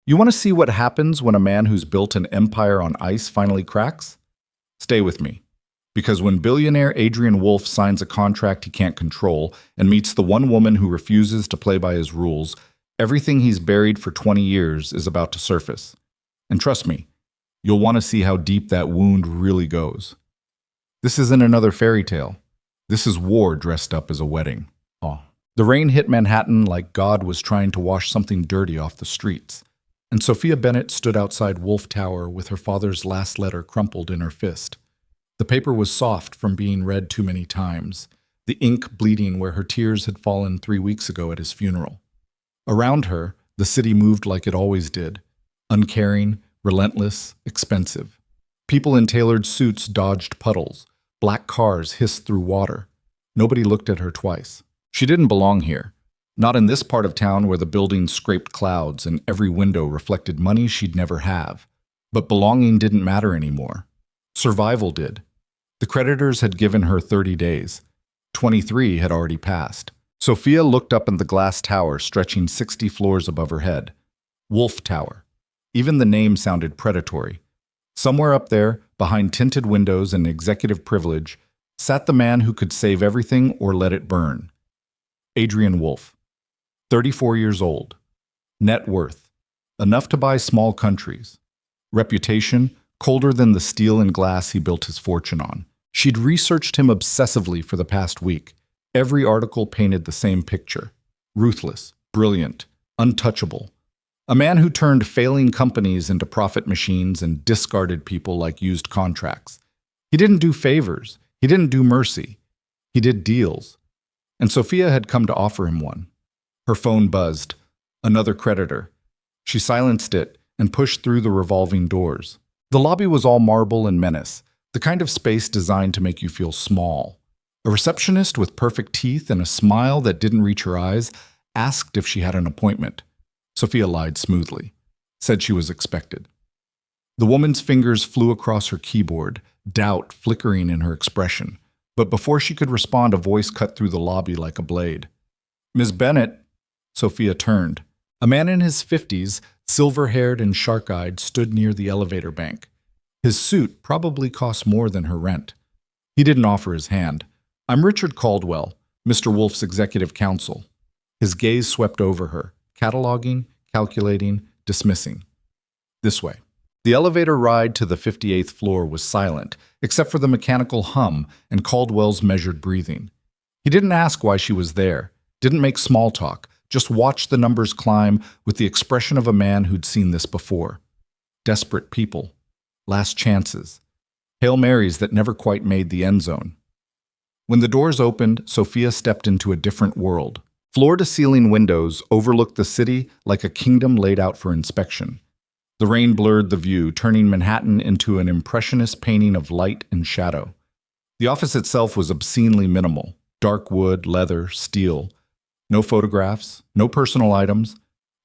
You want to see what happens when a man who's built an empire on ice finally cracks? Stay with me. Because when billionaire Adrian Wolf signs a contract he can't control and meets the one woman who refuses to play by his rules, everything he's buried for 20 years is about to surface. And trust me, you'll want to see how deep that wound really goes. This isn't another fairy tale. This is war dressed up as a wedding. Oh. The rain hit Manhattan like God was trying to wash something dirty off the streets. And Sophia Bennett stood outside Wolf Tower with her father's last letter crumpled in her fist. The paper was soft from being read too many times, the ink bleeding where her tears had fallen 3 weeks ago at his funeral. Around her, the city moved like it always did, uncaring, relentless, expensive. People in tailored suits dodged puddles. Black cars hissed through water. Nobody looked at her twice. She didn't belong here. Not in this part of town where the buildings scraped clouds and every window reflected money she'd never have. But belonging didn't matter anymore. Survival did. The creditors had given her 30 days. 23 had already passed. Sophia looked up at the glass tower stretching 60 floors above her head. Wolf Tower. Even the name sounded predatory. Somewhere up there, behind tinted windows and executive privilege, sat the man who could save everything or let it burn. Adrian Wolf. 34 years old. Net worth. Enough to buy small countries. Reputation. Colder than the steel and glass he built his fortune on. She'd researched him obsessively for the past week. Every article painted the same picture. Ruthless, brilliant, untouchable. A man who turned failing companies into profit machines and discarded people like used contracts. He didn't do favors. He didn't do mercy. He did deals. And Sophia had come to offer him one. Her phone buzzed. Another creditor. She silenced it and pushed through the revolving doors. The lobby was all marble and menace, the kind of space designed to make you feel small. A receptionist with perfect teeth and a smile that didn't reach her eyes asked if she had an appointment. Sophia lied smoothly, said she was expected. The woman's fingers flew across her keyboard, doubt flickering in her expression. But before she could respond, a voice cut through the lobby like a blade. "Miss Bennett." Sophia turned. A man in his 50s, silver-haired and shark-eyed, stood near the elevator bank. His suit probably cost more than her rent. He didn't offer his hand. "I'm Richard Caldwell, Mr. Wolf's executive counsel." His gaze swept over her, cataloging, calculating, dismissing. "This way." The elevator ride to the 58th floor was silent, except for the mechanical hum and Caldwell's measured breathing. He didn't ask why she was there, didn't make small talk, just watched the numbers climb with the expression of a man who'd seen this before. Desperate people. Last chances. Hail Marys that never quite made the end zone. When the doors opened, Sophia stepped into a different world. Floor-to-ceiling windows overlooked the city like a kingdom laid out for inspection. The rain blurred the view, turning Manhattan into an impressionist painting of light and shadow. The office itself was obscenely minimal. Dark wood, leather, steel. No photographs, no personal items,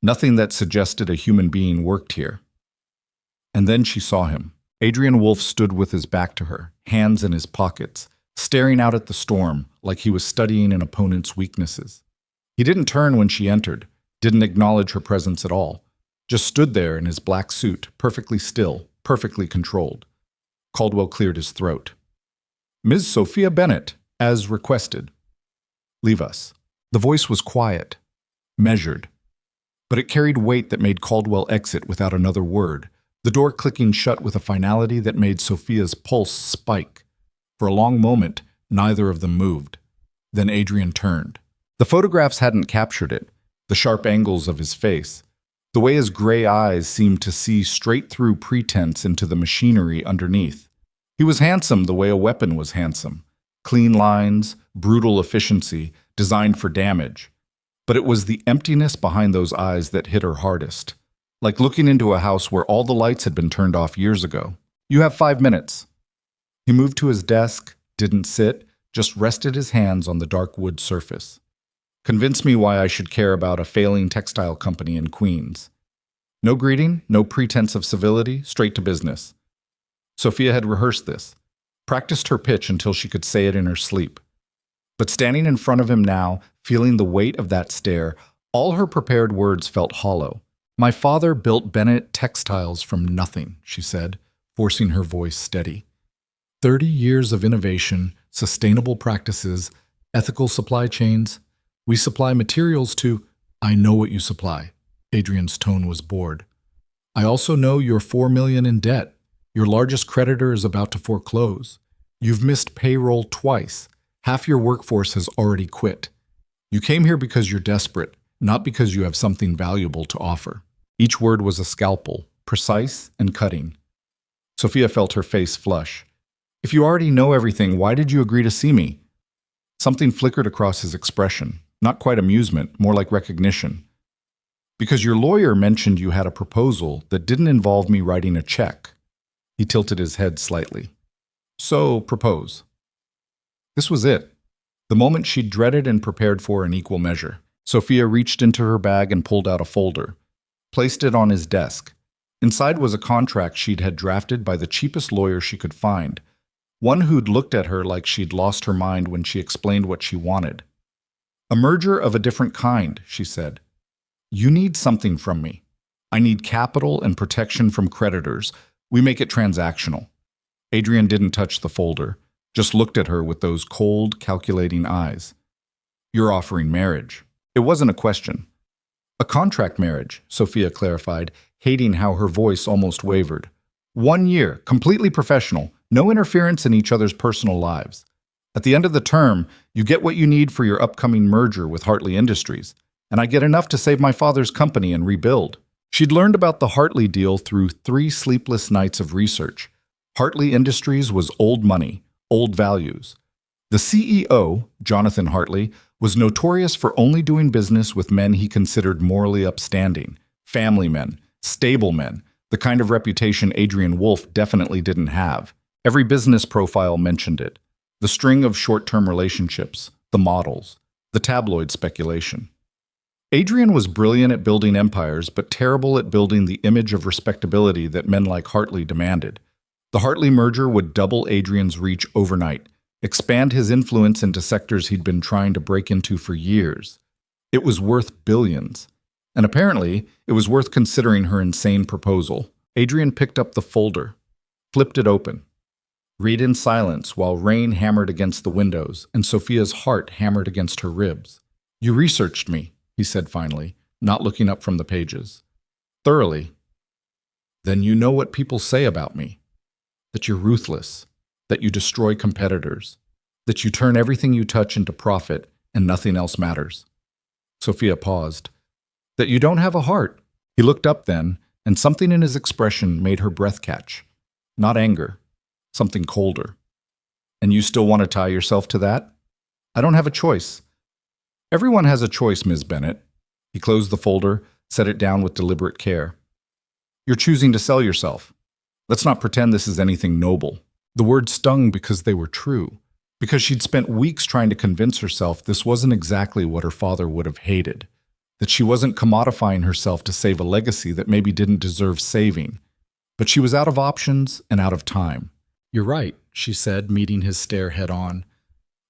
nothing that suggested a human being worked here. And then she saw him. Adrian Wolf stood with his back to her, hands in his pockets, staring out at the storm like he was studying an opponent's weaknesses. He didn't turn when she entered, didn't acknowledge her presence at all, just stood there in his black suit, perfectly still, perfectly controlled. Caldwell cleared his throat. "Ms. Sophia Bennett, as requested." "Leave us." The voice was quiet, measured, but it carried weight that made Caldwell exit without another word, the door clicking shut with a finality that made Sophia's pulse spike. For a long moment, neither of them moved. Then Adrian turned. The photographs hadn't captured it, the sharp angles of his face, the way his gray eyes seemed to see straight through pretense into the machinery underneath. He was handsome the way a weapon was handsome. Clean lines, brutal efficiency, designed for damage. But it was the emptiness behind those eyes that hit her hardest. Like looking into a house where all the lights had been turned off years ago. "You have 5 minutes." He moved to his desk, didn't sit, just rested his hands on the dark wood surface. "Convince me why I should care about a failing textile company in Queens." No greeting, no pretense of civility, straight to business. Sophia had rehearsed this, practiced her pitch until she could say it in her sleep. But standing in front of him now, feeling the weight of that stare, all her prepared words felt hollow. My father built Bennett Textiles from nothing, she said, forcing her voice steady. 30 years of innovation, sustainable practices, ethical supply chains. We supply materials to— I know what you supply. Adrian's tone was bored. I also know you're $4 million in debt. Your largest creditor is about to foreclose. You've missed payroll twice. Half your workforce has already quit. You came here because you're desperate, not because you have something valuable to offer. Each word was a scalpel, precise and cutting. Sophia felt her face flush. If you already know everything, why did you agree to see me? Something flickered across his expression, not quite amusement, more like recognition. Because your lawyer mentioned you had a proposal that didn't involve me writing a check. He tilted his head slightly. So, propose. This was it. The moment she'd dreaded and prepared for in equal measure. Sophia reached into her bag and pulled out a folder, placed it on his desk. Inside was a contract she'd had drafted by the cheapest lawyer she could find, one who'd looked at her like she'd lost her mind when she explained what she wanted. A merger of a different kind, she said. You need something from me. I need capital and protection from creditors. We make it transactional. Adrian didn't touch the folder, just looked at her with those cold, calculating eyes. You're offering marriage. It wasn't a question. A contract marriage, Sophia clarified, hating how her voice almost wavered. 1 year, completely professional, no interference in each other's personal lives. At the end of the term, you get what you need for your upcoming merger with Hartley Industries, and I get enough to save my father's company and rebuild. She'd learned about the Hartley deal through 3 sleepless nights of research. Hartley Industries was old money, old values. The CEO, Jonathan Hartley, was notorious for only doing business with men he considered morally upstanding, family men, stable men, the kind of reputation Adrian Wolfe definitely didn't have. Every business profile mentioned it. The string of short-term relationships, the models, the tabloid speculation. Adrian was brilliant at building empires, but terrible at building the image of respectability that men like Hartley demanded. The Hartley merger would double Adrian's reach overnight, expand his influence into sectors he'd been trying to break into for years. It was worth billions. And apparently, it was worth considering her insane proposal. Adrian picked up the folder, flipped it open. Read in silence while rain hammered against the windows and Sophia's heart hammered against her ribs. You researched me, he said finally, not looking up from the pages. Thoroughly. Then you know what people say about me. That you're ruthless, that you destroy competitors, that you turn everything you touch into profit and nothing else matters. Sophia paused. That you don't have a heart. He looked up then, and something in his expression made her breath catch. Not anger, something colder. And you still want to tie yourself to that? I don't have a choice. Everyone has a choice, Ms. Bennett. He closed the folder, set it down with deliberate care. You're choosing to sell yourself. Let's not pretend this is anything noble. The words stung because they were true, because she'd spent weeks trying to convince herself this wasn't exactly what her father would have hated, that she wasn't commodifying herself to save a legacy that maybe didn't deserve saving. But she was out of options and out of time. You're right, she said, meeting his stare head on.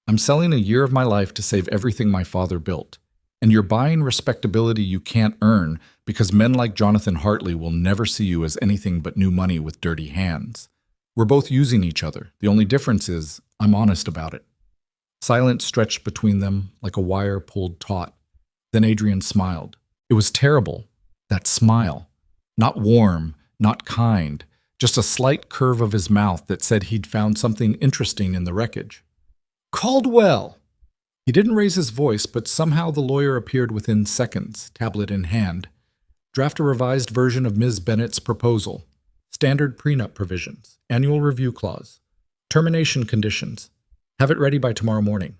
I'm selling a year of my life to save everything my father built. And you're buying respectability you can't earn because men like Jonathan Hartley will never see you as anything but new money with dirty hands. We're both using each other. The only difference is I'm honest about it. Silence stretched between them like a wire pulled taut. Then Adrian smiled. It was terrible, that smile. Not warm, not kind, just a slight curve of his mouth that said he'd found something interesting in the wreckage. Caldwell! He didn't raise his voice, but somehow the lawyer appeared within seconds, tablet in hand. Draft a revised version of Ms. Bennett's proposal. Standard prenup provisions. Annual review clause. Termination conditions. Have it ready by tomorrow morning.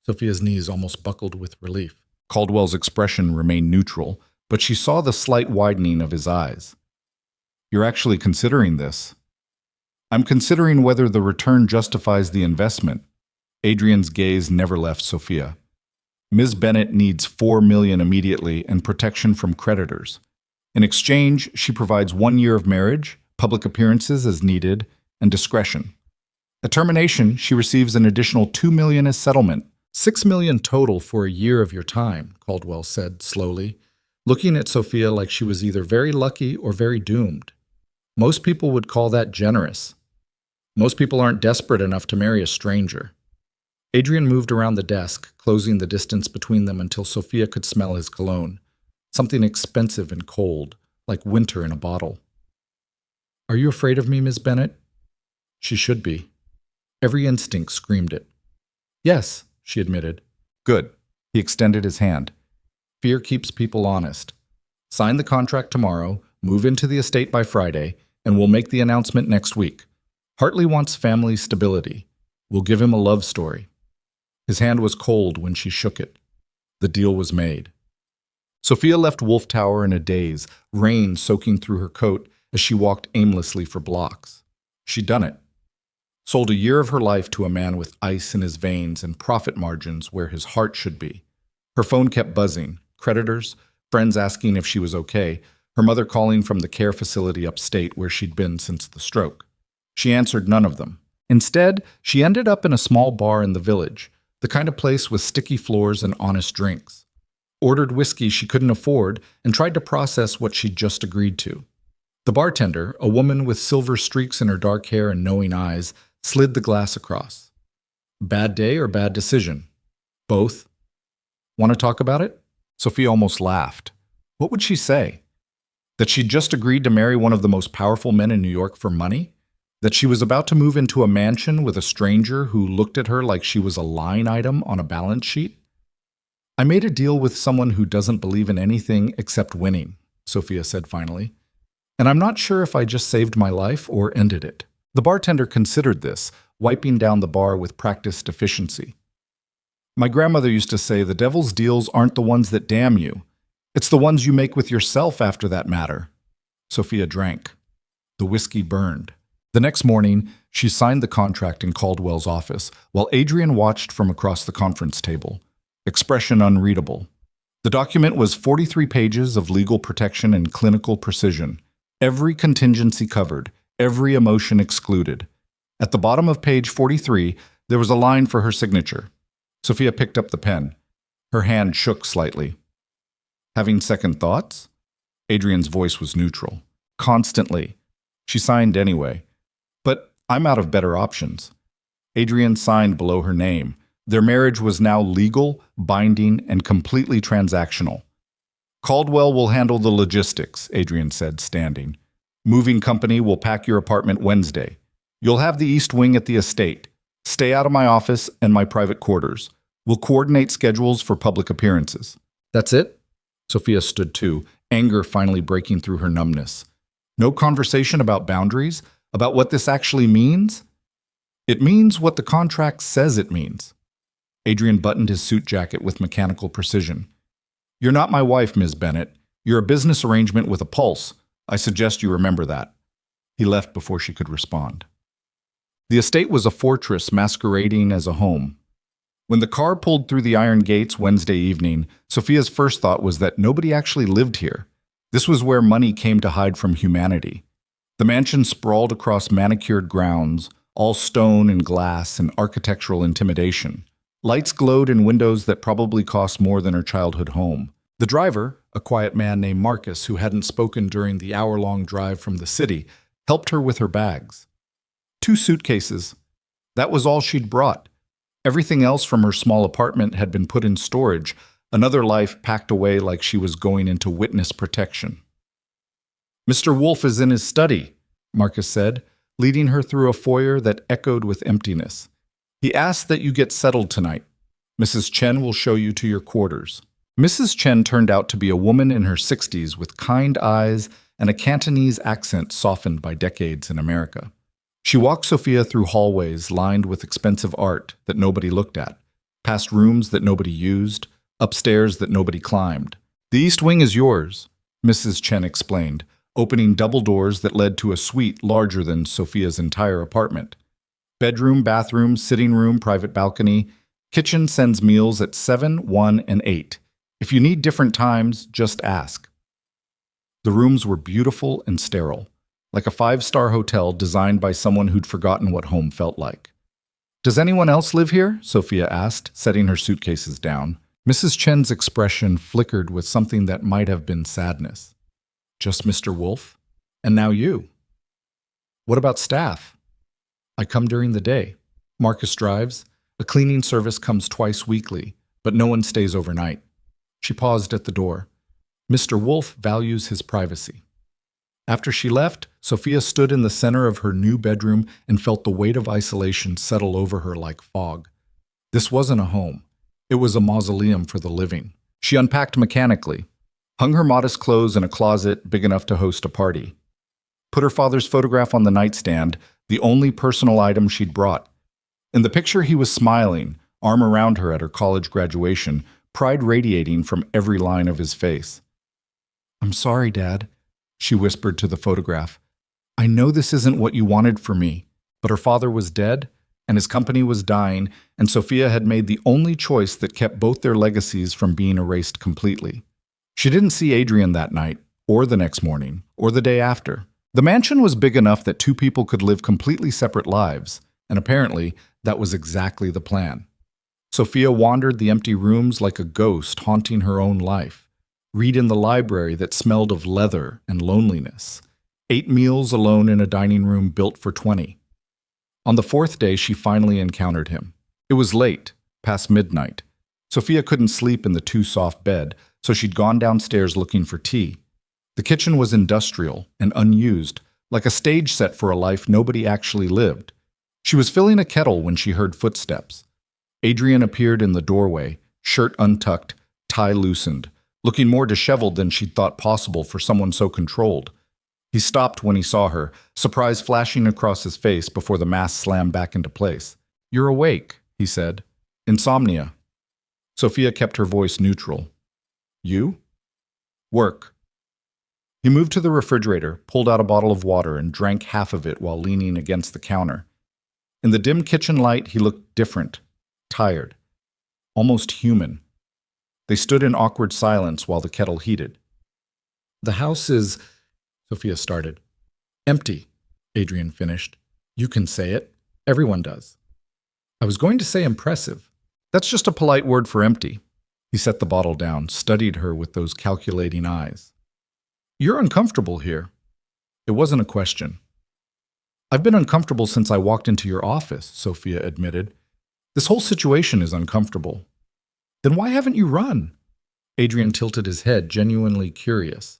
Sophia's knees almost buckled with relief. Caldwell's expression remained neutral, but she saw the slight widening of his eyes. You're actually considering this. I'm considering whether the return justifies the investment. Adrian's gaze never left Sophia. Ms. Bennett needs $4 million immediately and protection from creditors. In exchange, she provides 1 year of marriage, public appearances as needed, and discretion. At termination, she receives an additional $2 million as settlement. $6 million total for a year of your time, Caldwell said slowly. looking at Sophia like she was either very lucky or very doomed. Most people would call that generous. Most people aren't desperate enough to marry a stranger. Adrian moved around the desk, closing the distance between them until Sophia could smell his cologne, something expensive and cold, like winter in a bottle. "Are you afraid of me, Miss Bennett?" She should be. Every instinct screamed it. "Yes," she admitted. "Good." He extended his hand. "Fear keeps people honest. Sign the contract tomorrow, move into the estate by Friday, and we'll make the announcement next week. Hartley wants family stability. We'll give him a love story." His hand was cold when she shook it. The deal was made. Sophia left Wolf Tower in a daze, rain soaking through her coat as she walked aimlessly for blocks. She'd done it. Sold a year of her life to a man with ice in his veins and profit margins where his heart should be. Her phone kept buzzing. Creditors, friends asking if she was okay, her mother calling from the care facility upstate where she'd been since the stroke. She answered none of them. Instead, she ended up in a small bar in the village, the kind of place with sticky floors and honest drinks. Ordered whiskey she couldn't afford and tried to process what she'd just agreed to. The bartender, a woman with silver streaks in her dark hair and knowing eyes, slid the glass across. "Bad day or bad decision?" "Both." "Want to talk about it?" Sophia almost laughed. What would she say? That she'd just agreed to marry one of the most powerful men in New York for money? That she was about to move into a mansion with a stranger who looked at her like she was a line item on a balance sheet? "I made a deal with someone who doesn't believe in anything except winning," Sophia said finally. "And I'm not sure if I just saved my life or ended it." The bartender considered this, wiping down the bar with practiced efficiency. "My grandmother used to say the devil's deals aren't the ones that damn you. It's the ones you make with yourself after that matter." Sophia drank. The whiskey burned. The next morning, she signed the contract in Caldwell's office, while Adrian watched from across the conference table. Expression unreadable. The document was 43 pages of legal protection and clinical precision. Every contingency covered, every emotion excluded. At the bottom of page 43, there was a line for her signature. Sophia picked up the pen. Her hand shook slightly. "Having second thoughts?" Adrian's voice was neutral. "Constantly." She signed anyway. "But I'm out of better options." Adrian signed below her name. Their marriage was now legal, binding, and completely transactional. "Caldwell will handle the logistics," Adrian said, standing. "Moving company will pack your apartment Wednesday. You'll have the east wing at the estate. Stay out of my office and my private quarters. We'll coordinate schedules for public appearances." "That's it?" Sophia stood too, anger finally breaking through her numbness. "No conversation about boundaries? About what this actually means?" "It means what the contract says it means." Adrian buttoned his suit jacket with mechanical precision. "You're not my wife, Ms. Bennett. You're a business arrangement with a pulse. I suggest you remember that." He left before she could respond. The estate was a fortress masquerading as a home. When the car pulled through the iron gates Wednesday evening, Sophia's first thought was that nobody actually lived here. This was where money came to hide from humanity. The mansion sprawled across manicured grounds, all stone and glass and architectural intimidation. Lights glowed in windows that probably cost more than her childhood home. The driver, a quiet man named Marcus who hadn't spoken during the hour-long drive from the city, helped her with her bags. 2 suitcases. That was all she'd brought. Everything else from her small apartment had been put in storage, another life packed away like she was going into witness protection. "Mr. Wolf is in his study," Marcus said, leading her through a foyer that echoed with emptiness. "He asked that you get settled tonight. Mrs. Chen will show you to your quarters." Mrs. Chen turned out to be a woman in her 60s with kind eyes and a Cantonese accent softened by decades in America. She walked Sophia through hallways lined with expensive art that nobody looked at, past rooms that nobody used, upstairs that nobody climbed. "The east wing is yours," Mrs. Chen explained, opening double doors that led to a suite larger than Sophia's entire apartment. "Bedroom, bathroom, sitting room, private balcony. Kitchen sends meals at 7, 1, and 8. If you need different times, just ask." The rooms were beautiful and sterile, like a 5-star hotel designed by someone who'd forgotten what home felt like. "Does anyone else live here?" Sophia asked, setting her suitcases down. Mrs. Chen's expression flickered with something that might have been sadness. Just Mr. Wolf? And now you? What about staff? I come during the day. Marcus drives. A cleaning service comes twice weekly, but no one stays overnight. She paused at the door. Mr. Wolf values his privacy. After she left, Sophia stood in the center of her new bedroom and felt the weight of isolation settle over her like fog. This wasn't a home. It was a mausoleum for the living. She unpacked mechanically, hung her modest clothes in a closet big enough to host a party, put her father's photograph on the nightstand, the only personal item she'd brought. In the picture, he was smiling, arm around her at her college graduation, pride radiating from every line of his face. "I'm sorry, Dad," she whispered to the photograph. "I know this isn't what you wanted for me," but her father was dead, and his company was dying, and Sophia had made the only choice that kept both their legacies from being erased completely. She didn't see Adrian that night, or the next morning, or the day after. The mansion was big enough that two people could live completely separate lives, and apparently that was exactly the plan. Sophia wandered the empty rooms like a ghost haunting her own life, read in the library that smelled of leather and loneliness, ate meals alone in a dining room built for 20. On the fourth day, she finally encountered him. It was late, past midnight. Sophia couldn't sleep in the too-soft bed, so she'd gone downstairs looking for tea. The kitchen was industrial and unused, like a stage set for a life nobody actually lived. She was filling a kettle when she heard footsteps. Adrian appeared in the doorway, shirt untucked, tie loosened, looking more disheveled than she'd thought possible for someone so controlled. He stopped when he saw her, surprise flashing across his face before the mask slammed back into place. "You're awake," he said. "Insomnia." Sophia kept her voice neutral. "You?" "Work." He moved to the refrigerator, pulled out a bottle of water, and drank half of it while leaning against the counter. In the dim kitchen light, he looked different, tired, almost human. They stood in awkward silence while the kettle heated. "The house is," Sophia started. "Empty," Adrian finished. "You can say it. Everyone does." "I was going to say impressive. That's just a polite word for empty." He set the bottle down, studied her with those calculating eyes. "You're uncomfortable here." It wasn't a question. "I've been uncomfortable since I walked into your office," Sophia admitted. "This whole situation is uncomfortable." "Then why haven't you run?" Adrian tilted his head, genuinely curious.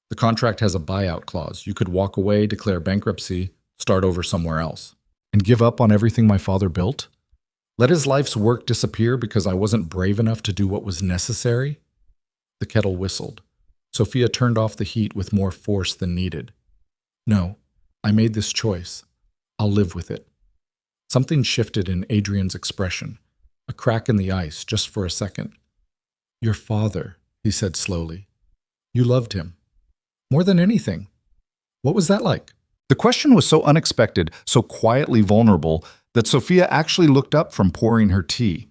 "The contract has a buyout clause. You could walk away, declare bankruptcy, start over somewhere else." "And give up on everything my father built? Let his life's work disappear because I wasn't brave enough to do what was necessary?" The kettle whistled. Sophia turned off the heat with more force than needed. "No, I made this choice. I'll live with it." Something shifted in Adrian's expression, a crack in the ice just for a second. "Your father," he said slowly. "You loved him. More than anything. What was that like?" The question was so unexpected, so quietly vulnerable, that Sophia actually looked up from pouring her tea.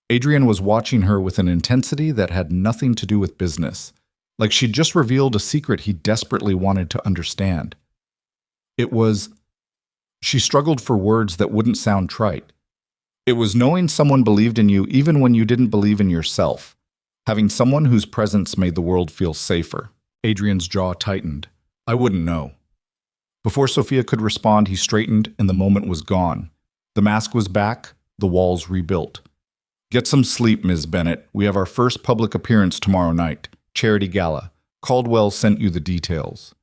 Adrian was watching her with an intensity that had nothing to do with business, like she'd just revealed a secret he desperately wanted to understand. It was... She struggled for words that wouldn't sound trite. It was knowing someone believed in you even when you didn't believe in yourself, having someone whose presence made the world feel safer. Adrian's jaw tightened. "I wouldn't know." Before Sophia could respond, he straightened and the moment was gone. The mask was back, the walls rebuilt. "Get some sleep, Ms. Bennett. We have our first public appearance tomorrow night. Charity gala. Caldwell sent you the details."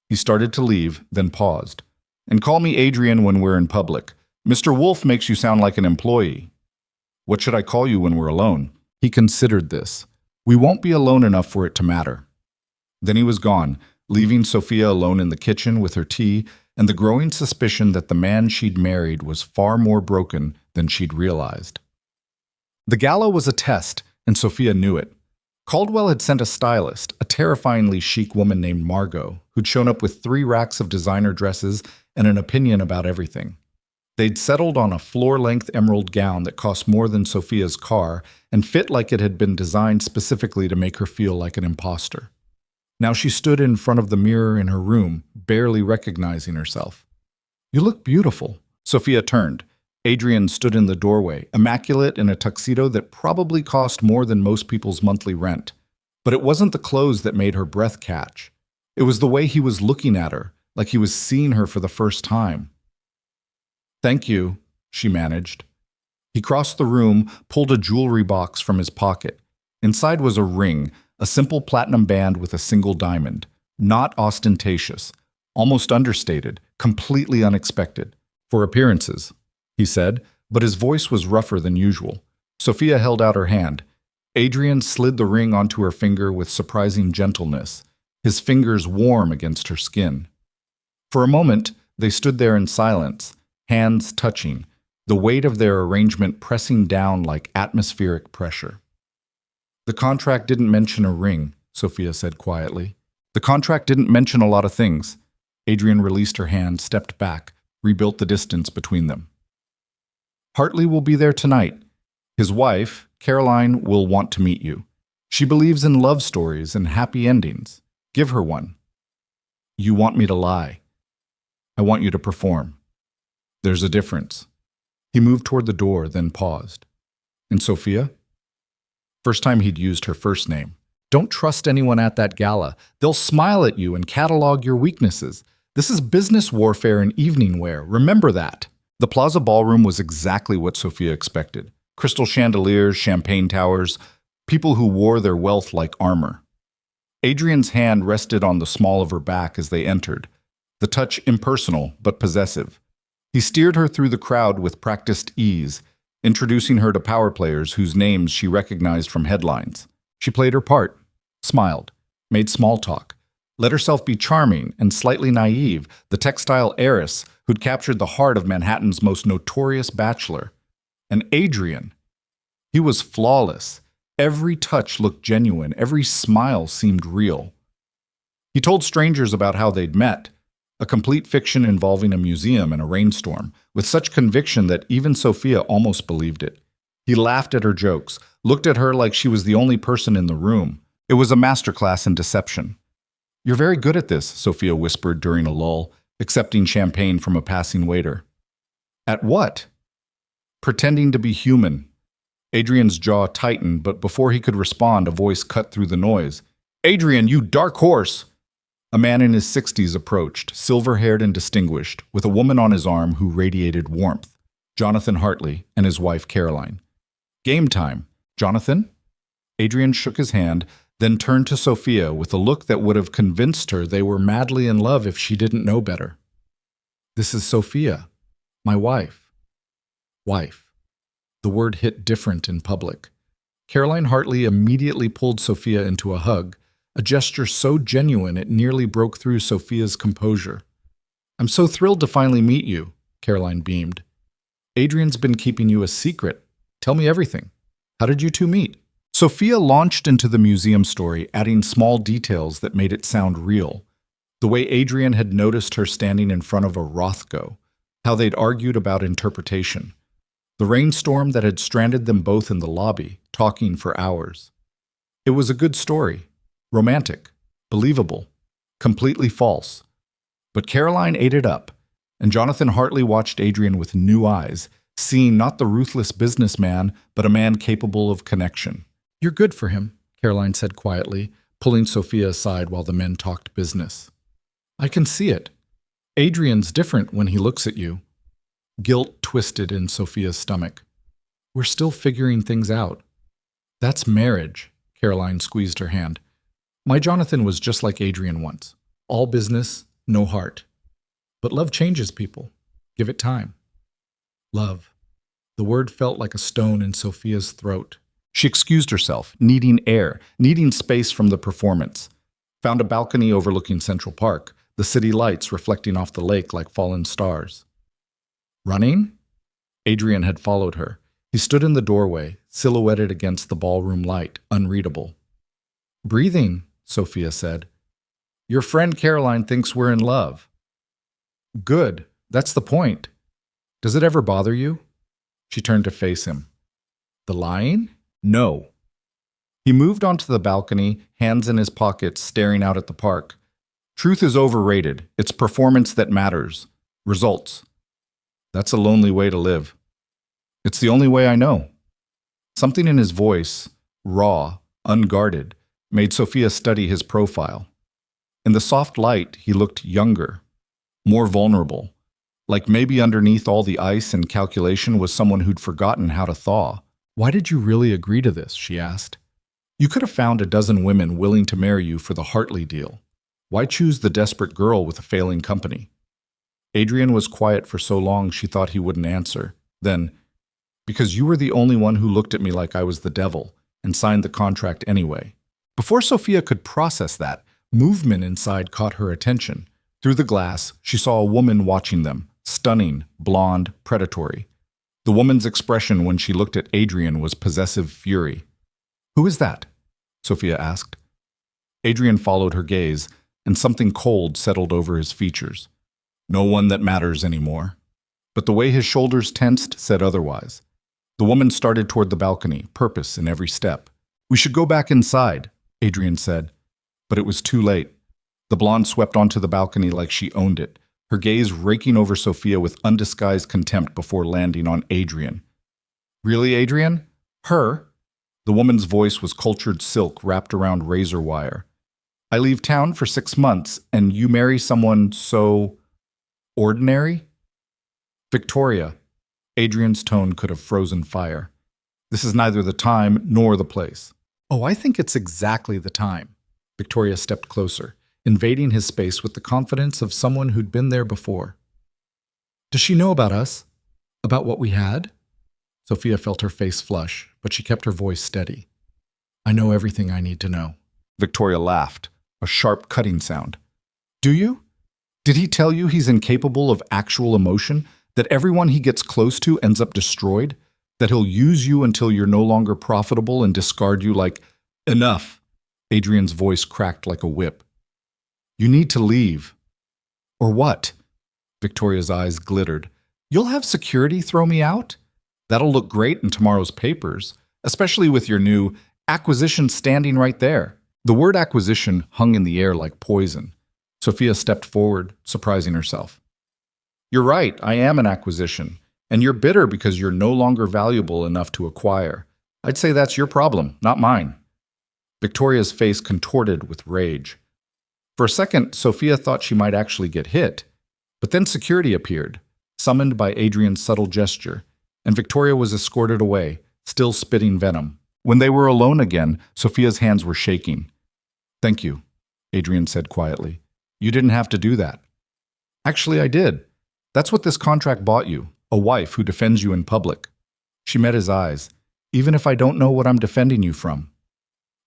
He started to leave, then paused. "And call me Adrian when we're in public. Mr. Wolf makes you sound like an employee." "What should I call you when we're alone?" He considered this. "We won't be alone enough for it to matter." Then he was gone, leaving Sophia alone in the kitchen with her tea and the growing suspicion that the man she'd married was far more broken than she'd realized. The gala was a test, and Sophia knew it. Caldwell had sent a stylist, a terrifyingly chic woman named Margot, who'd shown up with 3 racks of designer dresses and an opinion about everything. They'd settled on a floor-length emerald gown that cost more than Sophia's car and fit like it had been designed specifically to make her feel like an imposter. Now she stood in front of the mirror in her room, barely recognizing herself. "You look beautiful." Sophia turned. Adrian stood in the doorway, immaculate in a tuxedo that probably cost more than most people's monthly rent. But it wasn't the clothes that made her breath catch. It was the way he was looking at her, like he was seeing her for the first time. "Thank you," she managed. He crossed the room, pulled a jewelry box from his pocket. Inside was a ring, a simple platinum band with a single diamond. Not ostentatious, almost understated, completely unexpected. "For appearances," he said, but his voice was rougher than usual. Sophia held out her hand. Adrian slid the ring onto her finger with surprising gentleness, his fingers warm against her skin. For a moment, they stood there in silence, hands touching, the weight of their arrangement pressing down like atmospheric pressure. "The contract didn't mention a ring," Sophia said quietly. "The contract didn't mention a lot of things." Adrian released her hand, stepped back, rebuilt the distance between them. "Hartley will be there tonight. His wife, Caroline, will want to meet you. She believes in love stories and happy endings. Give her one." "You want me to lie. I want you to perform. There's a difference." He moved toward the door, then paused. "And Sophia?" First time he'd used her first name. "Don't trust anyone at that gala. They'll smile at you and catalog your weaknesses. This is business warfare in evening wear. Remember that." The Plaza Ballroom was exactly what Sophia expected. Crystal chandeliers, champagne towers, people who wore their wealth like armor. Adrian's hand rested on the small of her back as they entered, the touch impersonal but possessive. He steered her through the crowd with practiced ease, introducing her to power players whose names she recognized from headlines. She played her part, smiled, made small talk, let herself be charming and slightly naive, the textile heiress who'd captured the heart of Manhattan's most notorious bachelor. And Adrian, he was flawless. Every touch looked genuine, every smile seemed real. He told strangers about how they'd met, a complete fiction involving a museum and a rainstorm, with such conviction that even Sophia almost believed it. He laughed at her jokes, looked at her like she was the only person in the room. It was a masterclass in deception. "You're very good at this," Sophia whispered during a lull, accepting champagne from a passing waiter. "At what?" "Pretending to be human." Adrian's jaw tightened, but before he could respond, a voice cut through the noise. "Adrian, you dark horse!" A man in his 60s approached, silver-haired and distinguished, with a woman on his arm who radiated warmth. Jonathan Hartley and his wife Caroline. "Game time. Jonathan?" Adrian shook his hand, then turned to Sophia with a look that would have convinced her they were madly in love if she didn't know better. "This is Sophia, my wife." Wife. The word hit different in public. Caroline Hartley immediately pulled Sophia into a hug, a gesture so genuine it nearly broke through Sophia's composure. "I'm so thrilled to finally meet you," Caroline beamed. "Adrian's been keeping you a secret. Tell me everything. How did you two meet?" Sophia launched into the museum story, adding small details that made it sound real. The way Adrian had noticed her standing in front of a Rothko, how they'd argued about interpretation. The rainstorm that had stranded them both in the lobby, talking for hours. It was a good story. Romantic, believable, completely false. But Caroline ate it up, and Jonathan Hartley watched Adrian with new eyes, seeing not the ruthless businessman, but a man capable of connection. "You're good for him," Caroline said quietly, pulling Sophia aside while the men talked business. "I can see it. Adrian's different when he looks at you." Guilt twisted in Sophia's stomach. "We're still figuring things out." "That's marriage," Caroline squeezed her hand. "My Jonathan was just like Adrian once. All business, no heart. But love changes people. Give it time." Love. The word felt like a stone in Sophia's throat. She excused herself, needing air, needing space from the performance. Found a balcony overlooking Central Park, the city lights reflecting off the lake like fallen stars. "Running?" Adrian had followed her. He stood in the doorway, silhouetted against the ballroom light, unreadable. "Breathing," Sophia said. "Your friend Caroline thinks we're in love." "Good. That's the point. Does it ever bother you?" She turned to face him. "The lying? No." He moved onto the balcony, hands in his pockets, staring out at the park. "Truth is overrated. It's performance that matters. Results. That's a lonely way to live." It's the only way I know. Something in his voice, raw, unguarded, made Sophia study his profile. In the soft light, he looked younger, more vulnerable, like maybe underneath all the ice and calculation was someone who'd forgotten how to thaw. Why did you really agree to this? She asked. You could have found a dozen women willing to marry you for the Hartley deal. Why choose the desperate girl with a failing company? Adrian was quiet for so long she thought he wouldn't answer. Then, because you were the only one who looked at me like I was the devil and signed the contract anyway. Before Sophia could process that, movement inside caught her attention. Through the glass, she saw a woman watching them, stunning, blonde, predatory. The woman's expression when she looked at Adrian was possessive fury. Who is that? Sophia asked. Adrian followed her gaze, and something cold settled over his features. No one that matters anymore. But the way his shoulders tensed said otherwise. The woman started toward the balcony, purpose in every step. We should go back inside, Adrian said. But it was too late. The blonde swept onto the balcony like she owned it, her gaze raking over Sophia with undisguised contempt before landing on Adrian. Really, Adrian? Her? The woman's voice was cultured silk wrapped around razor wire. I leave town for 6 months, and you marry someone so ordinary? Victoria. Adrian's tone could have frozen fire. This is neither the time nor the place. Oh, I think it's exactly the time. Victoria stepped closer, invading his space with the confidence of someone who'd been there before. Does she know about us? About what we had? Sophia felt her face flush, but she kept her voice steady. I know everything I need to know. Victoria laughed, a sharp cutting sound. Do you? Did he tell you he's incapable of actual emotion, that everyone he gets close to ends up destroyed, that he'll use you until you're no longer profitable and discard you like, enough? Adrian's voice cracked like a whip. You need to leave. Or what? Victoria's eyes glittered. You'll have security throw me out? That'll look great in tomorrow's papers, especially with your new acquisition standing right there. The word acquisition hung in the air like poison. Sophia stepped forward, surprising herself. You're right, I am an acquisition, and you're bitter because you're no longer valuable enough to acquire. I'd say that's your problem, not mine. Victoria's face contorted with rage. For a second, Sophia thought she might actually get hit, but then security appeared, summoned by Adrian's subtle gesture, and Victoria was escorted away, still spitting venom. When they were alone again, Sophia's hands were shaking. Thank you, Adrian said quietly. You didn't have to do that. Actually, I did. That's what this contract bought you, a wife who defends you in public. She met his eyes. Even if I don't know what I'm defending you from.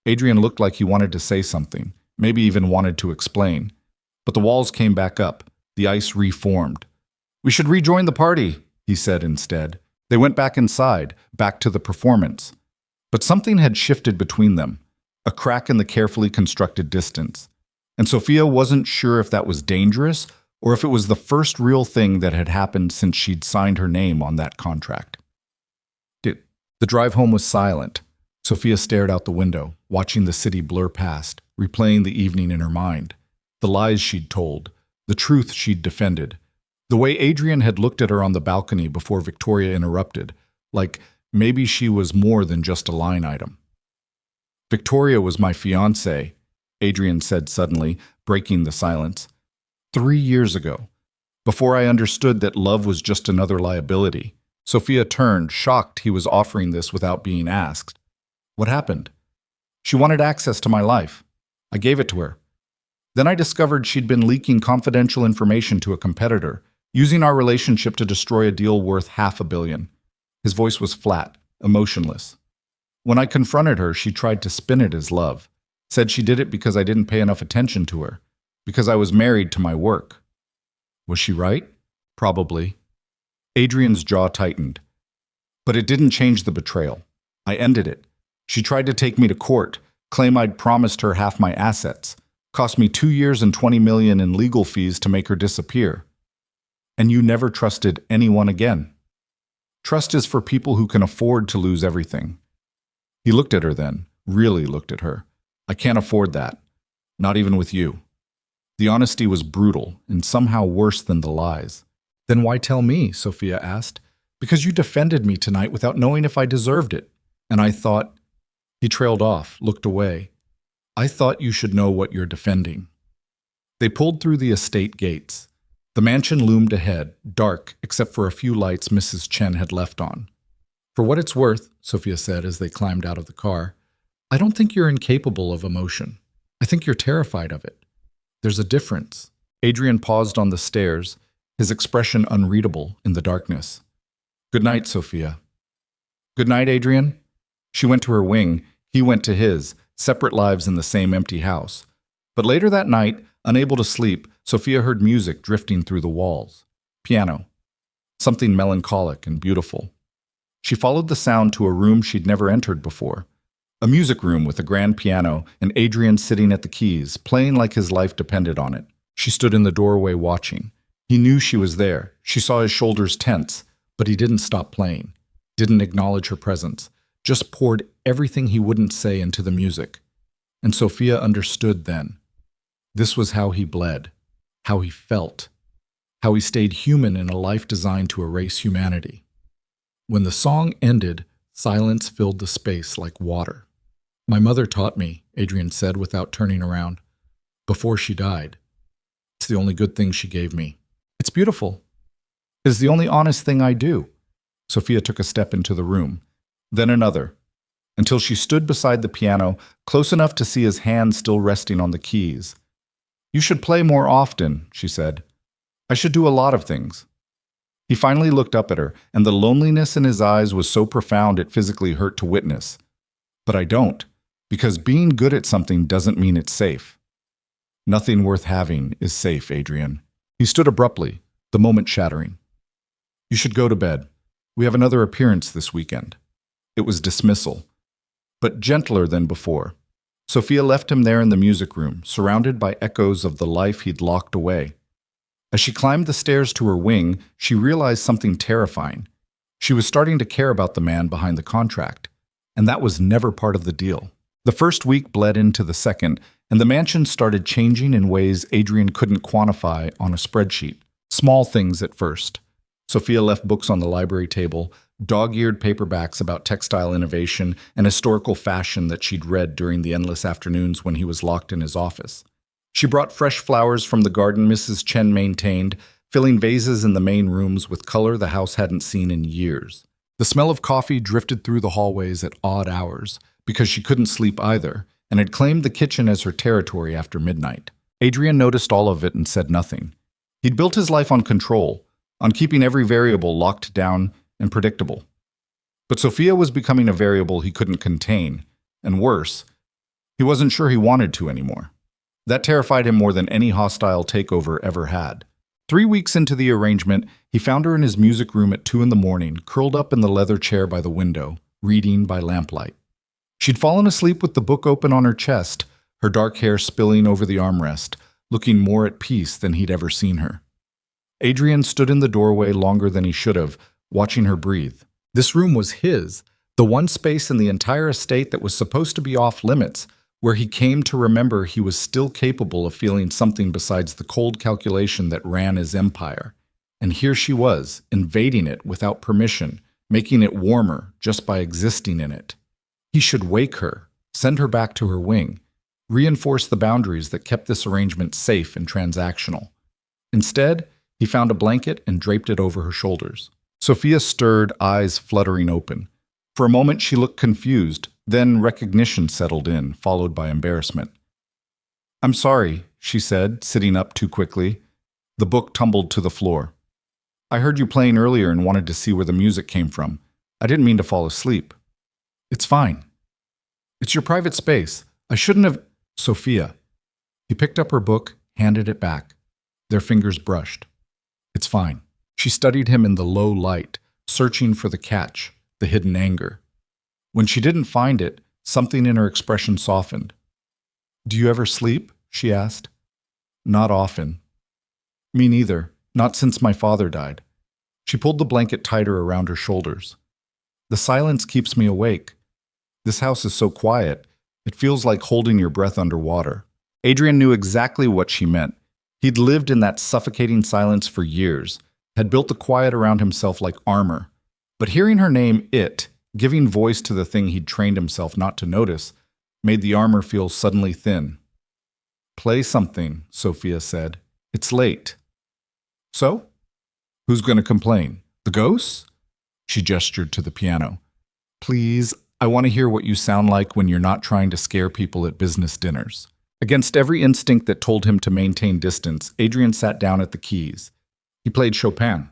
Adrian looked like he wanted to say something, maybe even wanted to explain. But the walls came back up, the ice reformed. We should rejoin the party, he said instead. They went back inside, back to the performance. But something had shifted between them, a crack in the carefully constructed distance. And Sophia wasn't sure if that was dangerous or if it was the first real thing that had happened since she'd signed her name on that contract. The drive home was silent. Sophia stared out the window, watching the city blur past, replaying the evening in her mind. The lies she'd told, the truth she'd defended, the way Adrian had looked at her on the balcony before Victoria interrupted, like maybe she was more than just a line item. Victoria was my fiancée, Adrian said suddenly, breaking the silence. 3 years ago, before I understood that love was just another liability. Sophia turned, shocked he was offering this without being asked. What happened? She wanted access to my life. I gave it to her. Then I discovered she'd been leaking confidential information to a competitor, using our relationship to destroy a deal worth $500 million. His voice was flat, emotionless. When I confronted her, she tried to spin it as love, said she did it because I didn't pay enough attention to her, because I was married to my work. Was she right? Probably. Adrian's jaw tightened. But it didn't change the betrayal. I ended it. She tried to take me to court, claim I'd promised her half my assets, cost me 2 years and $20 million in legal fees to make her disappear. And you never trusted anyone again. Trust is for people who can afford to lose everything. He looked at her then, really looked at her. I can't afford that. Not even with you. The honesty was brutal and somehow worse than the lies. Then why tell me? Sophia asked. Because you defended me tonight without knowing if I deserved it. And I thought, he trailed off, looked away. I thought you should know what you're defending. They pulled through the estate gates. The mansion loomed ahead, dark except for a few lights Mrs. Chen had left on. For what it's worth, Sophia said as they climbed out of the car, I don't think you're incapable of emotion. I think you're terrified of it. There's a difference. Adrian paused on the stairs, his expression unreadable in the darkness. Good night, Sophia. Good night, Adrian. She went to her wing, he went to his, separate lives in the same empty house. But later that night, unable to sleep, Sophia heard music drifting through the walls. Piano. Something melancholic and beautiful. She followed the sound to a room she'd never entered before. A music room with a grand piano and Adrian sitting at the keys, playing like his life depended on it. She stood in the doorway watching. He knew she was there. She saw his shoulders tense, but he didn't stop playing, didn't acknowledge her presence, just poured everything he wouldn't say into the music. And Sophia understood then. This was how he bled, how he felt, how he stayed human in a life designed to erase humanity. When the song ended, silence filled the space like water. My mother taught me, Adrian said without turning around, before she died. It's the only good thing she gave me. It's beautiful. It's the only honest thing I do. Sophia took a step into the room, then another, until she stood beside the piano, close enough to see his hand still resting on the keys. You should play more often, she said. I should do a lot of things. He finally looked up at her, and the loneliness in his eyes was so profound it physically hurt to witness. But I don't, because being good at something doesn't mean it's safe. Nothing worth having is safe, Adrian. He stood abruptly, the moment shattering. You should go to bed. We have another appearance this weekend. It was dismissal, but gentler than before. Sophia left him there in the music room, surrounded by echoes of the life he'd locked away. As she climbed the stairs to her wing, she realized something terrifying. She was starting to care about the man behind the contract, and that was never part of the deal. The first week bled into the second, and the mansion started changing in ways Adrian couldn't quantify on a spreadsheet. Small things at first. Sophia left books on the library table, dog-eared paperbacks about textile innovation and historical fashion that she'd read during the endless afternoons when he was locked in his office. She brought fresh flowers from the garden Mrs. Chen maintained, filling vases in the main rooms with color the house hadn't seen in years. The smell of coffee drifted through the hallways at odd hours, because she couldn't sleep either, and had claimed the kitchen as her territory after midnight. Adrian noticed all of it and said nothing. He'd built his life on control, on keeping every variable locked down and predictable. But Sophia was becoming a variable he couldn't contain, and worse, he wasn't sure he wanted to anymore. That terrified him more than any hostile takeover ever had. 3 weeks into the arrangement, he found her in his music room at 2 a.m, curled up in the leather chair by the window, reading by lamplight. She'd fallen asleep with the book open on her chest, her dark hair spilling over the armrest, looking more at peace than he'd ever seen her. Adrian stood in the doorway longer than he should have, watching her breathe. This room was his, the one space in the entire estate that was supposed to be off limits, where he came to remember he was still capable of feeling something besides the cold calculation that ran his empire. And here she was, invading it without permission, making it warmer just by existing in it. He should wake her, send her back to her wing, reinforce the boundaries that kept this arrangement safe and transactional. Instead, he found a blanket and draped it over her shoulders. Sophia stirred, eyes fluttering open. For a moment she looked confused, then recognition settled in, followed by embarrassment. I'm sorry, she said, sitting up too quickly. The book tumbled to the floor. I heard you playing earlier and wanted to see where the music came from. I didn't mean to fall asleep. It's fine. It's your private space. I shouldn't have... Sophia. He picked up her book, handed it back. Their fingers brushed. It's fine. She studied him in the low light, searching for the catch, the hidden anger. When she didn't find it, something in her expression softened. Do you ever sleep? She asked. Not often. Me neither, not since my father died. She pulled the blanket tighter around her shoulders. The silence keeps me awake. This house is so quiet, it feels like holding your breath underwater. Adrian knew exactly what she meant. He'd lived in that suffocating silence for years, had built the quiet around himself like armor, But hearing her name, it, giving voice to the thing he'd trained himself not to notice, made the armor feel suddenly thin. "Play something," Sophia said. "It's late." "So? Who's going to complain? The ghosts?" She gestured to the piano. "Please, I want to hear what you sound like when you're not trying to scare people at business dinners." Against every instinct that told him to maintain distance, Adrian sat down at the keys. He played Chopin,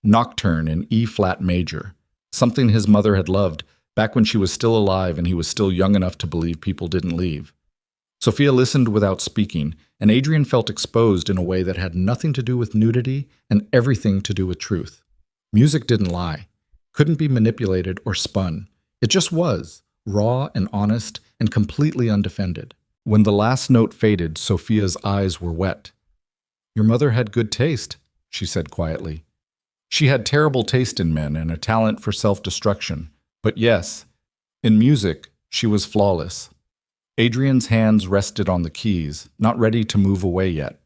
Nocturne in E-flat major, something his mother had loved back when she was still alive and he was still young enough to believe people didn't leave. Sophia listened without speaking, and Adrian felt exposed in a way that had nothing to do with nudity and everything to do with truth. Music didn't lie, couldn't be manipulated or spun. It just was, raw and honest and completely undefended. When the last note faded, Sophia's eyes were wet. "Your mother had good taste," she said quietly. She had terrible taste in men and a talent for self-destruction. But yes, in music, she was flawless. Adrian's hands rested on the keys, not ready to move away yet.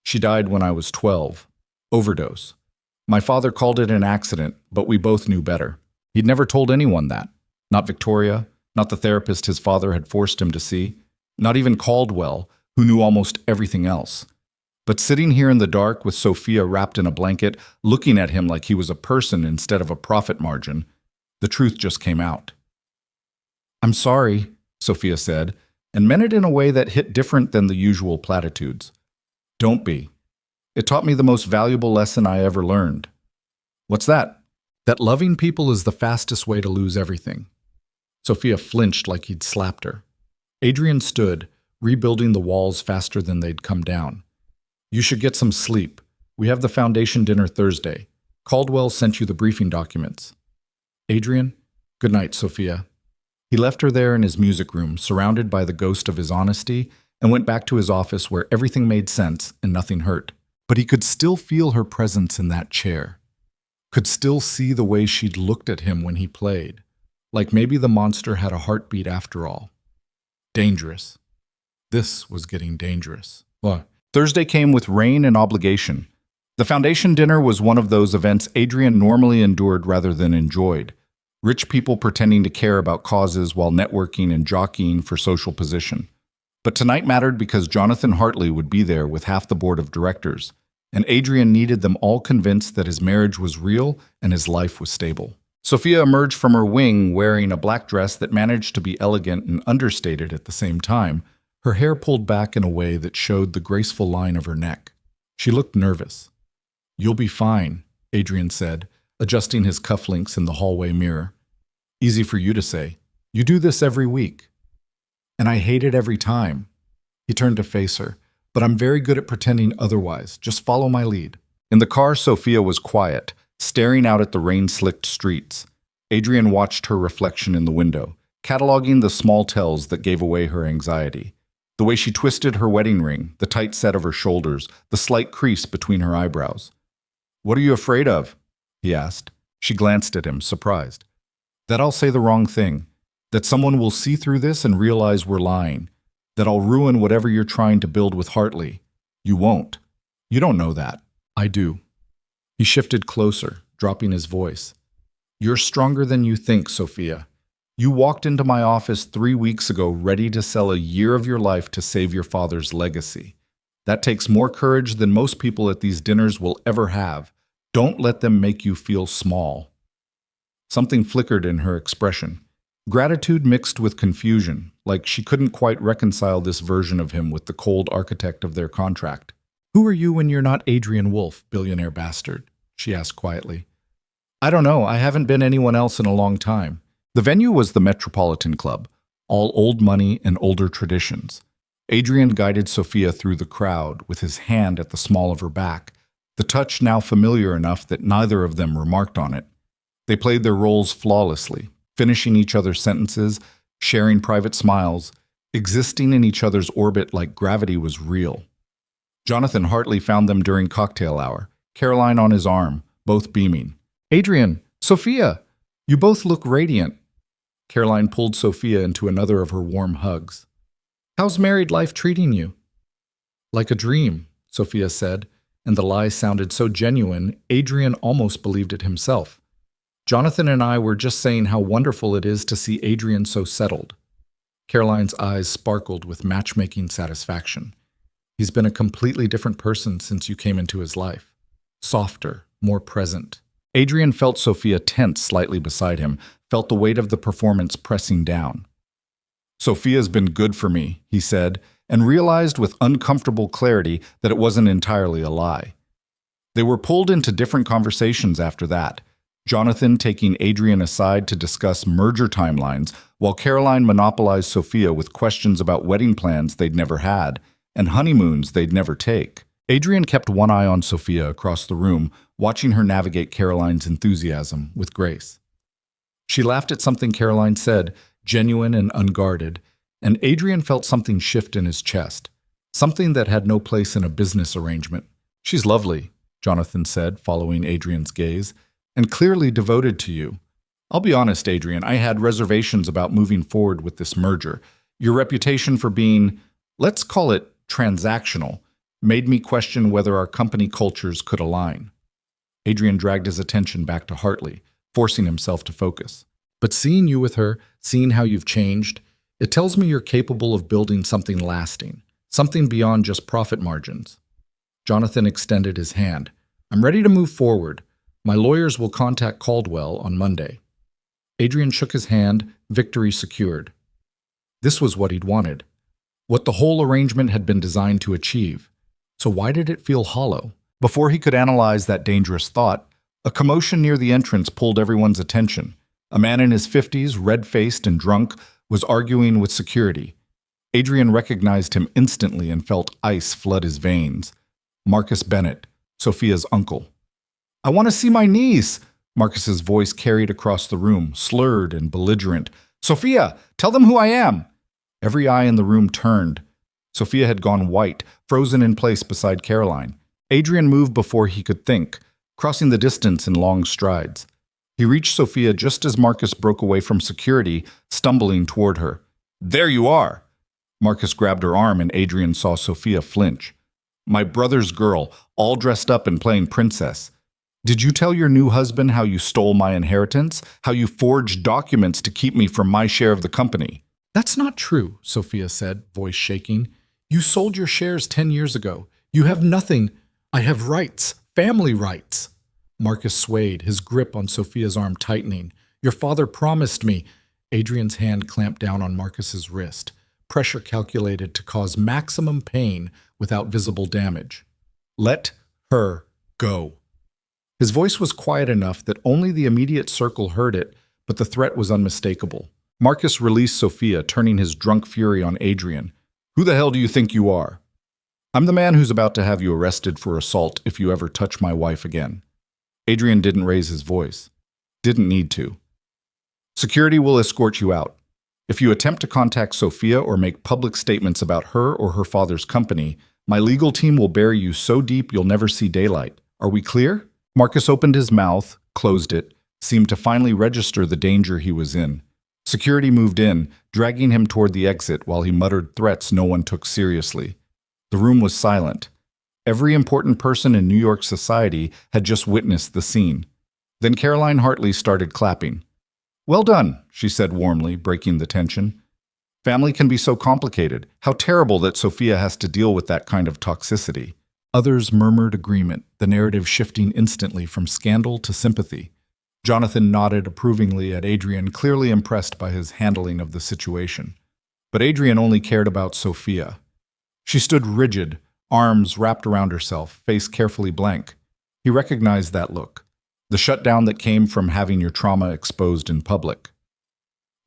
"She died when I was 12. Overdose. My father called it an accident, but we both knew better. He'd never told anyone that. Not Victoria, not the therapist his father had forced him to see, not even Caldwell, who knew almost everything else. But sitting here in the dark with Sophia wrapped in a blanket, looking at him like he was a person instead of a profit margin, the truth just came out. "I'm sorry," Sophia said, and meant it in a way that hit different than the usual platitudes. "Don't be. It taught me the most valuable lesson I ever learned." "What's that?" "That loving people is the fastest way to lose everything." Sophia flinched like he'd slapped her. Adrian stood, rebuilding the walls faster than they'd come down. "You should get some sleep. We have the foundation dinner Thursday. Caldwell sent you the briefing documents." "Adrian, good night, Sophia." He left her there in his music room, surrounded by the ghost of his honesty, and went back to his office where everything made sense and nothing hurt. But he could still feel her presence in that chair. Could still see the way she'd looked at him when he played. Like maybe the monster had a heartbeat after all. Dangerous. This was getting dangerous. Thursday came with rain and obligation. The foundation dinner was one of those events Adrian normally endured rather than enjoyed. Rich people pretending to care about causes while networking and jockeying for social position. But tonight mattered because Jonathan Hartley would be there with half the board of directors, and Adrian needed them all convinced that his marriage was real and his life was stable. Sophia emerged from her wing wearing a black dress that managed to be elegant and understated at the same time, her hair pulled back in a way that showed the graceful line of her neck. She looked nervous. "You'll be fine," Adrian said, adjusting his cufflinks in the hallway mirror. "Easy for you to say. You do this every week." "And I hate it every time." He turned to face her. "But I'm very good at pretending otherwise. Just follow my lead." In the car, Sophia was quiet, staring out at the rain-slicked streets. Adrian watched her reflection in the window, cataloging the small tells that gave away her anxiety. The way she twisted her wedding ring, the tight set of her shoulders, the slight crease between her eyebrows. "What are you afraid of?" he asked. She glanced at him, surprised. "That I'll say the wrong thing. That someone will see through this and realize we're lying. That I'll ruin whatever you're trying to build with Hartley. You won't. You don't know that. I do." He shifted closer, dropping his voice. "You're stronger than you think, Sophia. You walked into my office 3 weeks ago ready to sell a year of your life to save your father's legacy. That takes more courage than most people at these dinners will ever have. Don't let them make you feel small." Something flickered in her expression. Gratitude mixed with confusion, like she couldn't quite reconcile this version of him with the cold architect of their contract. "Who are you when you're not Adrian Wolfe, billionaire bastard?" she asked quietly. "I don't know. I haven't been anyone else in a long time." The venue was the Metropolitan Club, all old money and older traditions. Adrian guided Sophia through the crowd with his hand at the small of her back, the touch now familiar enough that neither of them remarked on it. They played their roles flawlessly, finishing each other's sentences, sharing private smiles, existing in each other's orbit like gravity was real. Jonathan Hartley found them during cocktail hour, Caroline on his arm, both beaming. "Adrian, Sophia, you both look radiant." Caroline pulled Sophia into another of her warm hugs. "How's married life treating you?" "Like a dream," Sophia said, and the lie sounded so genuine, Adrian almost believed it himself. Jonathan and I were just saying how wonderful it is to see Adrian so settled. Caroline's eyes sparkled with matchmaking satisfaction. He's been a completely different person since you came into his life. Softer, more present. Adrian felt Sophia tense slightly beside him, felt the weight of the performance pressing down. Sophia's been good for me, he said, and realized with uncomfortable clarity that it wasn't entirely a lie. They were pulled into different conversations after that, Jonathan taking Adrian aside to discuss merger timelines, while Caroline monopolized Sophia with questions about wedding plans they'd never had and honeymoons they'd never take. Adrian kept one eye on Sophia across the room, watching her navigate Caroline's enthusiasm with grace. She laughed at something Caroline said, genuine and unguarded, and Adrian felt something shift in his chest, something that had no place in a business arrangement. "She's lovely," Jonathan said, following Adrian's gaze, "and clearly devoted to you. I'll be honest, Adrian, I had reservations about moving forward with this merger. Your reputation for being, let's call it transactional, made me question whether our company cultures could align." Adrian dragged his attention back to Hartley, forcing himself to focus. "But seeing you with her, seeing how you've changed, it tells me you're capable of building something lasting, something beyond just profit margins." Jonathan extended his hand. "I'm ready to move forward. My lawyers will contact Caldwell on Monday." Adrian shook his hand, victory secured. This was what he'd wanted, what the whole arrangement had been designed to achieve. So why did it feel hollow? Before he could analyze that dangerous thought, a commotion near the entrance pulled everyone's attention. A man in his 50s, red-faced and drunk, was arguing with security. Adrian recognized him instantly and felt ice flood his veins. Marcus Bennett, Sophia's uncle. "I want to see my niece," Marcus's voice carried across the room, slurred and belligerent. "Sophia, tell them who I am." Every eye in the room turned. Sophia had gone white, frozen in place beside Caroline. Adrian moved before he could think, crossing the distance in long strides. He reached Sophia just as Marcus broke away from security, stumbling toward her. "There you are!" Marcus grabbed her arm and Adrian saw Sophia flinch. "My brother's girl, all dressed up and playing princess. Did you tell your new husband how you stole my inheritance? How you forged documents to keep me from my share of the company?" "That's not true," Sophia said, voice shaking. "You sold your shares 10 years ago. You have nothing. I have rights, family rights." Marcus swayed, his grip on Sophia's arm tightening. "Your father promised me." Adrian's hand clamped down on Marcus's wrist, pressure calculated to cause maximum pain without visible damage. "Let her go." His voice was quiet enough that only the immediate circle heard it, but the threat was unmistakable. Marcus released Sophia, turning his drunk fury on Adrian. "Who the hell do you think you are?" "I'm the man who's about to have you arrested for assault if you ever touch my wife again." Adrian didn't raise his voice. Didn't need to. "Security will escort you out. If you attempt to contact Sophia or make public statements about her or her father's company, my legal team will bury you so deep you'll never see daylight. Are we clear?" Marcus opened his mouth, closed it, seemed to finally register the danger he was in. Security moved in, dragging him toward the exit while he muttered threats no one took seriously. The room was silent. Every important person in New York society had just witnessed the scene. Then Caroline Hartley started clapping. "Well done," she said warmly, breaking the tension. "Family can be so complicated. How terrible that Sophia has to deal with that kind of toxicity." Others murmured agreement, the narrative shifting instantly from scandal to sympathy. Jonathan nodded approvingly at Adrian, clearly impressed by his handling of the situation. But Adrian only cared about Sophia. She stood rigid, arms wrapped around herself, face carefully blank. He recognized that look, the shutdown that came from having your trauma exposed in public.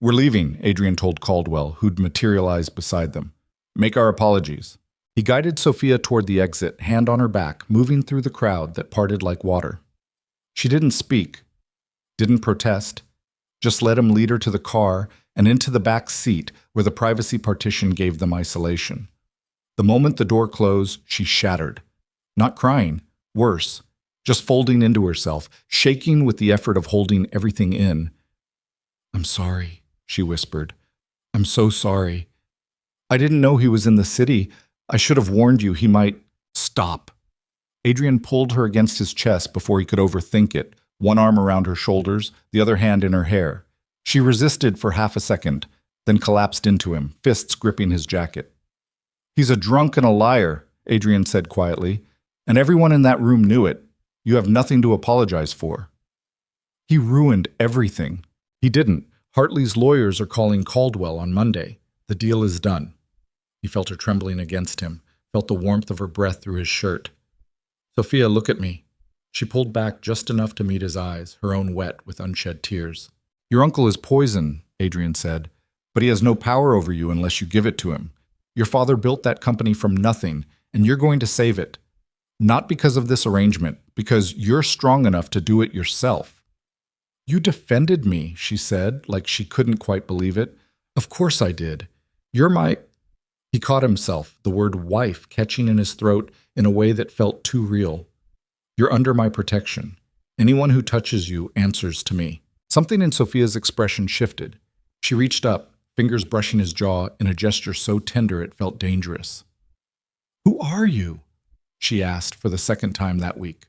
"We're leaving," Adrian told Caldwell, who'd materialized beside them. "Make our apologies." He guided Sophia toward the exit, hand on her back, moving through the crowd that parted like water. She didn't speak, didn't protest, just let him lead her to the car and into the back seat where the privacy partition gave them isolation. The moment the door closed, she shattered. Not crying, worse, just folding into herself, shaking with the effort of holding everything in. "I'm sorry," she whispered. "I'm so sorry. I didn't know he was in the city. I should have warned you he might..." "Stop." Adrian pulled her against his chest before he could overthink it, one arm around her shoulders, the other hand in her hair. She resisted for half a second, then collapsed into him, fists gripping his jacket. "He's a drunk and a liar," Adrian said quietly, "and everyone in that room knew it. You have nothing to apologize for." "He ruined everything." "He didn't. Hartley's lawyers are calling Caldwell on Monday. The deal is done." He felt her trembling against him, felt the warmth of her breath through his shirt. "Sophia, look at me." She pulled back just enough to meet his eyes, her own wet with unshed tears. "Your uncle is poison," Adrian said, "but he has no power over you unless you give it to him. Your father built that company from nothing, and you're going to save it. Not because of this arrangement, because you're strong enough to do it yourself." "You defended me," she said, like she couldn't quite believe it. "Of course I did. You're my—" He caught himself, the word wife catching in his throat in a way that felt too real. "You're under my protection. Anyone who touches you answers to me." Something in Sophia's expression shifted. She reached up, fingers brushing his jaw in a gesture so tender it felt dangerous. "Who are you?" she asked for the second time that week.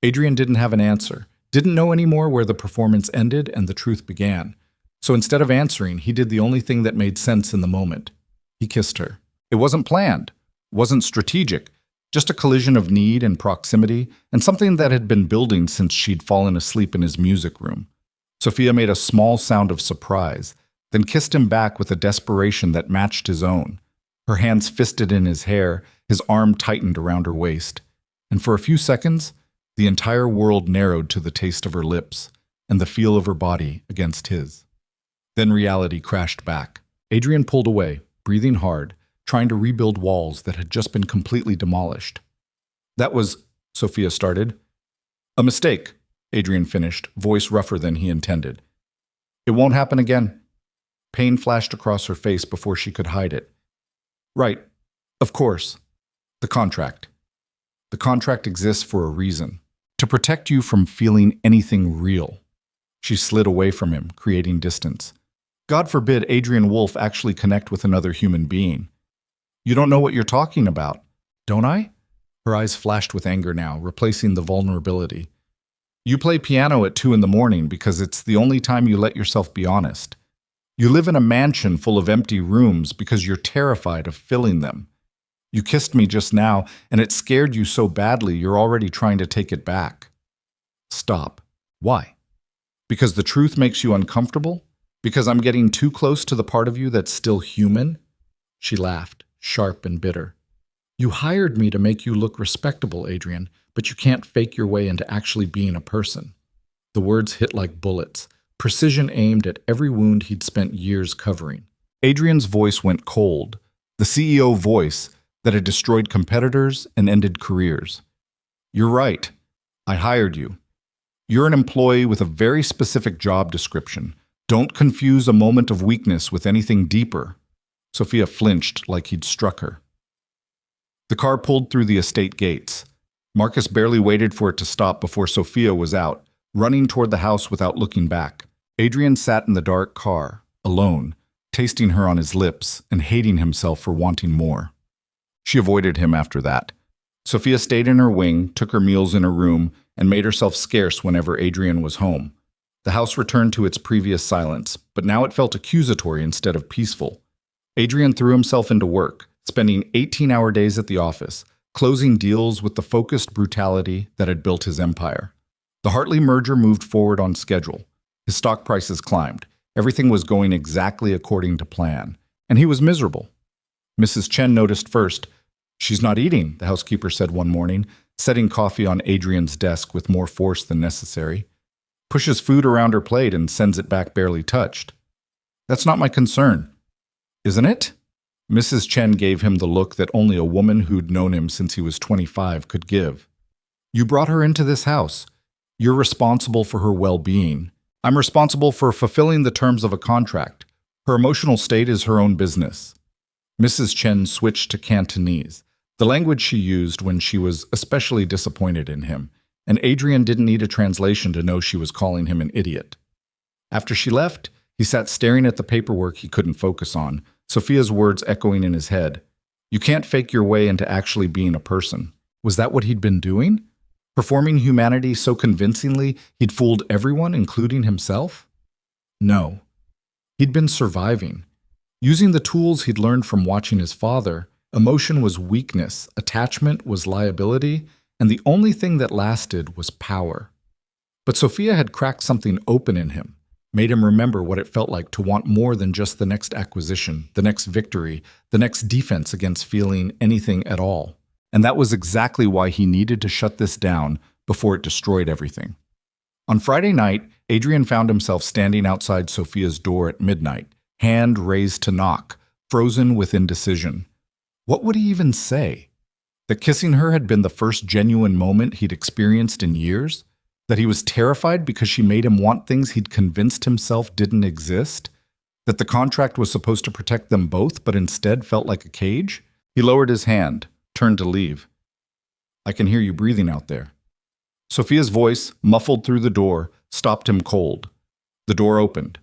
Adrian didn't have an answer, didn't know anymore where the performance ended and the truth began. So instead of answering, he did the only thing that made sense in the moment. He kissed her. It wasn't planned, wasn't strategic, just a collision of need and proximity, and something that had been building since she'd fallen asleep in his music room. Sophia made a small sound of surprise, then kissed him back with a desperation that matched his own. Her hands fisted in his hair, his arm tightened around her waist. And for a few seconds, the entire world narrowed to the taste of her lips and the feel of her body against his. Then reality crashed back. Adrian pulled away, breathing hard, trying to rebuild walls that had just been completely demolished. "That was," Sophia started. "A mistake," Adrian finished, voice rougher than he intended. "It won't happen again." Pain flashed across her face before she could hide it. "Right. Of course. The contract. The contract exists for a reason. To protect you from feeling anything real." She slid away from him, creating distance. God forbid Adrian Wolfe actually connect with another human being. "You don't know what you're talking about." "Don't I?" Her eyes flashed with anger now, replacing the vulnerability. "You play piano at 2 a.m. because it's the only time you let yourself be honest. You live in a mansion full of empty rooms because you're terrified of filling them. You kissed me just now, and it scared you so badly you're already trying to take it back." "Stop. Why? Because the truth makes you uncomfortable? Because I'm getting too close to the part of you that's still human?" She laughed, sharp and bitter. "You hired me to make you look respectable, Adrian, but you can't fake your way into actually being a person." The words hit like bullets, precision aimed at every wound he'd spent years covering. Adrian's voice went cold, the CEO voice that had destroyed competitors and ended careers. "You're right. I hired you. You're an employee with a very specific job description. Don't confuse a moment of weakness with anything deeper." Sophia flinched like he'd struck her. The car pulled through the estate gates. Marcus barely waited for it to stop before Sophia was out, running toward the house without looking back. Adrian sat in the dark car, alone, tasting her on his lips and hating himself for wanting more. She avoided him after that. Sophia stayed in her wing, took her meals in her room, and made herself scarce whenever Adrian was home. The house returned to its previous silence, but now it felt accusatory instead of peaceful. Adrian threw himself into work, spending 18-hour days at the office, closing deals with the focused brutality that had built his empire. The Hartley merger moved forward on schedule. His stock prices climbed. Everything was going exactly according to plan, and he was miserable. Mrs. Chen noticed first. "She's not eating," the housekeeper said one morning, setting coffee on Adrian's desk with more force than necessary. "Pushes food around her plate and sends it back barely touched." "That's not my concern." "Isn't it?" Mrs. Chen gave him the look that only a woman who'd known him since he was 25 could give. "You brought her into this house. You're responsible for her well-being. I'm responsible for fulfilling the terms of a contract. Her emotional state is her own business." Mrs. Chen switched to Cantonese, the language she used when she was especially disappointed in him, and Adrian didn't need a translation to know she was calling him an idiot. After she left, he sat staring at the paperwork he couldn't focus on, Sophia's words echoing in his head. "You can't fake your way into actually being a person." Was that what he'd been doing? Performing humanity so convincingly he'd fooled everyone, including himself? No. He'd been surviving. Using the tools he'd learned from watching his father, emotion was weakness, attachment was liability, and the only thing that lasted was power. But Sophia had cracked something open in him, made him remember what it felt like to want more than just the next acquisition, the next victory, the next defense against feeling anything at all. And that was exactly why he needed to shut this down before it destroyed everything. On Friday night, Adrian found himself standing outside Sophia's door at midnight, hand raised to knock, frozen with indecision. What would he even say? That kissing her had been the first genuine moment he'd experienced in years? That he was terrified because she made him want things he'd convinced himself didn't exist? That the contract was supposed to protect them both, but instead felt like a cage? He lowered his hand, turned to leave. I can hear you breathing out there. Sophia's voice, muffled through the door, stopped him cold. The door opened.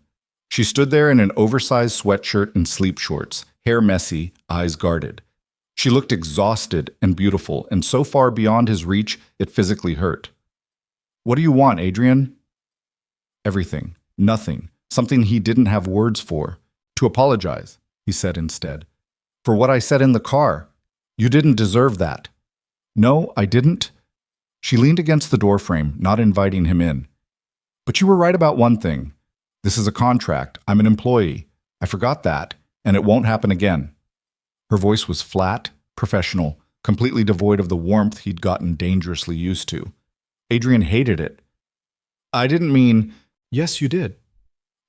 She stood there in an oversized sweatshirt and sleep shorts, hair messy, eyes guarded. She looked exhausted and beautiful, and so far beyond his reach, it physically hurt. What do you want, Adrian? Everything. Nothing. Something he didn't have words for. To apologize, he said instead. For what I said in the car. You didn't deserve that. No, I didn't. She leaned against the doorframe, not inviting him in. But you were right about one thing. This is a contract. I'm an employee. I forgot that, and it won't happen again. Her voice was flat, professional, completely devoid of the warmth he'd gotten dangerously used to. Adrian hated it. I didn't mean... Yes, you did.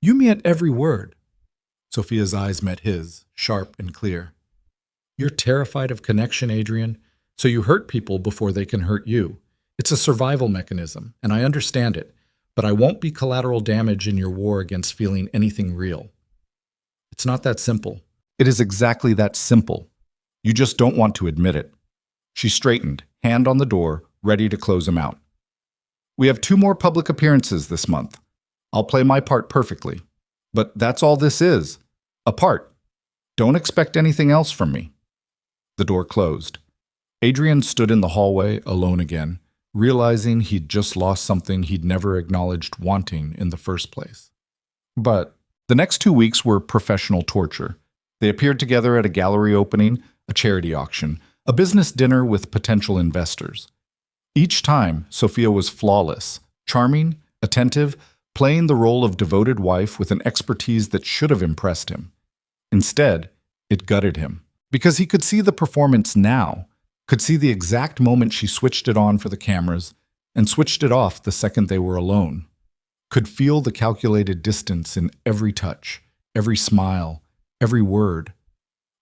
You meant every word. Sophia's eyes met his, sharp and clear. You're terrified of connection, Adrian, so you hurt people before they can hurt you. It's a survival mechanism, and I understand it, but I won't be collateral damage in your war against feeling anything real. It's not that simple. It is exactly that simple. You just don't want to admit it. She straightened, hand on the door, ready to close him out. We have 2 more public appearances this month. I'll play my part perfectly. But that's all this is. A part. Don't expect anything else from me. The door closed. Adrian stood in the hallway, alone again, realizing he'd just lost something he'd never acknowledged wanting in the first place. But the next 2 weeks were professional torture. They appeared together at a gallery opening, a charity auction, a business dinner with potential investors. Each time, Sophia was flawless, charming, attentive, playing the role of devoted wife with an expertise that should have impressed him. Instead, it gutted him, because he could see the performance now, could see the exact moment she switched it on for the cameras and switched it off the second they were alone, could feel the calculated distance in every touch, every smile, every word.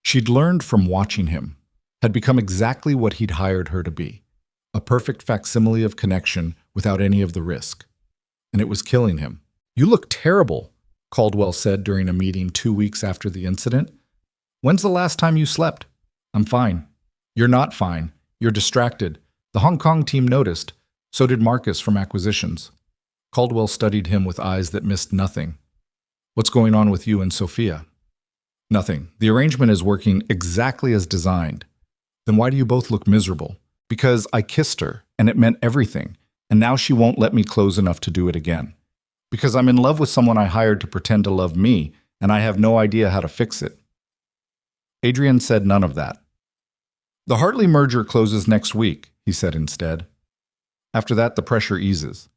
She'd learned from watching him, had become exactly what he'd hired her to be, a perfect facsimile of connection without any of the risk. And it was killing him. You look terrible, Caldwell said during a meeting 2 weeks after the incident. When's the last time you slept? I'm fine. You're not fine. You're distracted. The Hong Kong team noticed. So did Marcus from acquisitions. Caldwell studied him with eyes that missed nothing. What's going on with you and Sophia? Nothing. The arrangement is working exactly as designed. Then why do you both look miserable? Because I kissed her, and it meant everything, and now she won't let me close enough to do it again. Because I'm in love with someone I hired to pretend to love me, and I have no idea how to fix it. Adrian said none of that. The Hartley merger closes next week, he said instead. After that, the pressure eases.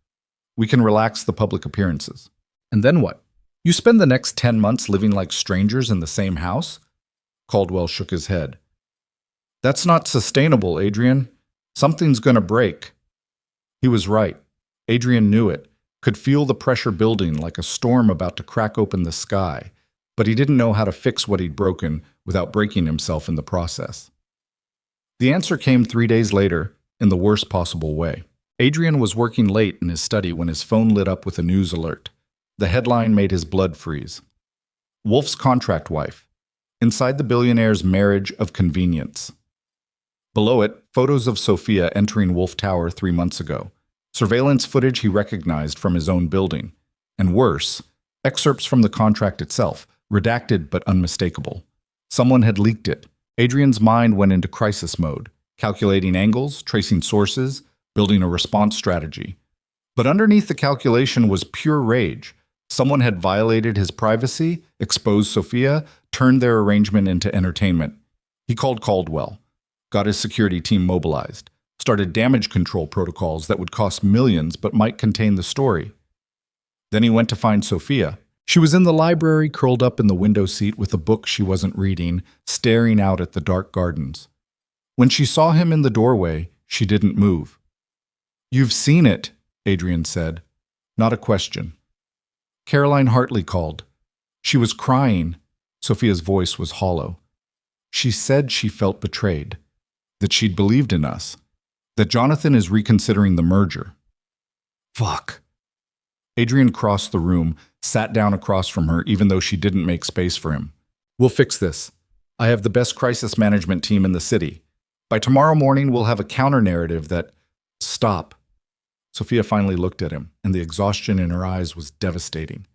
We can relax the public appearances. And then what? You spend the next 10 months living like strangers in the same house? Caldwell shook his head. That's not sustainable, Adrian. Something's gonna break. He was right. Adrian knew it, could feel the pressure building like a storm about to crack open the sky, but he didn't know how to fix what he'd broken without breaking himself in the process. The answer came 3 days later, in the worst possible way. Adrian was working late in his study when his phone lit up with a news alert. The headline made his blood freeze. Wolf's contract wife. Inside the billionaire's marriage of convenience. Below it, photos of Sophia entering Wolf Tower 3 months ago. Surveillance footage he recognized from his own building. And worse, excerpts from the contract itself, redacted but unmistakable. Someone had leaked it. Adrian's mind went into crisis mode, calculating angles, tracing sources, building a response strategy. But underneath the calculation was pure rage. Someone had violated his privacy, exposed Sophia, turned their arrangement into entertainment. He called Caldwell, got his security team mobilized, started damage control protocols that would cost millions but might contain the story. Then he went to find Sophia. She was in the library, curled up in the window seat with a book she wasn't reading, staring out at the dark gardens. When she saw him in the doorway, she didn't move. "You've seen it," Adrian said. Not a question. Caroline Hartley called. She was crying. Sophia's voice was hollow. She said she felt betrayed, that she'd believed in us, that Jonathan is reconsidering the merger. Fuck. Adrian crossed the room, sat down across from her even though she didn't make space for him. "We'll fix this. I have the best crisis management team in the city. By tomorrow morning, we'll have a counter-narrative that—" "Stop." Sophia finally looked at him, and the exhaustion in her eyes was devastating.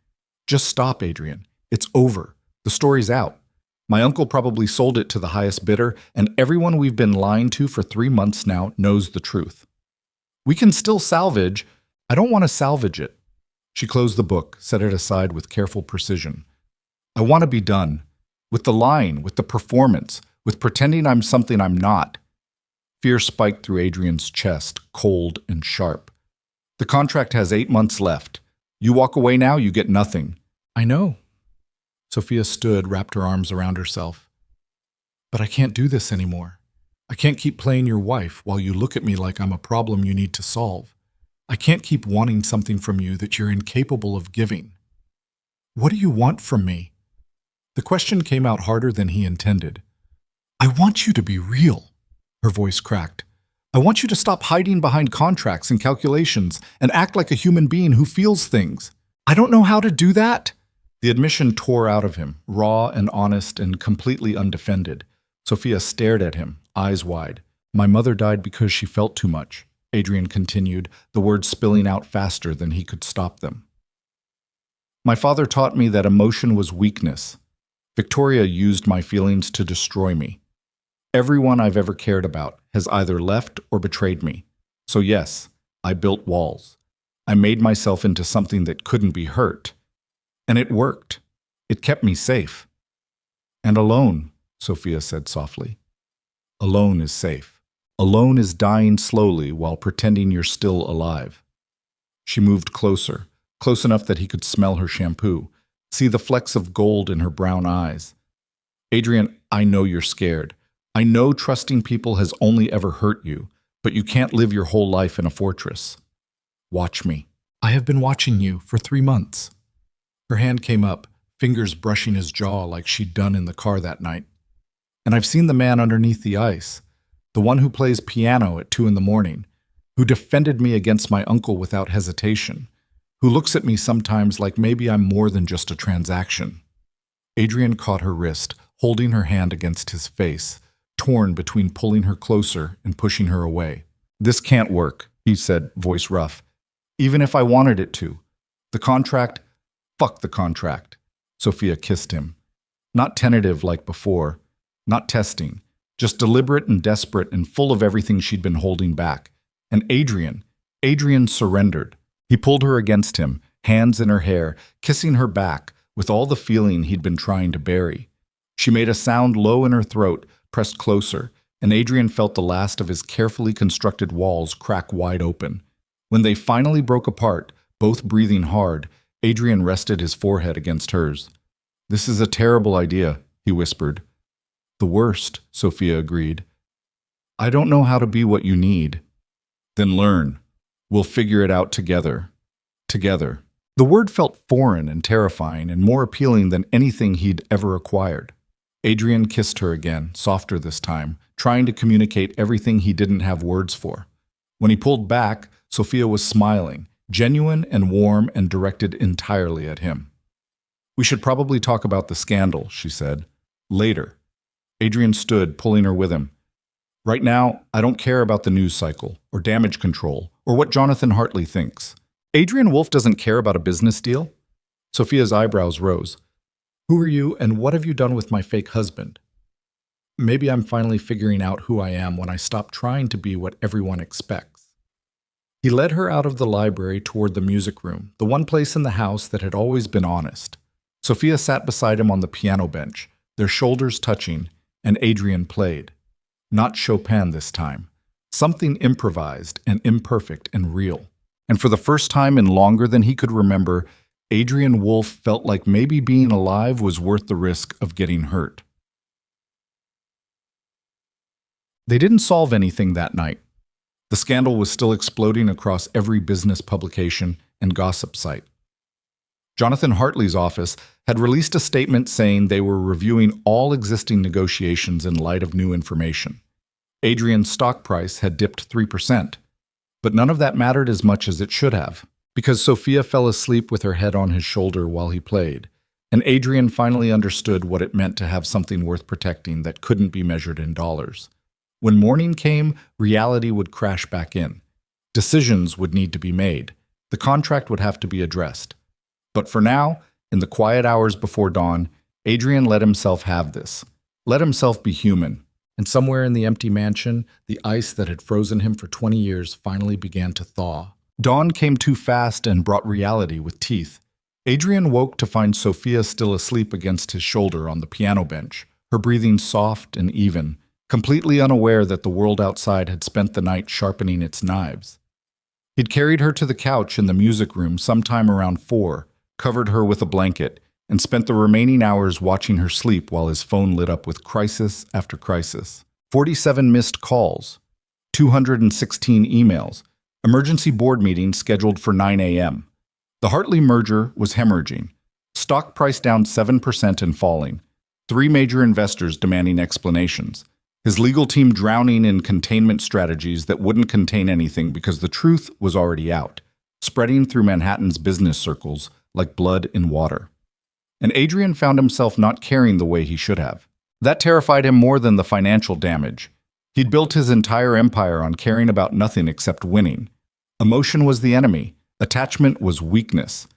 "Just stop, Adrian. It's over. The story's out. My uncle probably sold it to the highest bidder, and everyone we've been lying to for 3 months now knows the truth. We can still salvage. I don't want to salvage it." She closed the book, set it aside with careful precision. "I want to be done. With the lying, with the performance, with pretending I'm something I'm not." Fear spiked through Adrian's chest, cold and sharp. "The contract has 8 months left. You walk away now, you get nothing." "I know." Sophia stood, wrapped her arms around herself. "But I can't do this anymore. I can't keep playing your wife while you look at me like I'm a problem you need to solve. I can't keep wanting something from you that you're incapable of giving. What do you want from me?" The question came out harder than he intended. "I want you to be real." Her voice cracked. "I want you to stop hiding behind contracts and calculations and act like a human being who feels things." "I don't know how to do that." The admission tore out of him, raw and honest and completely undefended. Sophia stared at him, eyes wide. "My mother died because she felt too much," Adrian continued, the words spilling out faster than he could stop them. "My father taught me that emotion was weakness. Victoria used my feelings to destroy me. Everyone I've ever cared about has either left or betrayed me. So yes, I built walls. I made myself into something that couldn't be hurt. And it worked. It kept me safe. And alone," Sophia said softly. "Alone is safe. Alone is dying slowly while pretending you're still alive." She moved closer, close enough that he could smell her shampoo, see the flecks of gold in her brown eyes. "Adrian, I know you're scared. I know trusting people has only ever hurt you, but you can't live your whole life in a fortress. Watch me." "I have been watching you for 3 months." Her hand came up, fingers brushing his jaw like she'd done in the car that night. "And I've seen the man underneath the ice, the one who plays piano at 2 in the morning, who defended me against my uncle without hesitation, who looks at me sometimes like maybe I'm more than just a transaction." Adrian caught her wrist, holding her hand against his face, torn between pulling her closer and pushing her away. "This can't work," he said, voice rough. "Even if I wanted it to. The contract, fuck the contract." Sophia kissed him. Not tentative like before, not testing, just deliberate and desperate and full of everything she'd been holding back. And Adrian surrendered. He pulled her against him, hands in her hair, kissing her back with all the feeling he'd been trying to bury. She made a sound low in her throat, pressed closer, and Adrian felt the last of his carefully constructed walls crack wide open. When they finally broke apart, both breathing hard, Adrian rested his forehead against hers. "This is a terrible idea," he whispered. "The worst," Sophia agreed. "I don't know how to be what you need." "Then learn. We'll figure it out together. Together." The word felt foreign and terrifying and more appealing than anything he'd ever acquired. Adrian kissed her again, softer this time, trying to communicate everything he didn't have words for. When he pulled back, Sophia was smiling, genuine and warm and directed entirely at him. "We should probably talk about the scandal," she said. "Later." Adrian stood, pulling her with him. "Right now, I don't care about the news cycle, or damage control, or what Jonathan Hartley thinks." "Adrian Wolf doesn't care about a business deal?" Sophia's eyebrows rose. "Who are you, and what have you done with my fake husband?" "Maybe I'm finally figuring out who I am when I stop trying to be what everyone expects." He led her out of the library toward the music room, the one place in the house that had always been honest. Sophia sat beside him on the piano bench, their shoulders touching, and Adrian played. Not Chopin this time. Something improvised and imperfect and real. And for the first time in longer than he could remember, Adrian Wolfe felt like maybe being alive was worth the risk of getting hurt. They didn't solve anything that night. The scandal was still exploding across every business publication and gossip site. Jonathan Hartley's office had released a statement saying they were reviewing all existing negotiations in light of new information. Adrian's stock price had dipped 3%, but none of that mattered as much as it should have, because Sophia fell asleep with her head on his shoulder while he played, and Adrian finally understood what it meant to have something worth protecting that couldn't be measured in dollars. When morning came, reality would crash back in. Decisions would need to be made. The contract would have to be addressed. But for now, in the quiet hours before dawn, Adrian let himself have this. Let himself be human. And somewhere in the empty mansion, the ice that had frozen him for 20 years finally began to thaw. Dawn came too fast and brought reality with teeth. Adrian woke to find Sophia still asleep against his shoulder on the piano bench, her breathing soft and even, completely unaware that the world outside had spent the night sharpening its knives. He'd carried her to the couch in the music room sometime around 4, covered her with a blanket, and spent the remaining hours watching her sleep while his phone lit up with crisis after crisis. 47 missed calls, 216 emails, emergency board meetings scheduled for 9 a.m. The Hartley merger was hemorrhaging. Stock price down 7% and falling. 3 major investors demanding explanations. His legal team drowning in containment strategies that wouldn't contain anything because the truth was already out, spreading through Manhattan's business circles like blood in water. And Adrian found himself not caring the way he should have. That terrified him more than the financial damage. He'd built his entire empire on caring about nothing except winning. Emotion was the enemy. Attachment was weakness.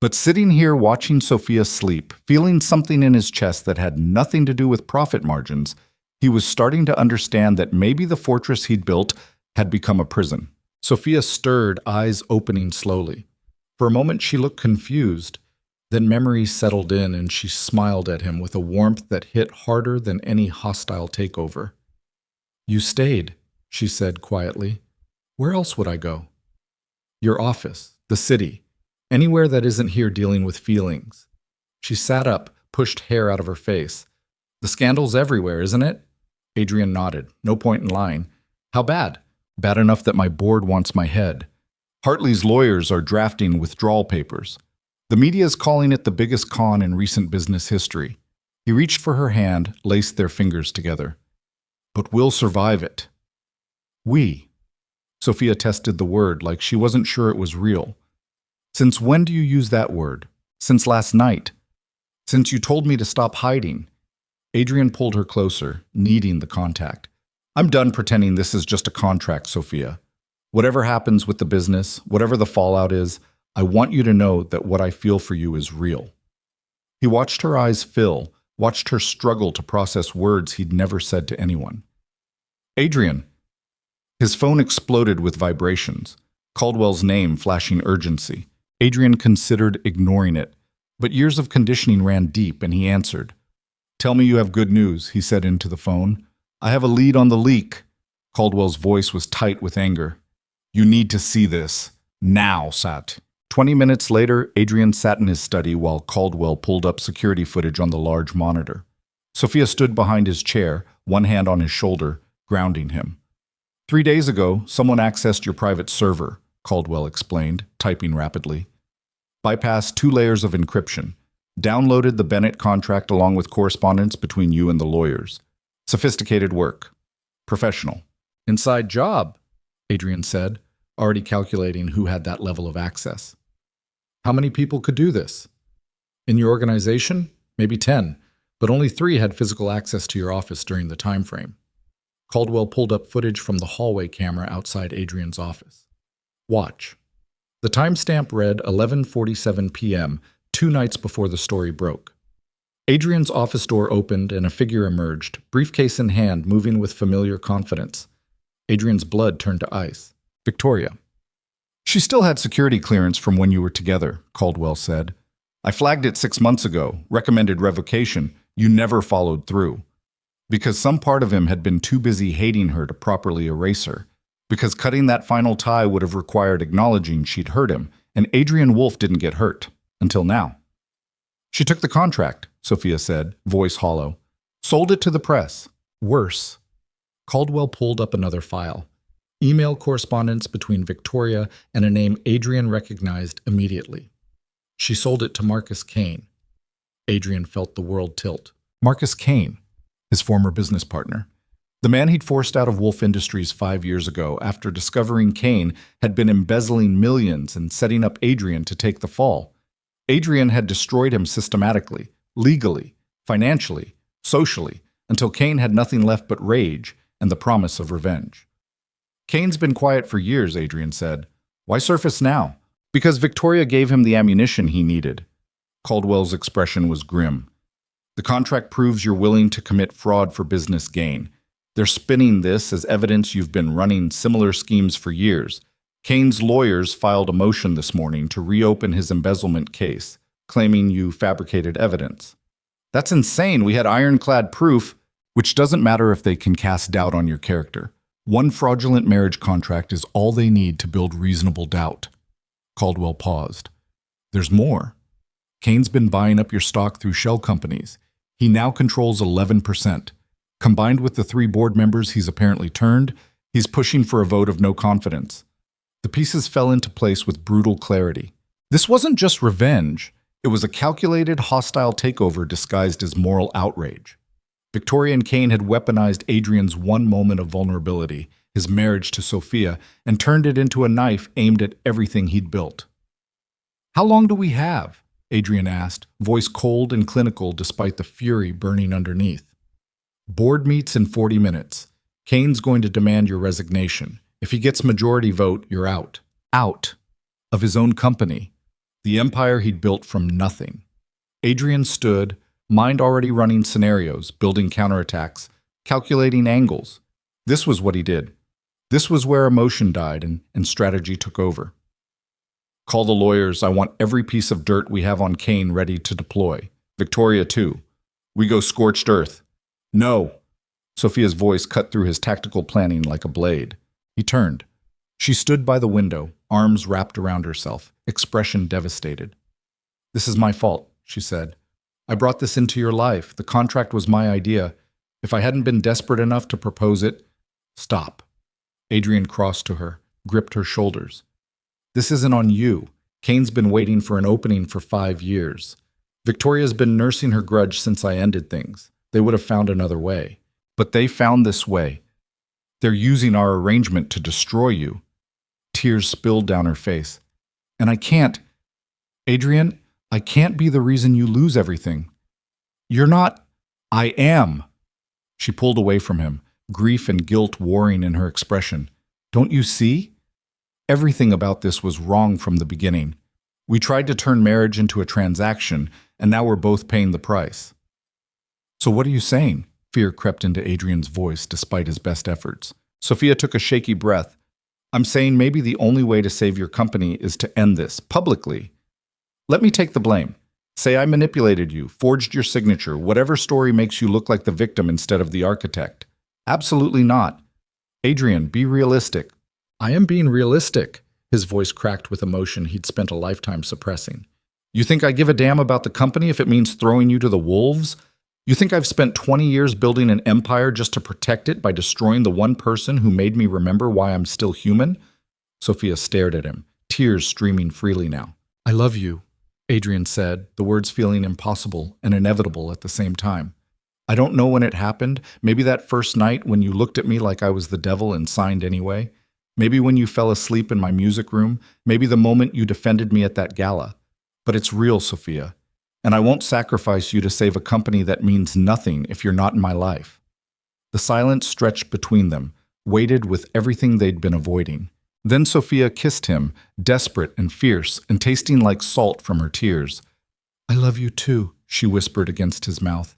But sitting here watching Sophia sleep, feeling something in his chest that had nothing to do with profit margins, he was starting to understand that maybe the fortress he'd built had become a prison. Sophia stirred, eyes opening slowly. For a moment she looked confused. Then memory settled in and she smiled at him with a warmth that hit harder than any hostile takeover. "You stayed," she said quietly. "Where else would I go?" "Your office, the city, anywhere that isn't here dealing with feelings." She sat up, pushed hair out of her face. "The scandal's everywhere, isn't it?" Adrian nodded. "No point in lying." "How bad?" "Bad enough that my board wants my head. Hartley's lawyers are drafting withdrawal papers. The media is calling it the biggest con in recent business history." He reached for her hand, laced their fingers together. "But we'll survive it." "We." Sophia tested the word like she wasn't sure it was real. "Since when do you use that word?" "Since last night. Since you told me to stop hiding." Adrian pulled her closer, needing the contact. "I'm done pretending this is just a contract, Sophia. Whatever happens with the business, whatever the fallout is, I want you to know that what I feel for you is real." He watched her eyes fill, watched her struggle to process words he'd never said to anyone. "Adrian." His phone exploded with vibrations, Caldwell's name flashing urgency. Adrian considered ignoring it, but years of conditioning ran deep and he answered. "Tell me you have good news," he said into the phone. "I have a lead on the leak." Caldwell's voice was tight with anger. "You need to see this. Now, Sat." 20 minutes later, Adrian sat in his study while Caldwell pulled up security footage on the large monitor. Sophia stood behind his chair, one hand on his shoulder, grounding him. 3 days ago, someone accessed your private server, Caldwell explained, typing rapidly. Bypassed 2 layers of encryption. Downloaded the Bennett contract along with correspondence between you and the lawyers. Sophisticated work. Professional. "Inside job," Adrian said, already calculating who had that level of access. "How many people could do this?" "In your organization? Maybe 10, but only 3 had physical access to your office during the time frame." Caldwell pulled up footage from the hallway camera outside Adrian's office. "Watch." The timestamp read 11:47 p.m., 2 nights before the story broke. Adrian's office door opened and a figure emerged, briefcase in hand, moving with familiar confidence. Adrian's blood turned to ice. "Victoria." She still had security clearance from when you were together, Caldwell said. I flagged it 6 months ago, recommended revocation. You never followed through. Because some part of him had been too busy hating her to properly erase her. Because cutting that final tie would have required acknowledging she'd hurt him, and Adrian Wolf didn't get hurt. Until now. She took the contract, Sophia said, voice hollow. Sold it to the press. Worse. Caldwell pulled up another file. Email correspondence between Victoria and a name Adrian recognized immediately. She sold it to Marcus Kane. Adrian felt the world tilt. Marcus Kane, his former business partner. The man he'd forced out of Wolf Industries 5 years ago after discovering Kane had been embezzling millions and setting up Adrian to take the fall. Adrian had destroyed him systematically, legally, financially, socially, until Kane had nothing left but rage and the promise of revenge. Kane's been quiet for years, Adrian said. Why surface now? Because Victoria gave him the ammunition he needed. Caldwell's expression was grim. The contract proves you're willing to commit fraud for business gain. They're spinning this as evidence you've been running similar schemes for years. Kane's lawyers filed a motion this morning to reopen his embezzlement case, claiming you fabricated evidence. That's insane. We had ironclad proof, which doesn't matter if they can cast doubt on your character. One fraudulent marriage contract is all they need to build reasonable doubt. Caldwell paused. There's more. Kane's been buying up your stock through shell companies. He now controls 11%. Combined with the 3 board members he's apparently turned, he's pushing for a vote of no confidence. The pieces fell into place with brutal clarity. This wasn't just revenge. It was a calculated, hostile takeover disguised as moral outrage. Victoria and Kane had weaponized Adrian's one moment of vulnerability, his marriage to Sophia, and turned it into a knife aimed at everything he'd built. How long do we have? Adrian asked, voice cold and clinical despite the fury burning underneath. Board meets in 40 minutes. Kane's going to demand your resignation. If he gets majority vote, you're out. Out. Of his own company. The empire he'd built from nothing. Adrian stood, mind already running scenarios, building counterattacks, calculating angles. This was what he did. This was where emotion died and strategy took over. Call the lawyers. I want every piece of dirt we have on Kane ready to deploy. Victoria, too. We go scorched earth. No. Sophia's voice cut through his tactical planning like a blade. He turned. She stood by the window, arms wrapped around herself, expression devastated. This is my fault, she said. I brought this into your life. The contract was my idea. If I hadn't been desperate enough to propose it, stop. Adrian crossed to her, gripped her shoulders. This isn't on you. Kane's been waiting for an opening for 5 years. Victoria's been nursing her grudge since I ended things. They would have found another way. But they found this way. They're using our arrangement to destroy you. Tears spilled down her face. And I can't. Adrian, I can't be the reason you lose everything. You're not. I am. She pulled away from him, grief and guilt warring in her expression. Don't you see? Everything about this was wrong from the beginning. We tried to turn marriage into a transaction, and now we're both paying the price. So what are you saying? Fear crept into Adrian's voice despite his best efforts. Sophia took a shaky breath. I'm saying maybe the only way to save your company is to end this, publicly. Let me take the blame. Say I manipulated you, forged your signature, whatever story makes you look like the victim instead of the architect. Absolutely not. Adrian, be realistic. I am being realistic. His voice cracked with emotion he'd spent a lifetime suppressing. You think I give a damn about the company if it means throwing you to the wolves? You think I've spent 20 years building an empire just to protect it by destroying the one person who made me remember why I'm still human? Sophia stared at him, tears streaming freely now. I love you, Adrian said, the words feeling impossible and inevitable at the same time. I don't know when it happened. Maybe that first night when you looked at me like I was the devil and signed anyway. Maybe when you fell asleep in my music room. Maybe the moment you defended me at that gala. But it's real, Sophia. And I won't sacrifice you to save a company that means nothing if you're not in my life. The silence stretched between them, weighted with everything they'd been avoiding. Then Sophia kissed him, desperate and fierce, and tasting like salt from her tears. I love you too, she whispered against his mouth,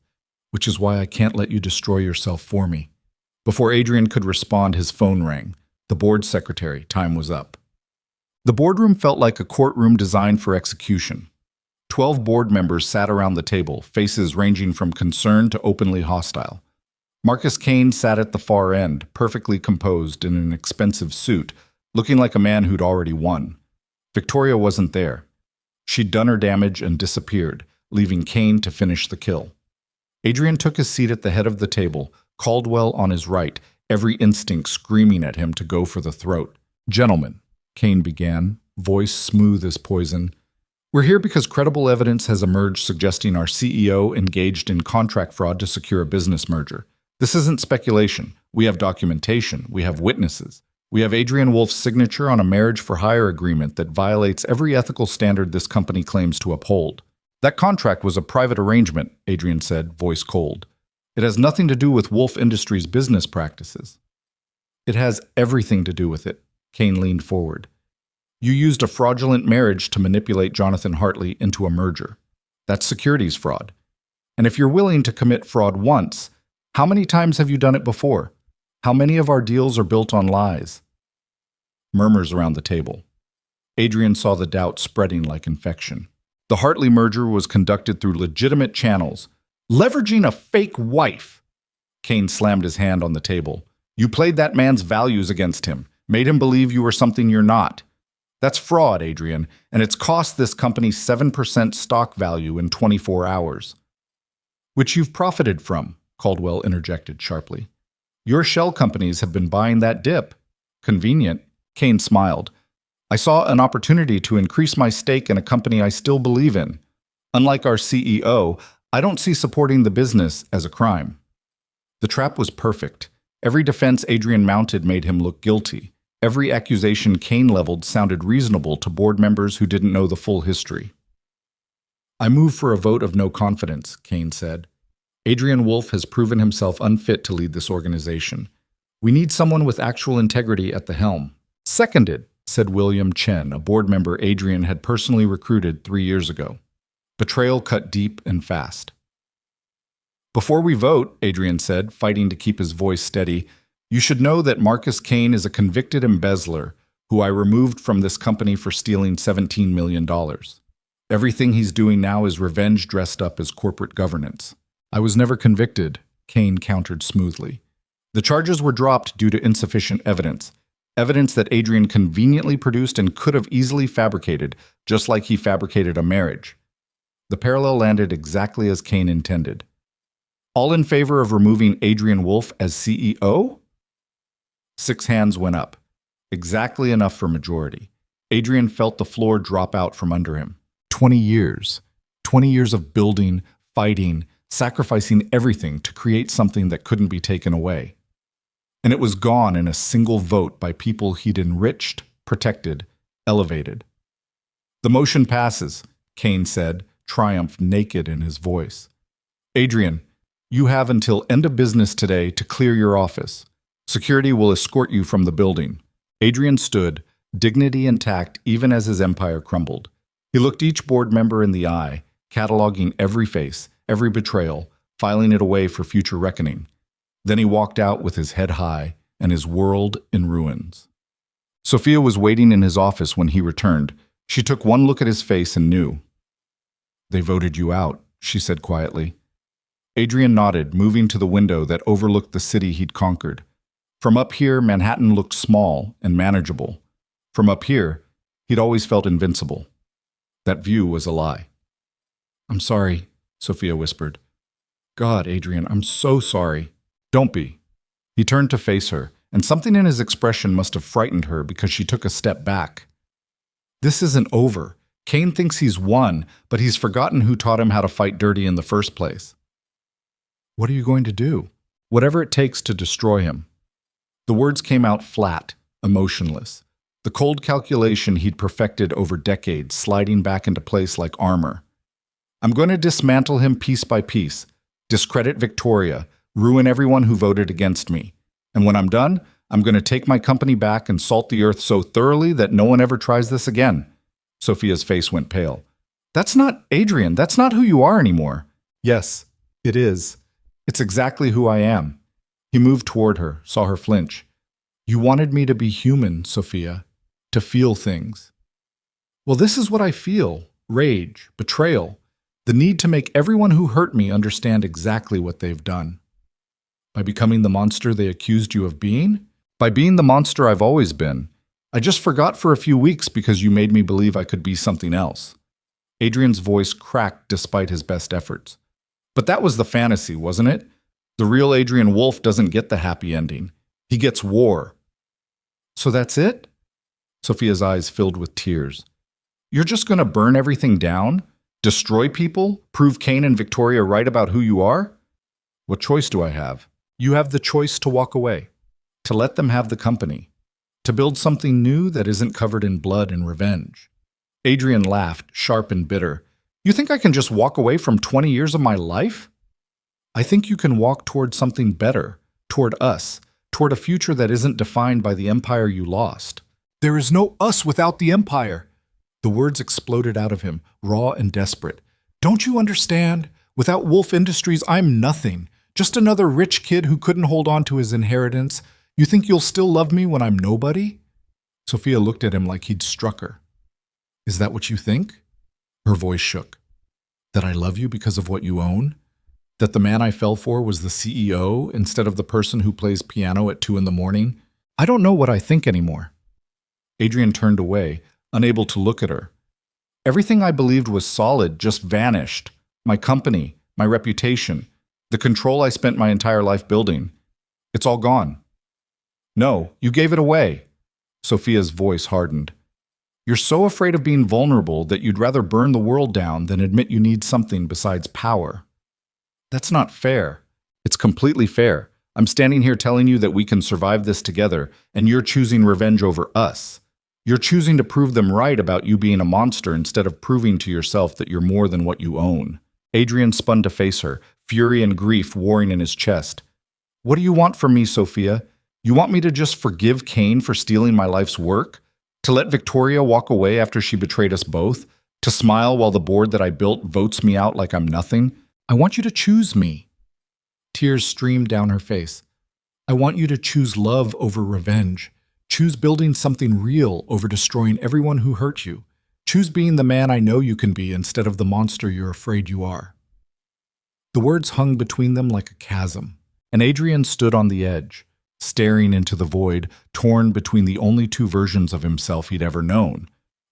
which is why I can't let you destroy yourself for me. Before Adrian could respond, his phone rang. The board secretary, time was up. The boardroom felt like a courtroom designed for execution. 12 board members sat around the table, faces ranging from concerned to openly hostile. Marcus Kane sat at the far end, perfectly composed in an expensive suit, looking like a man who'd already won. Victoria wasn't there. She'd done her damage and disappeared, leaving Kane to finish the kill. Adrian took his seat at the head of the table, Caldwell on his right, every instinct screaming at him to go for the throat. "Gentlemen," Kane began, voice smooth as poison, "we're here because credible evidence has emerged suggesting our CEO engaged in contract fraud to secure a business merger. This isn't speculation. We have documentation. We have witnesses. We have Adrian Wolf's signature on a marriage for hire agreement that violates every ethical standard this company claims to uphold." "That contract was a private arrangement," Adrian said, voice cold. "It has nothing to do with Wolf Industries' business practices." "It has everything to do with it," Kane leaned forward. "You used a fraudulent marriage to manipulate Jonathan Hartley into a merger. That's securities fraud. And if you're willing to commit fraud once, how many times have you done it before? How many of our deals are built on lies?" Murmurs around the table. Adrian saw the doubt spreading like infection. The Hartley merger was conducted through legitimate channels. "Leveraging a fake wife!" Kane slammed his hand on the table. "You played that man's values against him, made him believe you were something you're not. That's fraud, Adrian, and it's cost this company 7% stock value in 24 hours. "Which you've profited from," Caldwell interjected sharply. "Your shell companies have been buying that dip." "Convenient," Kane smiled. "I saw an opportunity to increase my stake in a company I still believe in. Unlike our CEO, I don't see supporting the business as a crime." The trap was perfect. Every defense Adrian mounted made him look guilty. Every accusation Kane leveled sounded reasonable to board members who didn't know the full history. "I move for a vote of no confidence," Kane said. "Adrian Wolf has proven himself unfit to lead this organization. We need someone with actual integrity at the helm." "Seconded," said William Chen, a board member Adrian had personally recruited 3 years ago. Betrayal cut deep and fast. "Before we vote," Adrian said, fighting to keep his voice steady, "you should know that Marcus Kane is a convicted embezzler who I removed from this company for stealing $17 million. Everything he's doing now is revenge dressed up as corporate governance." "I was never convicted," Kane countered smoothly. "The charges were dropped due to insufficient evidence. Evidence that Adrian conveniently produced and could have easily fabricated, just like he fabricated a marriage." The parallel landed exactly as Kane intended. "All in favor of removing Adrian Wolf as CEO?" 6 hands went up. Exactly enough for majority. Adrian felt the floor drop out from under him. 20 years. 20 years of building, fighting, sacrificing everything to create something that couldn't be taken away. And it was gone in a single vote by people he'd enriched, protected, elevated. "The motion passes," Kane said, triumph naked in his voice. "Adrian, you have until end of business today to clear your office. Security will escort you from the building." Adrian stood, dignity intact even as his empire crumbled. He looked each board member in the eye, cataloging every face, every betrayal, filing it away for future reckoning. Then he walked out with his head high and his world in ruins. Sophia was waiting in his office when he returned. She took one look at his face and knew. "They voted you out," she said quietly. Adrian nodded, moving to the window that overlooked the city he'd conquered. From up here, Manhattan looked small and manageable. From up here, he'd always felt invincible. That view was a lie. "I'm sorry," Sophia whispered. "God, Adrian, I'm so sorry." "Don't be." He turned to face her, and something in his expression must have frightened her because she took a step back. "This isn't over. Kane thinks he's won, but he's forgotten who taught him how to fight dirty in the first place." "What are you going to do?" "Whatever it takes to destroy him." The words came out flat, emotionless. The cold calculation he'd perfected over decades sliding back into place like armor. "I'm going to dismantle him piece by piece, discredit Victoria, ruin everyone who voted against me. And when I'm done, I'm going to take my company back and salt the earth so thoroughly that no one ever tries this again." Sophia's face went pale. "That's not Adrian. That's not who you are anymore." "Yes, it is. It's exactly who I am." He moved toward her, saw her flinch. "You wanted me to be human, Sophia. to feel things. Well, this is what I feel: rage, betrayal, the need to make everyone who hurt me understand exactly what they've done. By becoming the monster they accused you of being? By being the monster I've always been. I just forgot for a few weeks because you made me believe I could be something else. Adrian's voice cracked despite his best efforts. But that was the fantasy, wasn't it? The real Adrian Wolf doesn't get the happy ending. He gets war. So that's it? Sophia's eyes filled with tears. You're just going to burn everything down? Destroy people? Prove Kane and Victoria right about who you are? What choice do I have? You have the choice to walk away, to let them have the company, to build something new that isn't covered in blood and revenge. Adrian laughed, sharp and bitter. You think I can just walk away from 20 years of my life? I think you can walk toward something better, toward us, toward a future that isn't defined by the empire you lost. There is no us without the empire. The words exploded out of him, raw and desperate. Don't you understand? Without Wolf Industries, I'm nothing. Just another rich kid who couldn't hold on to his inheritance. You think you'll still love me when I'm nobody? Sophia looked at him like he'd struck her. Is that what you think? Her voice shook. That I love you because of what you own? That the man I fell for was the CEO instead of the person who plays piano at 2 a.m? I don't know what I think anymore. Adrian turned away, unable to look at her. Everything I believed was solid just vanished. My company, my reputation, the control I spent my entire life building. It's all gone. No, you gave it away. Sophia's voice hardened. You're so afraid of being vulnerable that you'd rather burn the world down than admit you need something besides power. That's not fair. It's completely fair. I'm standing here telling you that we can survive this together, and you're choosing revenge over us. You're choosing to prove them right about you being a monster instead of proving to yourself that you're more than what you own. Adrian spun to face her, fury and grief warring in his chest. What do you want from me, Sophia? You want me to just forgive Kane for stealing my life's work? To let Victoria walk away after she betrayed us both? To smile while the board that I built votes me out like I'm nothing? I want you to choose me. Tears streamed down her face. I want you to choose love over revenge. Choose building something real over destroying everyone who hurt you. Choose being the man I know you can be instead of the monster you're afraid you are. The words hung between them like a chasm, and Adrian stood on the edge, staring into the void, torn between the only two versions of himself he'd ever known: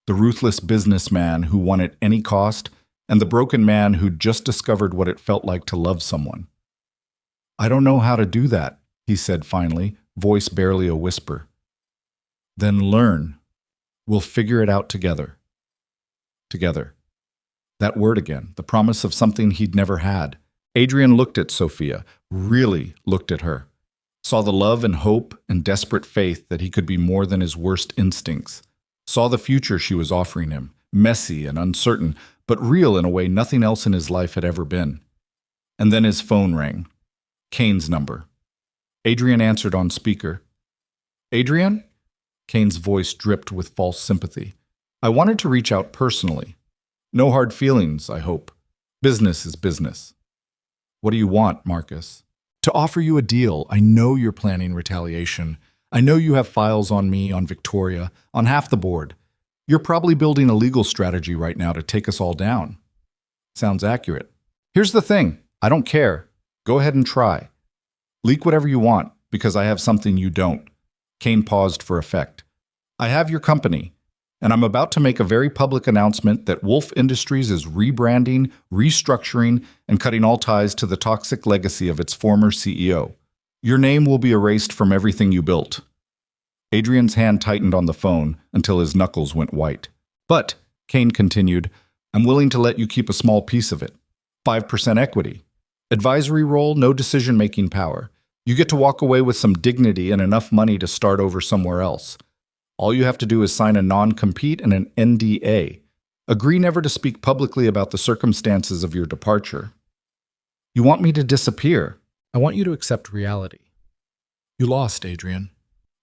the ruthless businessman who won at any cost, and the broken man who'd just discovered what it felt like to love someone. I don't know how to do that, he said finally, voice barely a whisper. Then learn. We'll figure it out together. Together. That word again, the promise of something he'd never had. Adrian looked at Sophia, really looked at her. Saw the love and hope and desperate faith that he could be more than his worst instincts. Saw the future she was offering him, messy and uncertain, but real in a way nothing else in his life had ever been. And then his phone rang. Kane's number. Adrian answered on speaker. Adrian? Kane's voice dripped with false sympathy. I wanted to reach out personally. No hard feelings, I hope. Business is business. What do you want, Marcus? To offer you a deal. I know you're planning retaliation. I know you have files on me, on Victoria, on half the board. You're probably building a legal strategy right now to take us all down. Sounds accurate. Here's the thing. I don't care. Go ahead and try. Leak whatever you want, because I have something you don't. Kane paused for effect. I have your company, and I'm about to make a very public announcement that Wolf Industries is rebranding, restructuring, and cutting all ties to the toxic legacy of its former CEO. Your name will be erased from everything you built. Adrian's hand tightened on the phone until his knuckles went white. But, Kane continued, I'm willing to let you keep a small piece of it. 5% equity. Advisory role, no decision-making power. You get to walk away with some dignity and enough money to start over somewhere else. All you have to do is sign a non-compete and an NDA. Agree never to speak publicly about the circumstances of your departure. You want me to disappear. I want you to accept reality. You lost, Adrian.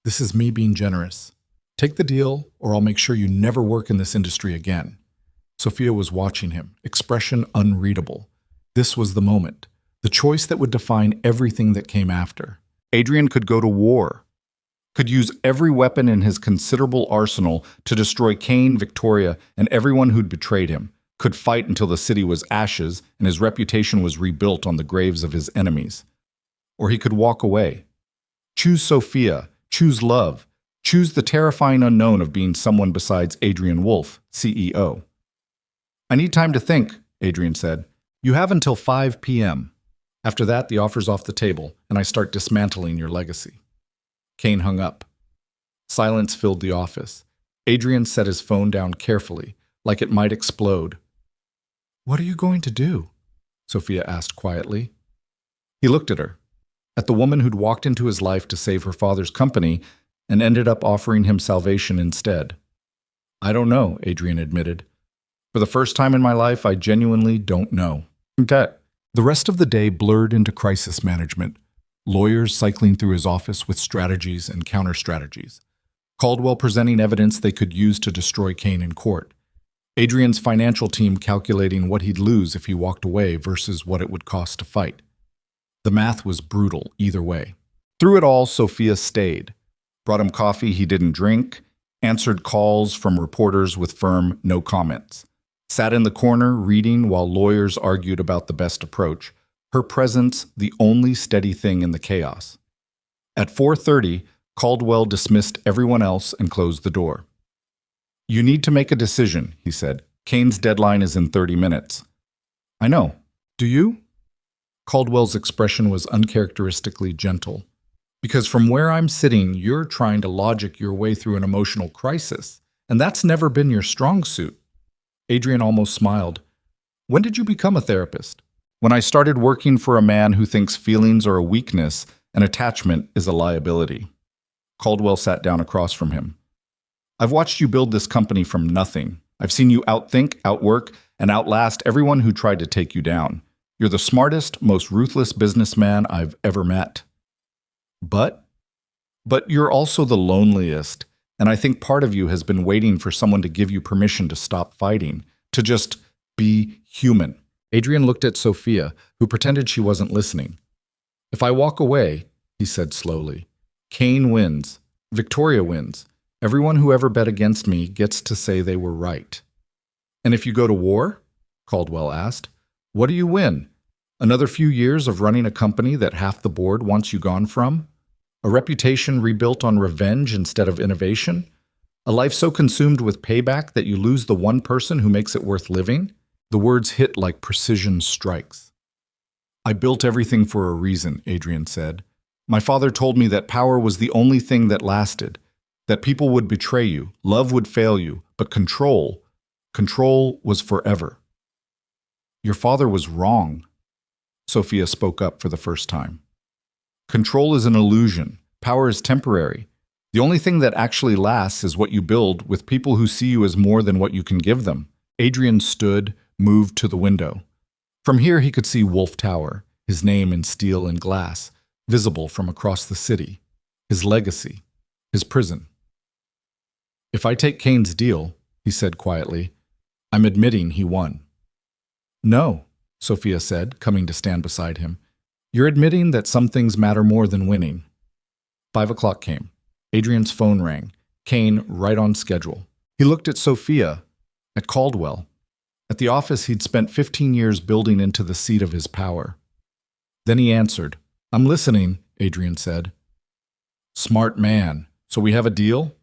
This is me being generous. Take the deal, or I'll make sure you never work in this industry again. Sophia was watching him, expression unreadable. This was the moment, the choice that would define everything that came after. Adrian could go to war. could use every weapon in his considerable arsenal to destroy Kane, Victoria, and everyone who'd betrayed him, could fight until the city was ashes and his reputation was rebuilt on the graves of his enemies. Or he could walk away. Choose Sophia, choose love, choose the terrifying unknown of being someone besides Adrian Wolf, CEO. I need time to think, Adrian said. You have until 5 p.m. After that, the offer's off the table, and I start dismantling your legacy. Kane hung up. Silence filled the office. Adrian set his phone down carefully, like it might explode. What are you going to do? Sophia asked quietly. He looked at her, at the woman who'd walked into his life to save her father's company and ended up offering him salvation instead. I don't know, Adrian admitted. For the first time in my life, I genuinely don't know. Okay. The rest of the day blurred into crisis management, lawyers cycling through his office with strategies and counter-strategies. Caldwell presenting evidence they could use to destroy Kane in court. Adrian's financial team calculating what he'd lose if he walked away versus what it would cost to fight. The math was brutal either way. Through it all, Sophia stayed. Brought him coffee he didn't drink, answered calls from reporters with firm no comments. Sat in the corner reading while lawyers argued about the best approach, her presence the only steady thing in the chaos. At 4:30, Caldwell dismissed everyone else and closed the door. You need to make a decision, he said. Kane's deadline is in 30 minutes. I know. Do you? Caldwell's expression was uncharacteristically gentle. Because from where I'm sitting, you're trying to logic your way through an emotional crisis, and that's never been your strong suit. Adrian almost smiled. When did you become a therapist? When I started working for a man who thinks feelings are a weakness and attachment is a liability. Caldwell sat down across from him. I've watched you build this company from nothing. I've seen you outthink, outwork, and outlast everyone who tried to take you down. You're the smartest, most ruthless businessman I've ever met. But you're also the loneliest, and I think part of you has been waiting for someone to give you permission to stop fighting, to just be human. Adrian looked at Sophia, who pretended she wasn't listening. If I walk away, he said slowly, Kane wins. Victoria wins. Everyone who ever bet against me gets to say they were right. And if you go to war? Caldwell asked. What do you win? Another few years of running a company that half the board wants you gone from? A reputation rebuilt on revenge instead of innovation? A life so consumed with payback that you lose the one person who makes it worth living? The words hit like precision strikes. I built everything for a reason, Adrian said. My father told me that power was the only thing that lasted, that people would betray you, love would fail you, but control was forever. Your father was wrong, Sophia spoke up for the first time. Control is an illusion. Power is temporary. The only thing that actually lasts is what you build with people who see you as more than what you can give them. Adrian stood, moved to the window. From here he could see Wolf Tower, his name in steel and glass, visible from across the city, his legacy, his prison. If I take Kane's deal, he said quietly, I'm admitting he won. No, Sophia said, coming to stand beside him. You're admitting that some things matter more than winning. 5 o'clock came. Adrian's phone rang. Kane right on schedule. He looked at Sophia, at Caldwell. At the office he'd spent 15 years building into the seat of his power. Then he answered. I'm listening, Adrian said. Smart man. So we have a deal?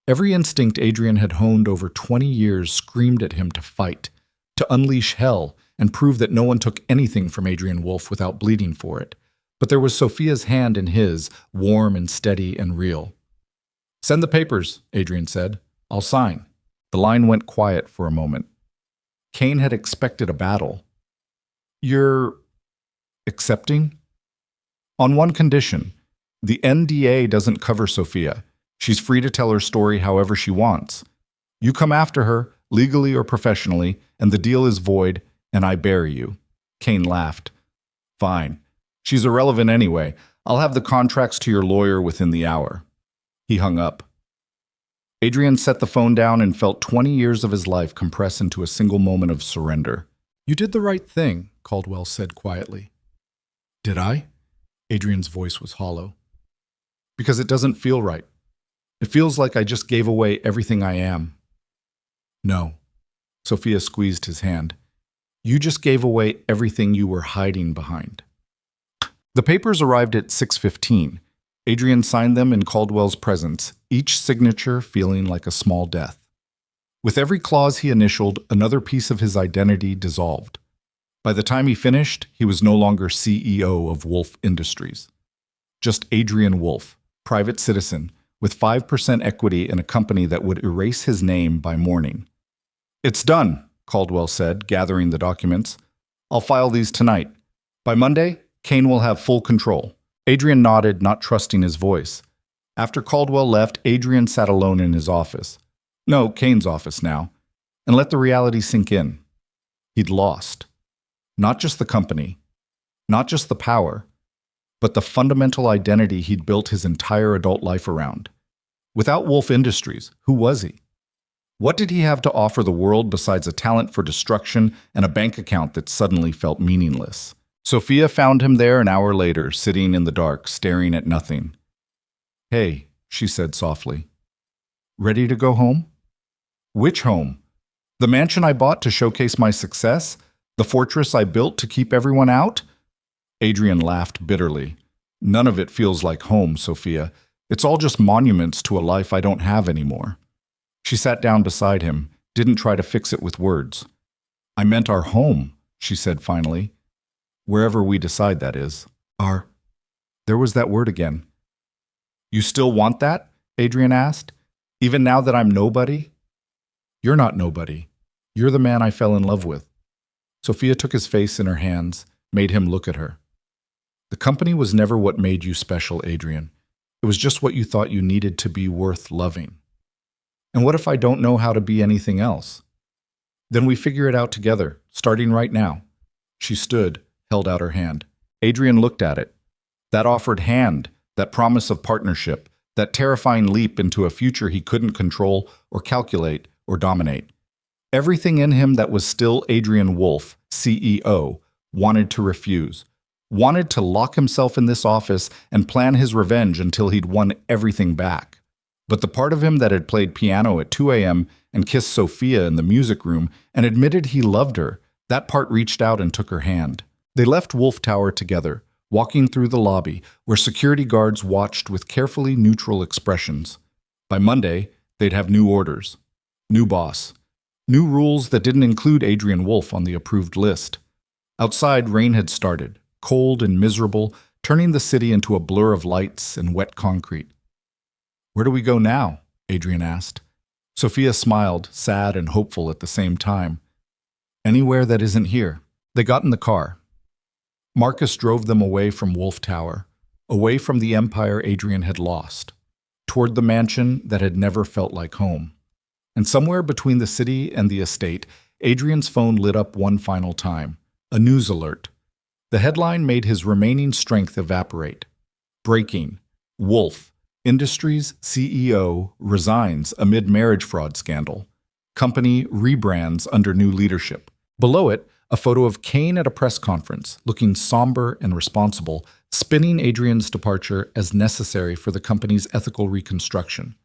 Every instinct Adrian had honed over 20 years screamed at him to fight, to unleash hell, and prove that no one took anything from Adrian Wolf without bleeding for it. But there was Sophia's hand in his, warm and steady and real. Send the papers, Adrian said. I'll sign. The line went quiet for a moment. Kane had expected a battle. You're accepting? On one condition. The NDA doesn't cover Sophia. She's free to tell her story however she wants. You come after her, legally or professionally, and the deal is void, and I bury you. Kane laughed. Fine. She's irrelevant anyway. I'll have the contracts to your lawyer within the hour. He hung up. Adrian set the phone down and felt 20 years of his life compress into a single moment of surrender. You did the right thing, Caldwell said quietly. Did I? Adrian's voice was hollow. Because it doesn't feel right. It feels like I just gave away everything I am. No. Sophia squeezed his hand. You just gave away everything you were hiding behind. The papers arrived at 6:15. Adrian signed them in Caldwell's presence, each signature feeling like a small death. With every clause he initialed, another piece of his identity dissolved. By the time he finished, he was no longer CEO of Wolf Industries. Just Adrian Wolf, private citizen, with 5% equity in a company that would erase his name by morning. It's done, Caldwell said, gathering the documents. I'll file these tonight. By Monday, Kane will have full control. Adrian nodded, not trusting his voice. After Caldwell left, Adrian sat alone in his office. No, Kane's office now, and let the reality sink in. He'd lost. Not just the company, not just the power, but the fundamental identity he'd built his entire adult life around. Without Wolf Industries, who was he? What did he have to offer the world besides a talent for destruction and a bank account that suddenly felt meaningless? Sophia found him there an hour later, sitting in the dark, staring at nothing. Hey, she said softly. Ready to go home? Which home? The mansion I bought to showcase my success? The fortress I built to keep everyone out? Adrian laughed bitterly. None of it feels like home, Sophia. It's all just monuments to a life I don't have anymore. She sat down beside him, didn't try to fix it with words. I meant our home, she said finally. Wherever we decide that is. There was that word again. You still want that? Adrian asked. Even now that I'm nobody? You're not nobody. You're the man I fell in love with. Sophia took his face in her hands, made him look at her. The company was never what made you special, Adrian. It was just what you thought you needed to be worth loving. And what if I don't know how to be anything else? Then we figure it out together, starting right now. She stood, held out her hand. Adrian looked at it. That offered hand, that promise of partnership, that terrifying leap into a future he couldn't control or calculate or dominate. Everything in him that was still Adrian Wolf, CEO, wanted to refuse, wanted to lock himself in this office and plan his revenge until he'd won everything back. But the part of him that had played piano at 2 a.m. and kissed Sophia in the music room and admitted he loved her, that part reached out and took her hand. They left Wolf Tower together, walking through the lobby, where security guards watched with carefully neutral expressions. By Monday, they'd have new orders, new boss, new rules that didn't include Adrian Wolf on the approved list. Outside, rain had started, cold and miserable, turning the city into a blur of lights and wet concrete. Where do we go now? Adrian asked. Sophia smiled, sad and hopeful at the same time. Anywhere that isn't here. They got in the car. Marcus drove them away from Wolf Tower, away from the empire Adrian had lost, toward the mansion that had never felt like home. And somewhere between the city and the estate, Adrian's phone lit up one final time, a news alert. The headline made his remaining strength evaporate. Breaking. Wolf Industries CEO resigns amid marriage fraud scandal. Company rebrands under new leadership. Below it, a photo of Kane at a press conference, looking somber and responsible, spinning Adrian's departure as necessary for the company's ethical reconstruction.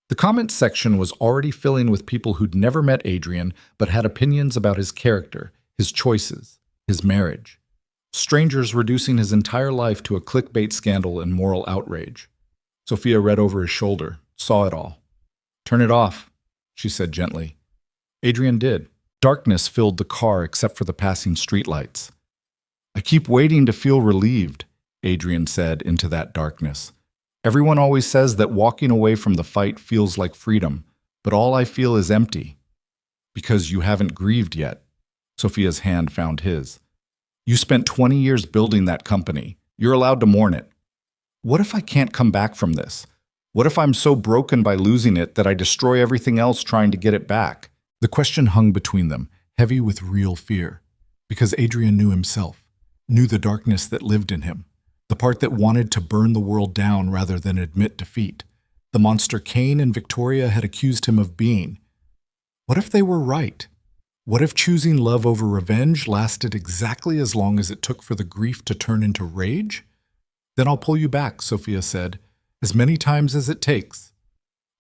The comments section was already filling with people who'd never met Adrian but had opinions about his character, his choices, his marriage. Strangers reducing his entire life to a clickbait scandal and moral outrage. Sophia read over his shoulder, saw it all. Turn it off, she said gently. Adrian did. Darkness filled the car except for the passing streetlights. I keep waiting to feel relieved, Adrian said into that darkness. Everyone always says that walking away from the fight feels like freedom, but all I feel is empty. Because you haven't grieved yet. Sophia's hand found his. You spent 20 years building that company. You're allowed to mourn it. What if I can't come back from this? What if I'm so broken by losing it that I destroy everything else trying to get it back? The question hung between them, heavy with real fear. Because Adrian knew himself, knew the darkness that lived in him, the part that wanted to burn the world down rather than admit defeat. The monster Kane and Victoria had accused him of being. What if they were right? What if choosing love over revenge lasted exactly as long as it took for the grief to turn into rage? Then I'll pull you back, Sophia said. As many times as it takes.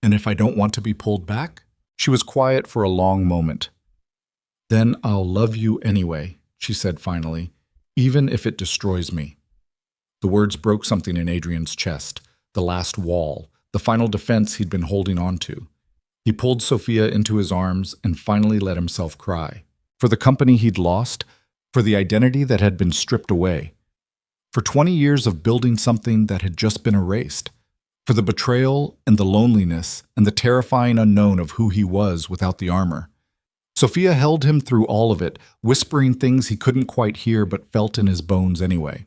And if I don't want to be pulled back? She was quiet for a long moment. Then I'll love you anyway, she said finally, even if it destroys me. The words broke something in Adrian's chest, the last wall, the final defense he'd been holding on to. He pulled Sophia into his arms and finally let himself cry. For the company he'd lost, for the identity that had been stripped away, for 20 years of building something that had just been erased, for the betrayal and the loneliness and the terrifying unknown of who he was without the armor. Sophia held him through all of it, whispering things he couldn't quite hear but felt in his bones anyway.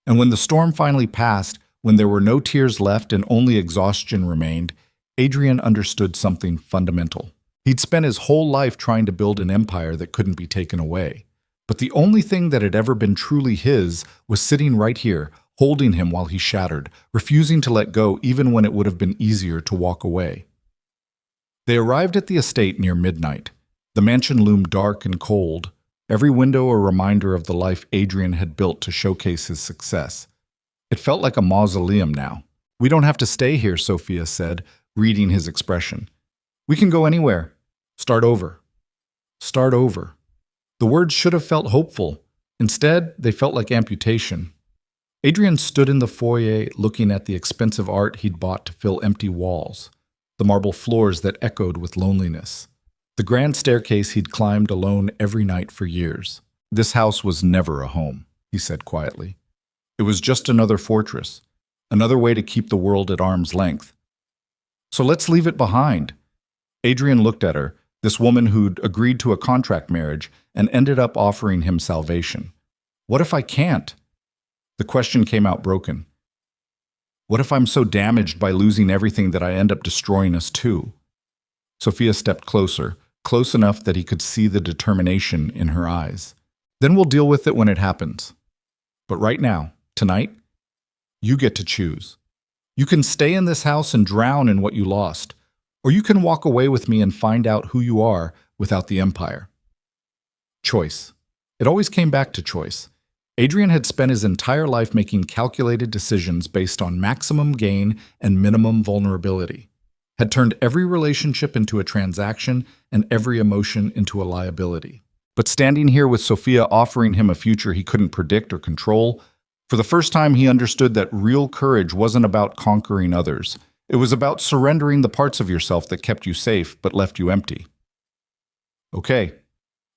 And when the storm finally passed, when there were no tears left and only exhaustion remained, Adrian understood something fundamental. He'd spent his whole life trying to build an empire that couldn't be taken away. But the only thing that had ever been truly his was sitting right here, holding him while he shattered, refusing to let go even when it would have been easier to walk away. They arrived at the estate near midnight. The mansion loomed dark and cold, every window a reminder of the life Adrian had built to showcase his success. It felt like a mausoleum now. "We don't have to stay here," Sophia said, reading his expression. "We can go anywhere. Start over. Start over." The words should have felt hopeful. Instead, they felt like amputation. Adrian stood in the foyer looking at the expensive art he'd bought to fill empty walls, the marble floors that echoed with loneliness, the grand staircase he'd climbed alone every night for years. "This house was never a home," he said quietly. "It was just another fortress, another way to keep the world at arm's length. So let's leave it behind." Adrian looked at her, this woman who'd agreed to a contract marriage and ended up offering him salvation. "What if I can't?" The question came out broken. "What if I'm so damaged by losing everything that I end up destroying us too?" Sophia stepped closer, close enough that he could see the determination in her eyes. "Then we'll deal with it when it happens. But right now, tonight, you get to choose. You can stay in this house and drown in what you lost, or you can walk away with me and find out who you are without the empire." Choice. It always came back to choice. Adrian had spent his entire life making calculated decisions based on maximum gain and minimum vulnerability, had turned every relationship into a transaction and every emotion into a liability. But standing here with Sophia offering him a future he couldn't predict or control, for the first time he understood that real courage wasn't about conquering others. It was about surrendering the parts of yourself that kept you safe but left you empty. "Okay,"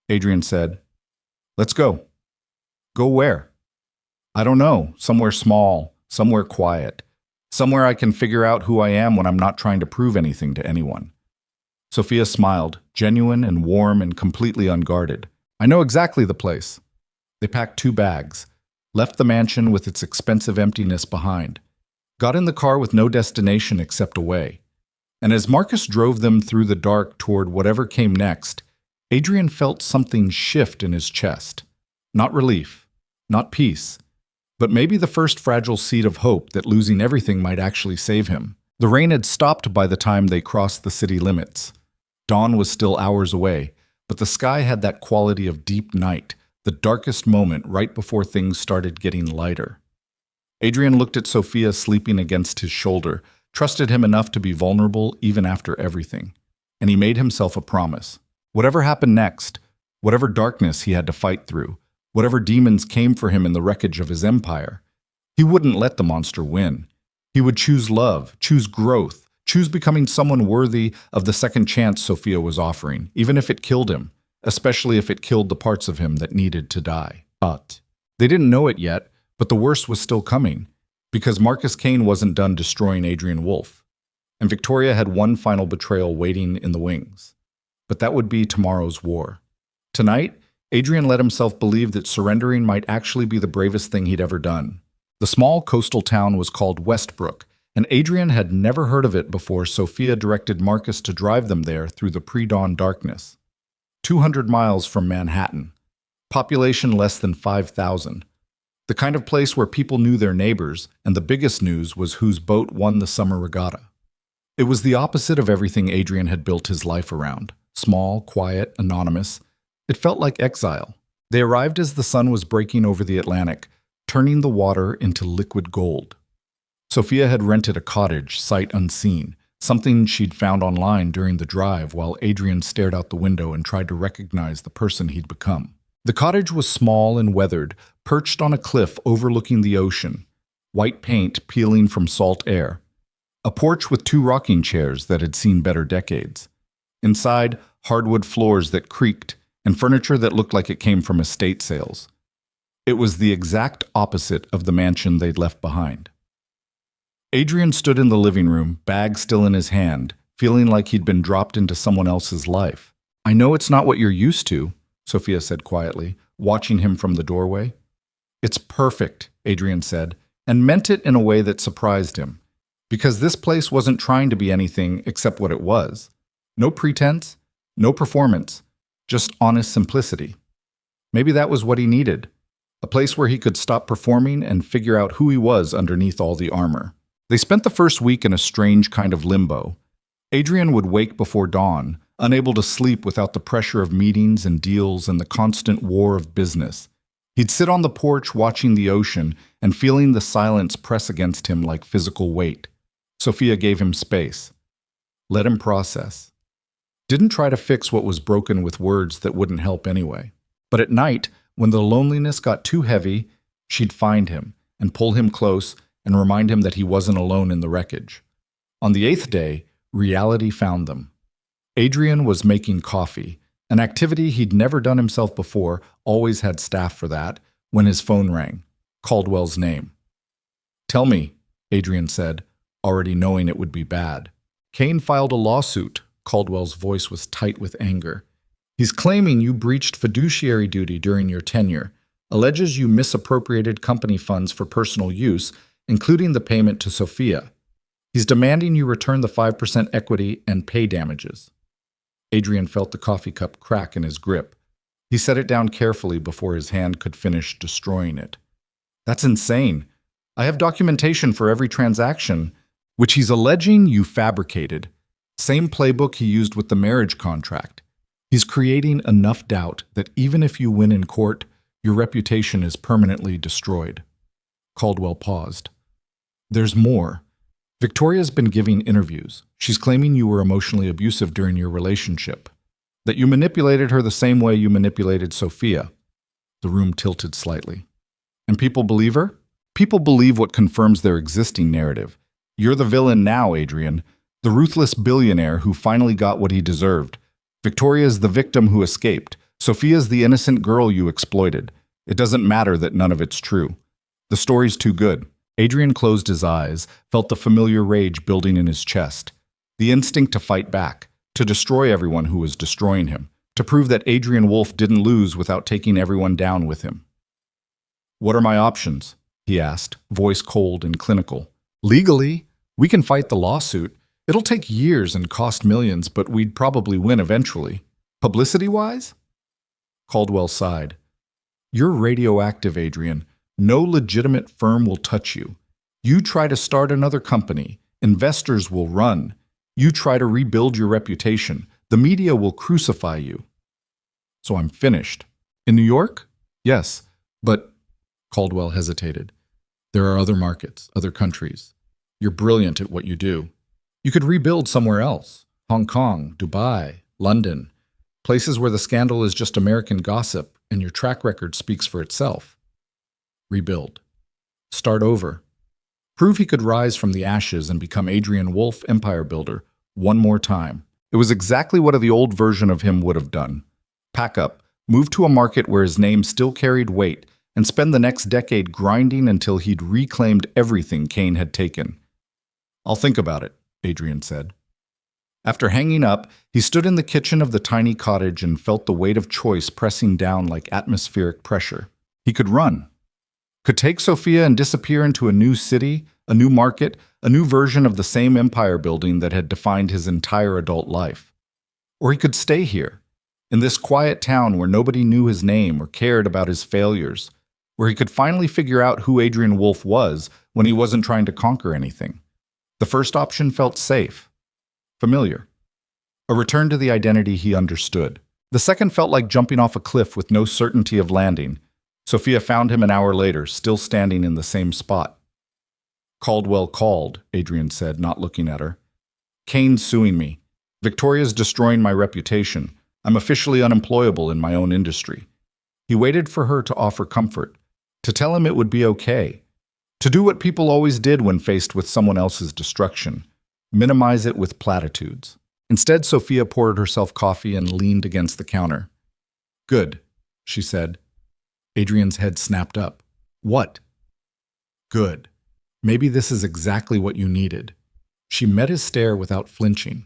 Adrian said. "Let's go." "Go where?" "I don't know. Somewhere small, somewhere quiet. Somewhere I can figure out who I am when I'm not trying to prove anything to anyone." Sophia smiled, genuine and warm and completely unguarded. "I know exactly the place." They packed 2 bags, left the mansion with its expensive emptiness behind, got in the car with no destination except away. And as Marcus drove them through the dark toward whatever came next, Adrian felt something shift in his chest. Not relief, not peace, but maybe the first fragile seed of hope that losing everything might actually save him. The rain had stopped by the time they crossed the city limits. Dawn was still hours away, but the sky had that quality of deep night, the darkest moment right before things started getting lighter. Adrian looked at Sophia sleeping against his shoulder, trusted him enough to be vulnerable even after everything. And he made himself a promise. Whatever happened next, whatever darkness he had to fight through, whatever demons came for him in the wreckage of his empire, he wouldn't let the monster win. He would choose love, choose growth, choose becoming someone worthy of the second chance Sophia was offering, even if it killed him, especially if it killed the parts of him that needed to die. But they didn't know it yet, but the worst was still coming, because Marcus Kane wasn't done destroying Adrian Wolfe, and Victoria had one final betrayal waiting in the wings. But that would be tomorrow's war. Tonight, Adrian let himself believe that surrendering might actually be the bravest thing he'd ever done. The small coastal town was called Westbrook, and Adrian had never heard of it before Sophia directed Marcus to drive them there through the pre-dawn darkness. 200 miles from Manhattan. Population less than 5,000. The kind of place where people knew their neighbors, and the biggest news was whose boat won the summer regatta. It was the opposite of everything Adrian had built his life around. Small, quiet, anonymous. It felt like exile. They arrived as the sun was breaking over the Atlantic, turning the water into liquid gold. Sophia had rented a cottage, sight unseen, something she'd found online during the drive while Adrian stared out the window and tried to recognize the person he'd become. The cottage was small and weathered, perched on a cliff overlooking the ocean, white paint peeling from salt air. A porch with 2 rocking chairs that had seen better decades. Inside, hardwood floors that creaked and furniture that looked like it came from estate sales. It was the exact opposite of the mansion they'd left behind. Adrian stood in the living room, bag still in his hand, feeling like he'd been dropped into someone else's life. "I know it's not what you're used to," Sophia said quietly, watching him from the doorway. "It's perfect," Adrian said, and meant it in a way that surprised him. Because this place wasn't trying to be anything except what it was. No pretense, no performance, just honest simplicity. Maybe that was what he needed. A place where he could stop performing and figure out who he was underneath all the armor. They spent the first week in a strange kind of limbo. Adrian would wake before dawn, unable to sleep without the pressure of meetings and deals and the constant war of business. He'd sit on the porch watching the ocean and feeling the silence press against him like physical weight. Sophia gave him space. Let him process. Didn't try to fix what was broken with words that wouldn't help anyway. But at night, when the loneliness got too heavy, she'd find him and pull him close and remind him that he wasn't alone in the wreckage. On the 8th day, reality found them. Adrian was making coffee, an activity he'd never done himself before, always had staff for that, when his phone rang. Caldwell's name. "Tell me," Adrian said, already knowing it would be bad. "Kane filed a lawsuit." Caldwell's voice was tight with anger. "He's claiming you breached fiduciary duty during your tenure, alleges you misappropriated company funds for personal use, including the payment to Sophia. He's demanding you return the 5% equity and pay damages." Adrian felt the coffee cup crack in his grip. He set it down carefully before his hand could finish destroying it. "That's insane. I have documentation for every transaction, which he's alleging you fabricated. Same playbook he used with the marriage contract. He's creating enough doubt that even if you win in court, your reputation is permanently destroyed." Caldwell paused. "There's more. Victoria's been giving interviews. She's claiming you were emotionally abusive during your relationship, that you manipulated her the same way you manipulated Sophia." The room tilted slightly. "And people believe her? People believe what confirms their existing narrative. You're the villain now, Adrian. The ruthless billionaire who finally got what he deserved. Victoria's the victim who escaped. Sophia's the innocent girl you exploited. It doesn't matter that none of it's true. The story's too good." Adrian closed his eyes, felt the familiar rage building in his chest. The instinct to fight back, to destroy everyone who was destroying him, to prove that Adrian Wolfe didn't lose without taking everyone down with him. "What are my options?" he asked, voice cold and clinical. "Legally, we can fight the lawsuit. It'll take years and cost millions, but we'd probably win eventually. Publicity-wise?" Caldwell sighed. "You're radioactive, Adrian. No legitimate firm will touch you. You try to start another company. Investors will run. You try to rebuild your reputation. The media will crucify you." "So I'm finished. In New York? Yes, but..." Caldwell hesitated. "There are other markets, other countries. You're brilliant at what you do. You could rebuild somewhere else. Hong Kong, Dubai, London. Places where the scandal is just American gossip and your track record speaks for itself. Rebuild. Start over. Prove he could rise from the ashes and become Adrian Wolfe, empire builder, one more time. It was exactly what the old version of him would have done. Pack up, move to a market where his name still carried weight, and spend the next decade grinding until he'd reclaimed everything Kane had taken. "I'll think about it," Adrian said. After hanging up, he stood in the kitchen of the tiny cottage and felt the weight of choice pressing down like atmospheric pressure. He could run. Could take Sophia and disappear into a new city, a new market, a new version of the same empire building that had defined his entire adult life. Or he could stay here, in this quiet town where nobody knew his name or cared about his failures, where he could finally figure out who Adrian Wolfe was when he wasn't trying to conquer anything. The first option felt safe, familiar, a return to the identity he understood. The second felt like jumping off a cliff with no certainty of landing. Sophia found him an hour later, still standing in the same spot. Caldwell called, Adrian said, not looking at her. Kane's suing me. Victoria's destroying my reputation. I'm officially unemployable in my own industry. He waited for her to offer comfort, to tell him it would be okay, to do what people always did when faced with someone else's destruction, minimize it with platitudes. Instead, Sophia poured herself coffee and leaned against the counter. Good, she said. Adrian's head snapped up. What? Good. Maybe this is exactly what you needed. She met his stare without flinching.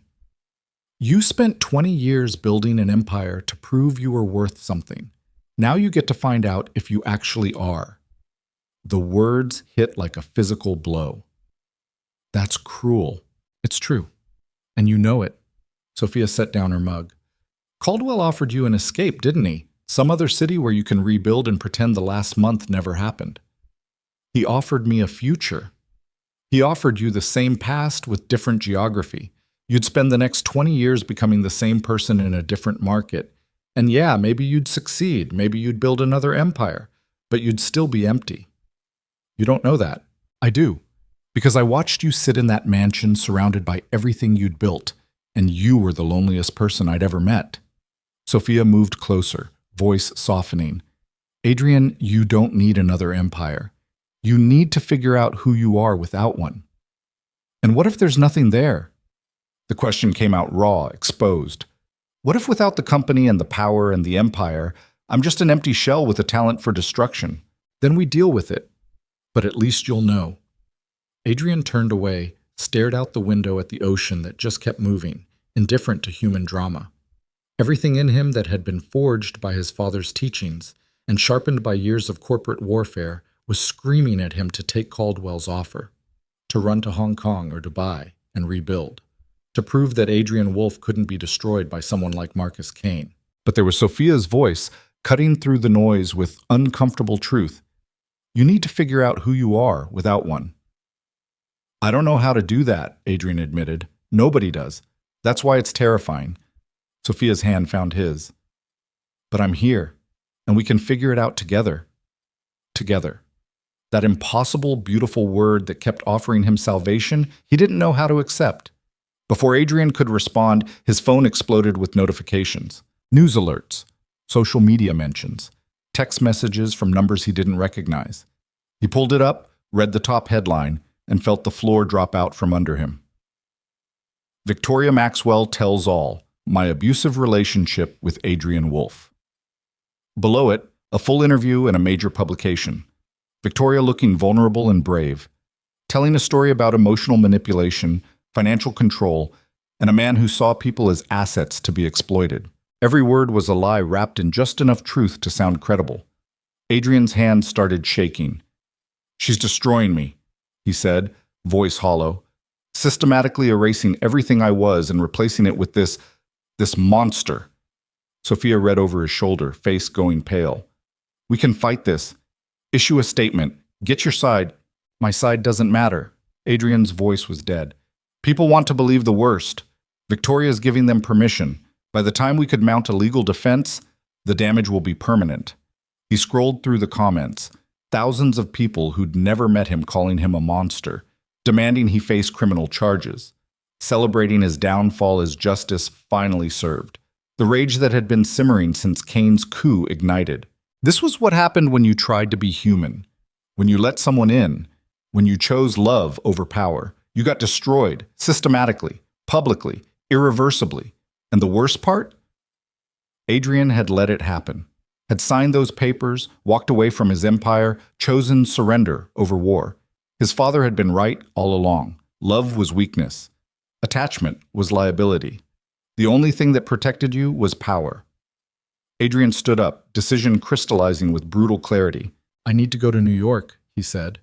You spent 20 years building an empire to prove you were worth something. Now you get to find out if you actually are. The words hit like a physical blow. That's cruel. It's true. And you know it. Sophia set down her mug. Caldwell offered you an escape, didn't he? Some other city where you can rebuild and pretend the last month never happened. He offered me a future. He offered you the same past with different geography. You'd spend the next 20 years becoming the same person in a different market. And yeah, maybe you'd succeed, maybe you'd build another empire, but you'd still be empty. You don't know that. I do. Because I watched you sit in that mansion surrounded by everything you'd built, and you were the loneliest person I'd ever met. Sophia moved closer, voice softening. Adrian, you don't need another empire. You need to figure out who you are without one. And what if there's nothing there? The question came out raw, exposed. What if without the company and the power and the empire, I'm just an empty shell with a talent for destruction? Then we deal with it. But at least you'll know. Adrian turned away, stared out the window at the ocean that just kept moving, indifferent to human drama. Everything in him that had been forged by his father's teachings and sharpened by years of corporate warfare was screaming at him to take Caldwell's offer, to run to Hong Kong or Dubai and rebuild, to prove that Adrian Wolfe couldn't be destroyed by someone like Marcus Kane. But there was Sophia's voice, cutting through the noise with uncomfortable truth. You need to figure out who you are without one. I don't know how to do that, Adrian admitted. Nobody does. That's why it's terrifying. Sophia's hand found his. But I'm here, and we can figure it out together. Together. That impossible, beautiful word that kept offering him salvation, he didn't know how to accept. Before Adrian could respond, his phone exploded with notifications. News alerts, social media mentions, text messages from numbers he didn't recognize. He pulled it up, read the top headline, and felt the floor drop out from under him. Victoria Maxwell tells all, my abusive relationship with Adrian Wolfe. Below it, a full interview in a major publication. Victoria looking vulnerable and brave, telling a story about emotional manipulation, financial control, and a man who saw people as assets to be exploited. Every word was a lie wrapped in just enough truth to sound credible. Adrian's hand started shaking. She's destroying me, he said, voice hollow, systematically erasing everything I was and replacing it with this monster. Sophia read over his shoulder, face going pale. We can fight this. Issue a statement. Get your side. My side doesn't matter. Adrian's voice was dead. People want to believe the worst. Victoria's giving them permission. By the time we could mount a legal defense, the damage will be permanent. He scrolled through the comments. Thousands of people who'd never met him calling him a monster, demanding he face criminal charges, celebrating his downfall as justice finally served. The rage that had been simmering since Kane's coup ignited. This was what happened when you tried to be human. When you let someone in, when you chose love over power, you got destroyed systematically, publicly, irreversibly. And the worst part? Adrian had let it happen, had signed those papers, walked away from his empire, chosen surrender over war. His father had been right all along. Love was weakness. Attachment was liability. The only thing that protected you was power. Adrian stood up, decision crystallizing with brutal clarity. I need to go to New York, he said.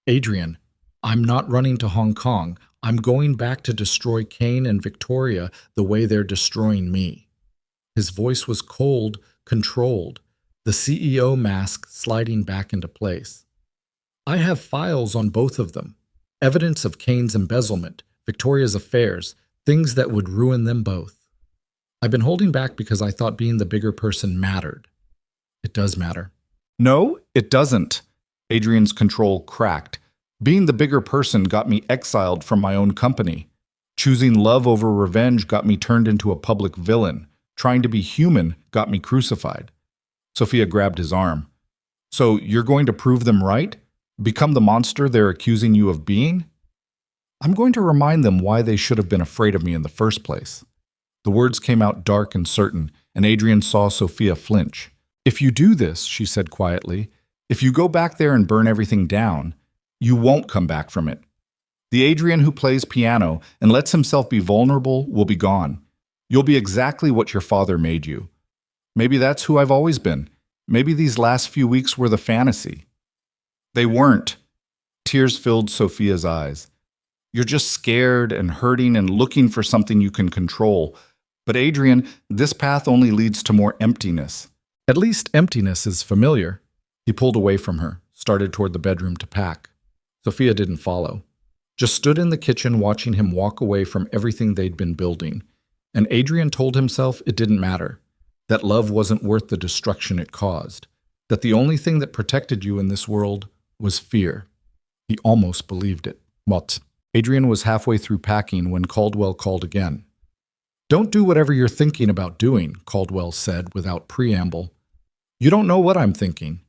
Adrian, I'm not running to Hong Kong. I'm going back to destroy Kane and Victoria the way they're destroying me. His voice was cold, controlled, the CEO mask sliding back into place. I have files on both of them, evidence of Kane's embezzlement, Victoria's affairs, things that would ruin them both. I've been holding back because I thought being the bigger person mattered. It does matter. No, it doesn't. Adrian's control cracked. Being the bigger person got me exiled from my own company. Choosing love over revenge got me turned into a public villain. Trying to be human got me crucified. Sophia grabbed his arm. So you're going to prove them right? Become the monster they're accusing you of being? I'm going to remind them why they should have been afraid of me in the first place. The words came out dark and certain, and Adrian saw Sophia flinch. If you do this, she said quietly, if you go back there and burn everything down, you won't come back from it. The Adrian who plays piano and lets himself be vulnerable will be gone. You'll be exactly what your father made you. Maybe that's who I've always been. Maybe these last few weeks were the fantasy. They weren't. Tears filled Sophia's eyes. You're just scared and hurting and looking for something you can control. But Adrian, this path only leads to more emptiness. At least emptiness is familiar. He pulled away from her, started toward the bedroom to pack. Sophia didn't follow. Just stood in the kitchen watching him walk away from everything they'd been building. And Adrian told himself it didn't matter, that love wasn't worth the destruction it caused, that the only thing that protected you in this world was fear. He almost believed it. What? Adrian was halfway through packing when Caldwell called again. Don't do whatever you're thinking about doing, Caldwell said without preamble. You don't know what I'm thinking.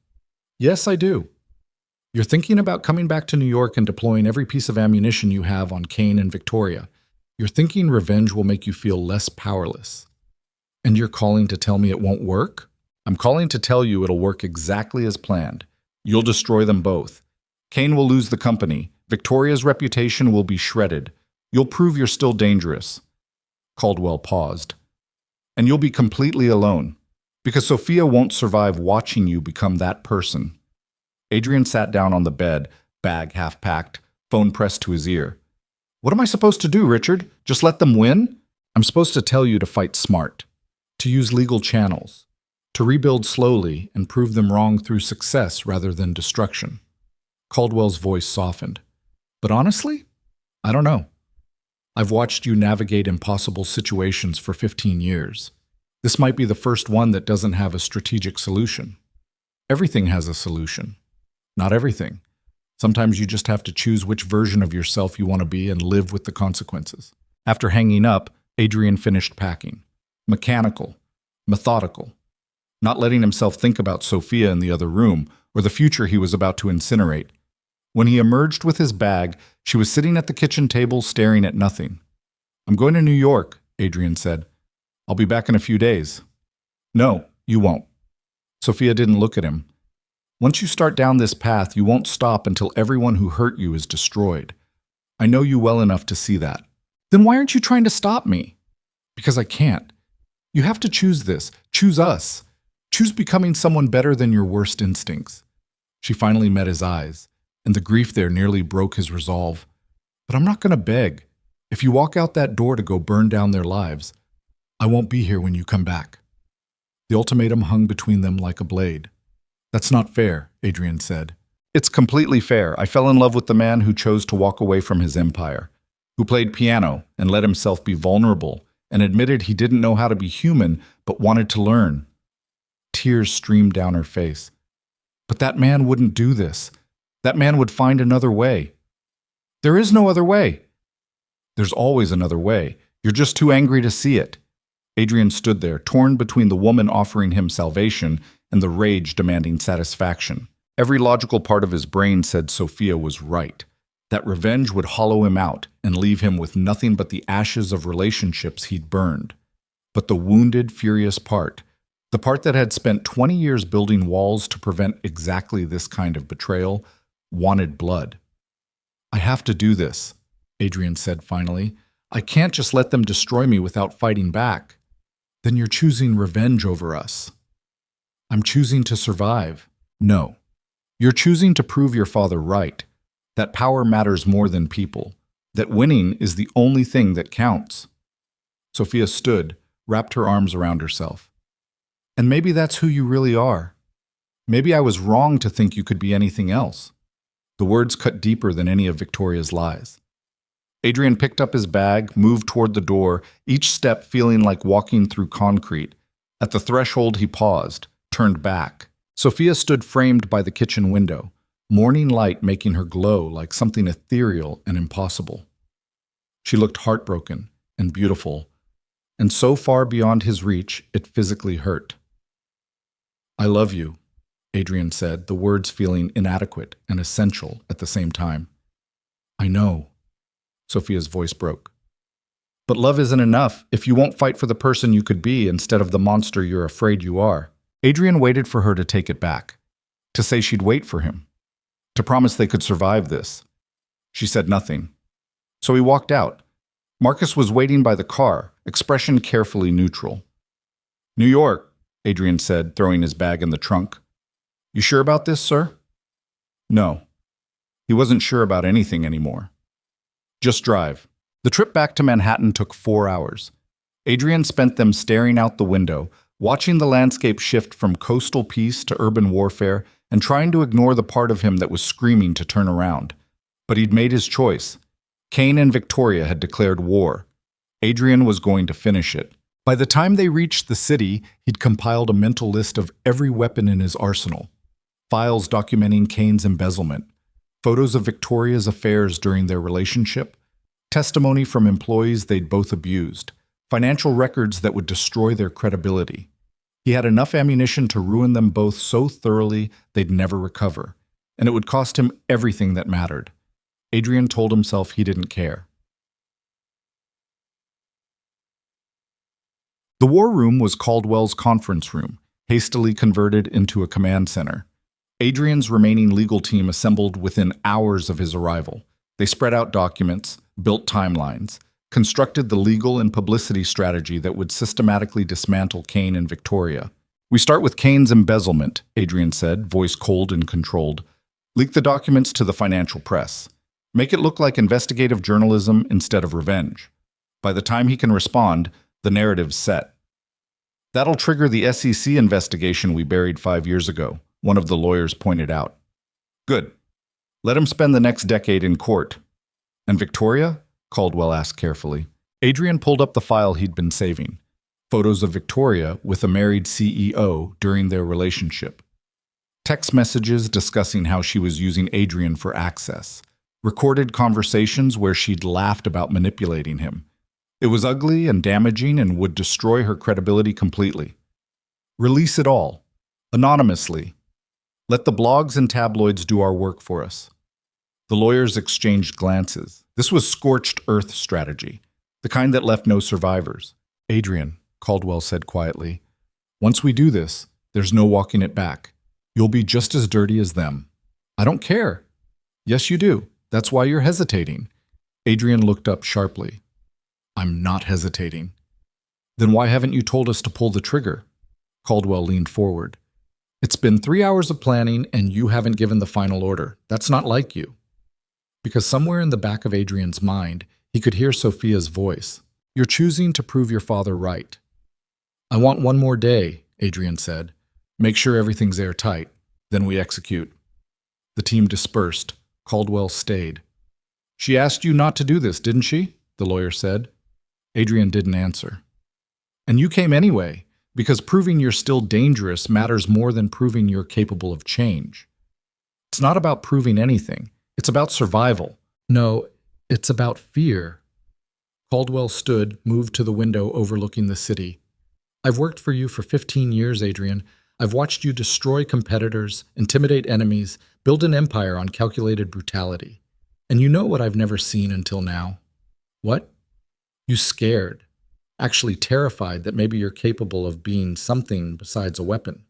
Yes, I do. You're thinking about coming back to New York and deploying every piece of ammunition you have on Kane and Victoria. You're thinking revenge will make you feel less powerless. And you're calling to tell me it won't work? I'm calling to tell you it'll work exactly as planned. You'll destroy them both. Kane will lose the company. Victoria's reputation will be shredded. You'll prove you're still dangerous. Caldwell paused. And you'll be completely alone, because Sophia won't survive watching you become that person. Adrian sat down on the bed, bag half packed, phone pressed to his ear. What am I supposed to do, Richard? Just let them win? I'm supposed to tell you to fight smart, to use legal channels, to rebuild slowly and prove them wrong through success rather than destruction. Caldwell's voice softened. But honestly, I don't know. I've watched you navigate impossible situations for 15 years. This might be the first one that doesn't have a strategic solution. Everything has a solution. Not everything. Sometimes you just have to choose which version of yourself you want to be and live with the consequences. After hanging up, Adrian finished packing. Mechanical, methodical, not letting himself think about Sophia in the other room or the future he was about to incinerate. When he emerged with his bag, she was sitting at the kitchen table staring at nothing. I'm going to New York, Adrian said. I'll be back in a few days. No, you won't. Sophia didn't look at him. Once you start down this path, you won't stop until everyone who hurt you is destroyed. I know you well enough to see that. Then why aren't you trying to stop me? Because I can't. You have to choose this. Choose us. Choose becoming someone better than your worst instincts. She finally met his eyes, and the grief there nearly broke his resolve. But I'm not going to beg. If you walk out that door to go burn down their lives, I won't be here when you come back. The ultimatum hung between them like a blade. That's not fair, Adrian said. It's completely fair. I fell in love with the man who chose to walk away from his empire, who played piano and let himself be vulnerable and admitted he didn't know how to be human but wanted to learn. Tears streamed down her face. But that man wouldn't do this. That man would find another way. There is no other way. There's always another way. You're just too angry to see it. Adrian stood there, torn between the woman offering him salvation and the rage demanding satisfaction. Every logical part of his brain said Sophia was right, that revenge would hollow him out and leave him with nothing but the ashes of relationships he'd burned. But the wounded, furious part, the part that had spent 20 years building walls to prevent exactly this kind of betrayal, wanted blood. I have to do this, Adrian said finally. I can't just let them destroy me without fighting back. Then you're choosing revenge over us. I'm choosing to survive. No. You're choosing to prove your father right, that power matters more than people, that winning is the only thing that counts. Sophia stood, wrapped her arms around herself. And maybe that's who you really are. Maybe I was wrong to think you could be anything else. The words cut deeper than any of Victoria's lies. Adrian picked up his bag, moved toward the door, each step feeling like walking through concrete. At the threshold, he paused, turned back. Sophia stood framed by the kitchen window, morning light making her glow like something ethereal and impossible. She looked heartbroken and beautiful, and so far beyond his reach it physically hurt. "I love you," Adrian said, the words feeling inadequate and essential at the same time. "I know," Sophia's voice broke. "But love isn't enough if you won't fight for the person you could be instead of the monster you're afraid you are." Adrian waited for her to take it back, to say she'd wait for him, to promise they could survive this. She said nothing. So he walked out. Marcus was waiting by the car, expression carefully neutral. "New York," Adrian said, throwing his bag in the trunk. "You sure about this, sir?" No. He wasn't sure about anything anymore. "Just drive." The trip back to Manhattan took 4 hours. Adrian spent them staring out the window, watching the landscape shift from coastal peace to urban warfare and trying to ignore the part of him that was screaming to turn around. But he'd made his choice. Kane and Victoria had declared war. Adrian was going to finish it. By the time they reached the city, he'd compiled a mental list of every weapon in his arsenal. Files documenting Kane's embezzlement, photos of Victoria's affairs during their relationship, testimony from employees they'd both abused, financial records that would destroy their credibility. He had enough ammunition to ruin them both so thoroughly they'd never recover, and it would cost him everything that mattered. Adrian told himself he didn't care. The war room was Caldwell's conference room, hastily converted into a command center. Adrian's remaining legal team assembled within hours of his arrival. They spread out documents, built timelines, constructed the legal and publicity strategy that would systematically dismantle Kane and Victoria. "We start with Kane's embezzlement," Adrian said, voice cold and controlled. "Leak the documents to the financial press. Make it look like investigative journalism instead of revenge. By the time he can respond, the narrative's set. That'll trigger the SEC investigation we buried 5 years ago," one of the lawyers pointed out. "Good. Let him spend the next decade in court." "And Victoria?" Caldwell asked carefully. Adrian pulled up the file he'd been saving. Photos of Victoria with a married CEO during their relationship. Text messages discussing how she was using Adrian for access. Recorded conversations where she'd laughed about manipulating him. It was ugly and damaging and would destroy her credibility completely. "Release it all. Anonymously. Let the blogs and tabloids do our work for us." The lawyers exchanged glances. This was scorched earth strategy, the kind that left no survivors. "Adrian," Caldwell said quietly, "once we do this, there's no walking it back. You'll be just as dirty as them." "I don't care." "Yes, you do. That's why you're hesitating." Adrian looked up sharply. "I'm not hesitating." "Then why haven't you told us to pull the trigger?" Caldwell leaned forward. "It's been 3 hours of planning and you haven't given the final order. That's not like you." Because somewhere in the back of Adrian's mind, he could hear Sophia's voice. "You're choosing to prove your father right." "I want 1 more day," Adrian said. "Make sure everything's airtight. Then we execute." The team dispersed. Caldwell stayed. "She asked you not to do this, didn't she?" the lawyer said. Adrian didn't answer. "And you came anyway, because proving you're still dangerous matters more than proving you're capable of change. It's not about proving anything. It's about survival." "No, it's about fear." Caldwell stood, moved to the window overlooking the city. "I've worked for you for 15 years, Adrian. I've watched you destroy competitors, intimidate enemies, build an empire on calculated brutality. And you know what I've never seen until now." "What?" "You scared. Actually terrified that maybe you're capable of being something besides a weapon."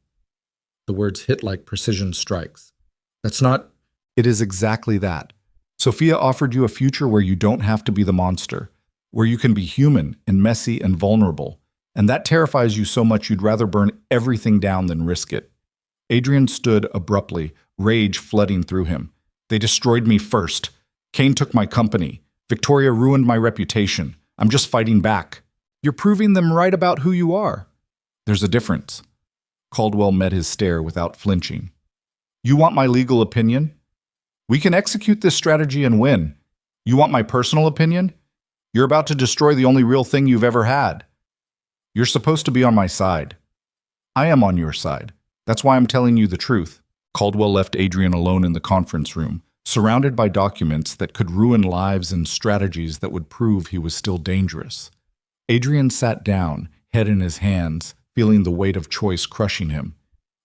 The words hit like precision strikes. "That's not—" "It is exactly that. Sophia offered you a future where you don't have to be the monster, where you can be human and messy and vulnerable, and that terrifies you so much you'd rather burn everything down than risk it." Adrian stood abruptly, rage flooding through him. "They destroyed me first. Kane took my company. Victoria ruined my reputation. I'm just fighting back." "You're proving them right about who you are." "There's a difference." Caldwell met his stare without flinching. "You want my legal opinion? We can execute this strategy and win. You want my personal opinion? You're about to destroy the only real thing you've ever had. You're supposed to be on my side. I am on your side. That's why I'm telling you the truth." Caldwell left Adrian alone in the conference room, surrounded by documents that could ruin lives and strategies that would prove he was still dangerous. Adrian sat down, head in his hands, feeling the weight of choice crushing him.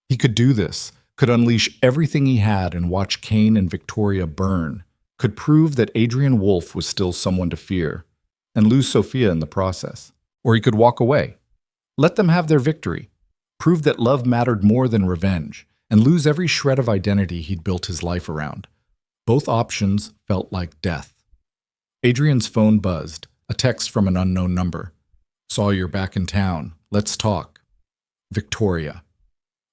He could do this, could unleash everything he had and watch Kane and Victoria burn, could prove that Adrian Wolfe was still someone to fear, and lose Sophia in the process. Or he could walk away. Let them have their victory, prove that love mattered more than revenge, and lose every shred of identity he'd built his life around. Both options felt like death. Adrian's phone buzzed, a text from an unknown number. "Saw you're back in town. Let's talk." Victoria.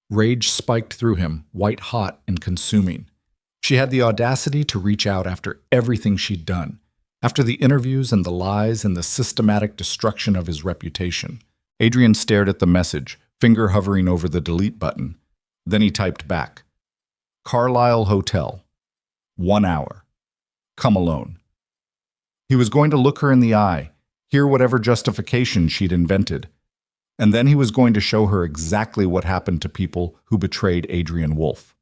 Rage spiked through him, white hot and consuming. She had the audacity to reach out after everything she'd done, after the interviews and the lies and the systematic destruction of his reputation. Adrian stared at the message, finger hovering over the delete button. Then he typed back, "Carlisle Hotel. 1 hour. Come alone." He was going to look her in the eye, hear whatever justification she'd invented, and then he was going to show her exactly what happened to people who betrayed Adrian Wolfe.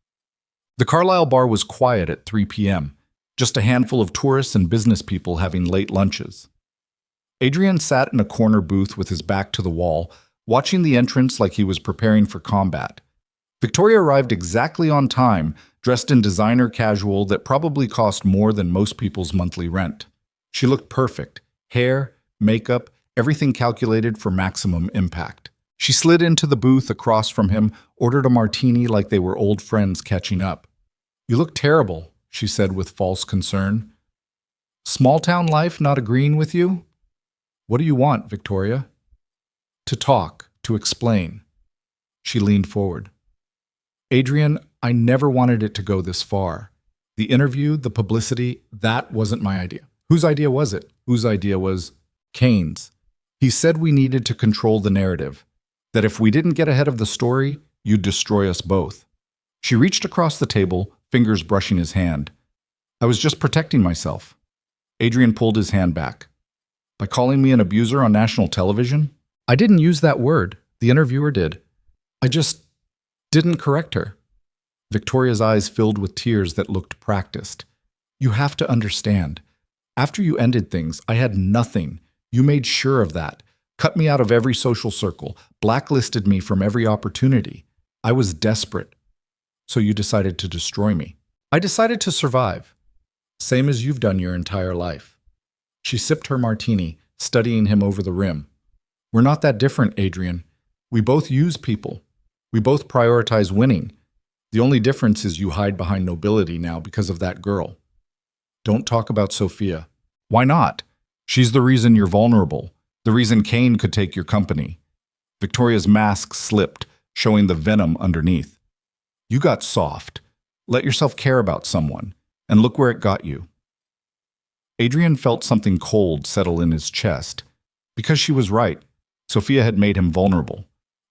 The Carlisle bar was quiet at 3 p.m., just a handful of tourists and business people having late lunches. Adrian sat in a corner booth with his back to the wall, watching the entrance like he was preparing for combat. Victoria arrived exactly on time, dressed in designer casual that probably cost more than most people's monthly rent. She looked perfect. Hair, makeup, everything calculated for maximum impact. She slid into the booth across from him, ordered a martini like they were old friends catching up. "You look terrible," she said with false concern. "Small-town life not agreeing with you?" "What do you want, Victoria?" "To talk, to explain." She leaned forward. "Adrian, I never wanted it to go this far. The interview, the publicity, that wasn't my idea." "Whose idea was it?" "Whose idea was Kane's. He said we needed to control the narrative, that if we didn't get ahead of the story, you'd destroy us both." She reached across the table, fingers brushing his hand. "I was just protecting myself." Adrian pulled his hand back. "By calling me an abuser on national television?" "I didn't use that word. The interviewer did. I just didn't correct her." Victoria's eyes filled with tears that looked practiced. "You have to understand. After you ended things, I had nothing. You made sure of that. Cut me out of every social circle, blacklisted me from every opportunity. I was desperate. So you decided to destroy me. I decided to survive. Same as you've done your entire life." She sipped her martini, studying him over the rim. "We're not that different, Adrian. We both use people. We both prioritize winning. The only difference is you hide behind nobility now because of that girl. Don't talk about Sophia." "Why not? She's the reason you're vulnerable, the reason Kane could take your company." Victoria's mask slipped, showing the venom underneath. "You got soft. Let yourself care about someone, and look where it got you." Adrian felt something cold settle in his chest. Because she was right. Sophia had made him vulnerable,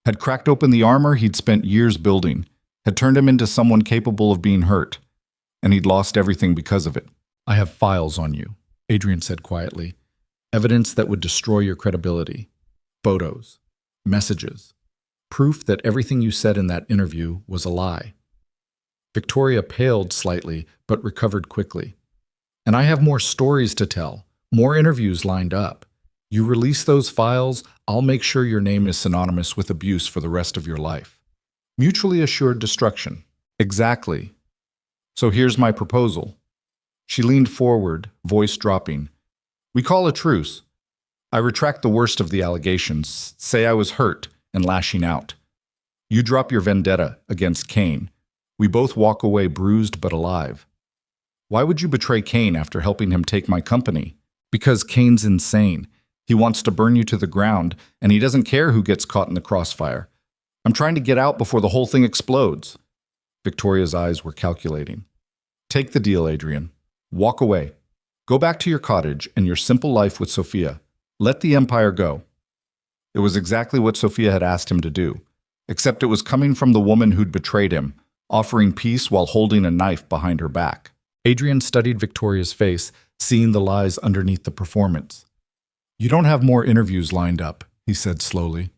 had cracked open the armor he'd spent years building, had turned him into someone capable of being hurt, and he'd lost everything because of it. "I have files on you," Adrian said quietly. "Evidence that would destroy your credibility. Photos, messages, proof that everything you said in that interview was a lie." Victoria paled slightly, but recovered quickly. "And I have more stories to tell, more interviews lined up. You release those files, I'll make sure your name is synonymous with abuse for the rest of your life. Mutually assured destruction." "Exactly. So here's my proposal." She leaned forward, voice dropping. "We call a truce. I retract the worst of the allegations, say I was hurt and lashing out. You drop your vendetta against Kane. We both walk away bruised but alive. Why would you betray Kane after helping him take my company? Because Kane's insane. He wants to burn you to the ground, and he doesn't care who gets caught in the crossfire. I'm trying to get out before the whole thing explodes." Victoria's eyes were calculating. "Take the deal, Adrian. Walk away. Go back to your cottage and your simple life with Sophia. Let the empire go." It was exactly what Sophia had asked him to do, except it was coming from the woman who'd betrayed him, offering peace while holding a knife behind her back. Adrian studied Victoria's face, seeing the lies underneath the performance. "You don't have more interviews lined up," he said slowly.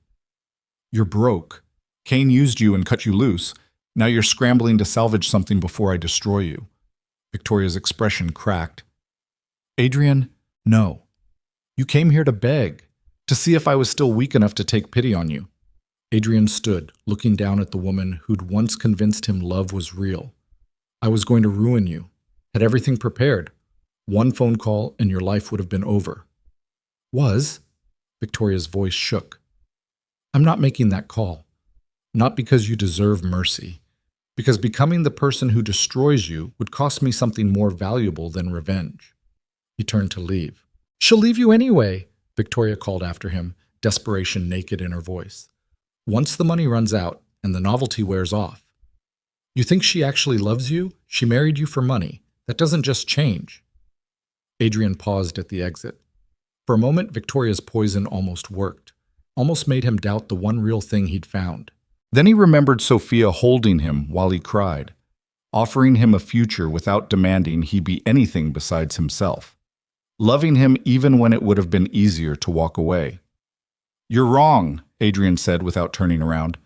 "You're broke. Kane used you and cut you loose. Now you're scrambling to salvage something before I destroy you." Victoria's expression cracked. "Adrian, no. You came here to beg, to see if I was still weak enough to take pity on you." Adrian stood, looking down at the woman who'd once convinced him love was real. "I was going to ruin you. Had everything prepared. One phone call and your life would have been over." "Was?" Victoria's voice shook. "I'm not making that call. Not because you deserve mercy. Because becoming the person who destroys you would cost me something more valuable than revenge." He turned to leave. "She'll leave you anyway," Victoria called after him, desperation naked in her voice. "Once the money runs out and the novelty wears off. You think she actually loves you? She married you for money. That doesn't just change." Adrian paused at the exit. For a moment, Victoria's poison almost worked, almost made him doubt the one real thing he'd found. Then he remembered Sophia holding him while he cried, offering him a future without demanding he be anything besides himself, loving him even when it would have been easier to walk away. "You're wrong," Adrian said without turning around.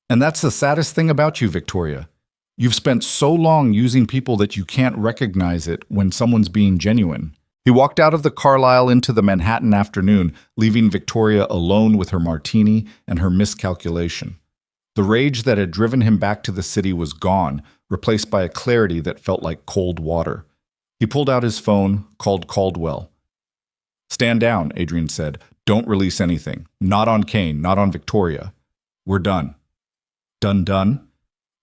"And that's the saddest thing about you, Victoria. You've spent so long using people that you can't recognize it when someone's being genuine." He walked out of the Carlisle into the Manhattan afternoon, leaving Victoria alone with her martini and her miscalculation. The rage that had driven him back to the city was gone, replaced by a clarity that felt like cold water. He pulled out his phone, called Caldwell. "Stand down," Adrian said. "Don't release anything. Not on Kane, not on Victoria. We're done." Done?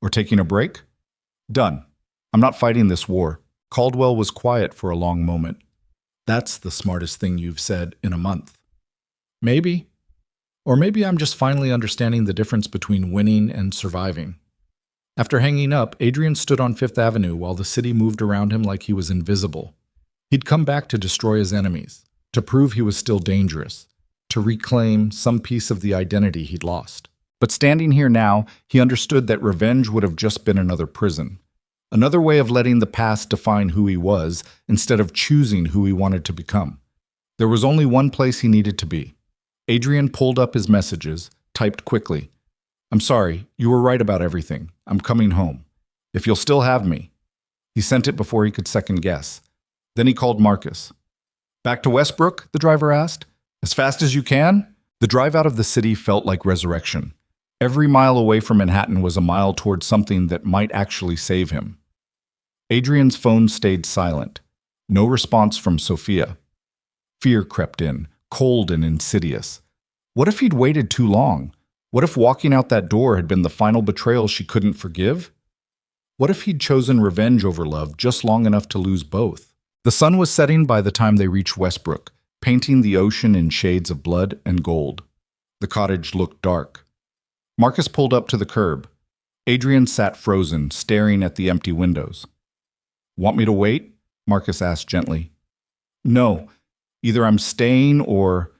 Or taking a break? "Done. I'm not fighting this war." Caldwell was quiet for a long moment. "That's the smartest thing you've said in a month." "Maybe. Or maybe I'm just finally understanding the difference between winning and surviving." After hanging up, Adrian stood on Fifth Avenue while the city moved around him like he was invisible. He'd come back to destroy his enemies, to prove he was still dangerous, to reclaim some piece of the identity he'd lost. But standing here now, he understood that revenge would have just been another prison. Another way of letting the past define who he was instead of choosing who he wanted to become. There was only one place he needed to be. Adrian pulled up his messages, typed quickly. "I'm sorry, you were right about everything. I'm coming home. If you'll still have me." He sent it before he could second guess. Then he called Marcus. "Back to Westbrook?" the driver asked. "As fast as you can?" The drive out of the city felt like resurrection. Every mile away from Manhattan was a mile toward something that might actually save him. Adrian's phone stayed silent. No response from Sophia. Fear crept in, cold and insidious. What if he'd waited too long? What if walking out that door had been the final betrayal she couldn't forgive? What if he'd chosen revenge over love just long enough to lose both? The sun was setting by the time they reached Westbrook, painting the ocean in shades of blood and gold. The cottage looked dark. Marcus pulled up to the curb. Adrian sat frozen, staring at the empty windows. "Want me to wait?" Marcus asked gently. "No. Either I'm staying or—"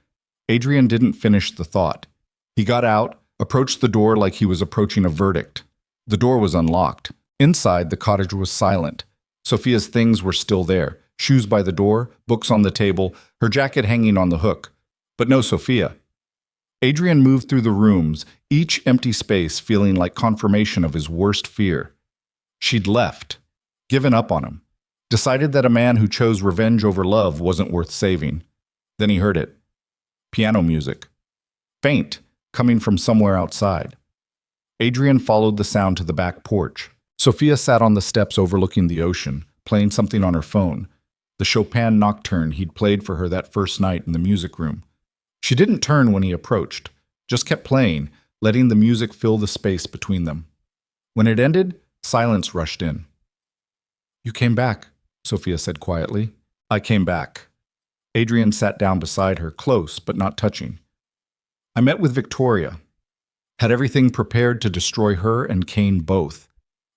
Adrian didn't finish the thought. He got out, approached the door like he was approaching a verdict. The door was unlocked. Inside, the cottage was silent. Sophia's things were still there. Shoes by the door, books on the table, her jacket hanging on the hook. But no Sophia. Adrian moved through the rooms, each empty space feeling like confirmation of his worst fear. She'd left, given up on him, decided that a man who chose revenge over love wasn't worth saving. Then he heard it. Piano music. Faint, coming from somewhere outside. Adrian followed the sound to the back porch. Sophia sat on the steps overlooking the ocean, playing something on her phone, the Chopin nocturne he'd played for her that first night in the music room. She didn't turn when he approached, just kept playing, letting the music fill the space between them. When it ended, silence rushed in. "You came back," Sophia said quietly. "I came back." Adrian sat down beside her, close but not touching. "I met with Victoria. Had everything prepared to destroy her and Kane both.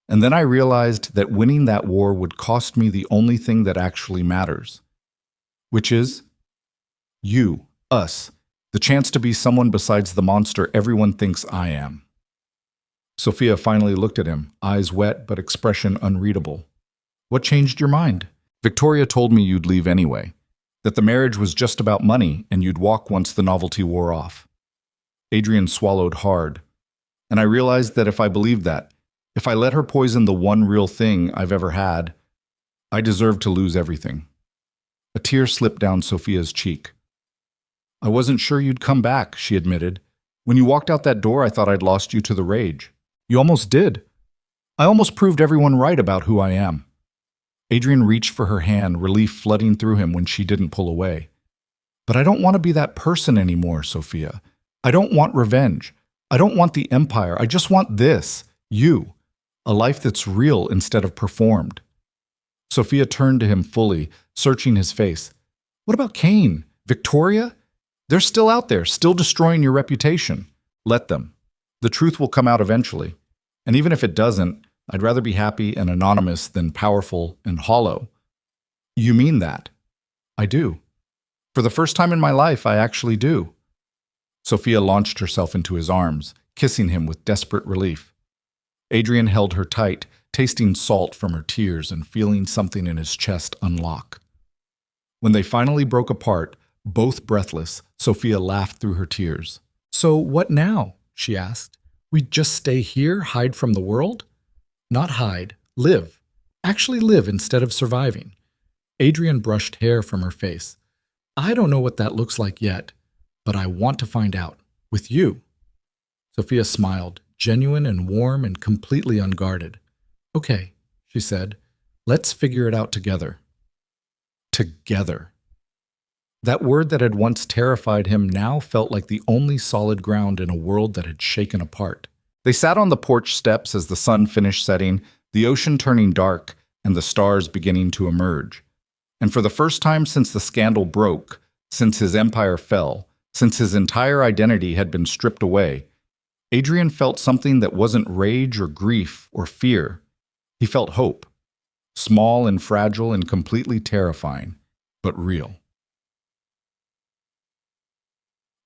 And then I realized that winning that war would cost me the only thing that actually matters. Which is you, us, the chance to be someone besides the monster everyone thinks I am." Sophia finally looked at him, eyes wet but expression unreadable. "What changed your mind?" "Victoria told me you'd leave anyway, that the marriage was just about money and you'd walk once the novelty wore off." Adrian swallowed hard. "And I realized that if I believed that, If I let her poison the one real thing I've ever had, I deserve to lose everything. A tear slipped down Sophia's cheek. I wasn't sure you'd come back, she admitted. When you walked out that door, I thought I'd lost you to the rage. You almost did. I almost proved everyone right about who I am. Adrian reached for her hand, relief flooding through him when she didn't pull away. But I don't want to be that person anymore, Sophia. I don't want revenge. I don't want the empire. I just want this, you. A life that's real instead of performed. Sophia turned to him fully, searching his face. What about Kane? Victoria? They're still out there, still destroying your reputation. Let them. The truth will come out eventually. And even if it doesn't, I'd rather be happy and anonymous than powerful and hollow. You mean that? I do. For the first time in my life, I actually do. Sophia launched herself into his arms, kissing him with desperate relief. Adrian held her tight, tasting salt from her tears and feeling something in his chest unlock. When they finally broke apart, both breathless, Sophia laughed through her tears. So what now? She asked. We'd just stay here, hide from the world? Not hide, live. Actually live instead of surviving. Adrian brushed hair from her face. I don't know what that looks like yet, but I want to find out. With you. Sophia smiled, genuine and warm and completely unguarded. Okay, she said. Let's figure it out together. Together. That word that had once terrified him now felt like the only solid ground in a world that had shaken apart. They sat on the porch steps as the sun finished setting, the ocean turning dark, and the stars beginning to emerge. And for the first time since the scandal broke, since his empire fell, since his entire identity had been stripped away, Adrian felt something that wasn't rage or grief or fear. He felt hope. Small and fragile and completely terrifying, but real.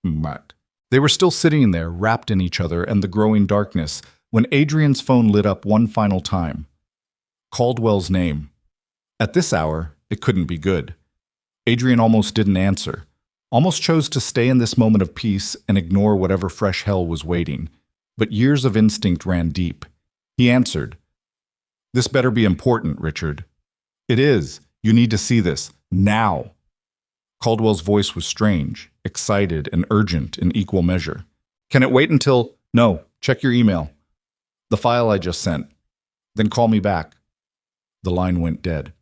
But they were still sitting there, wrapped in each other and the growing darkness, when Adrian's phone lit up one final time. Caldwell's name. At this hour, it couldn't be good. Adrian almost didn't answer, almost chose to stay in this moment of peace and ignore whatever fresh hell was waiting. But years of instinct ran deep. He answered. This better be important, Richard. It is. You need to see this. Now. Caldwell's voice was strange, excited, and urgent in equal measure. Can it wait until... No, check your email. The file I just sent. Then call me back. The line went dead.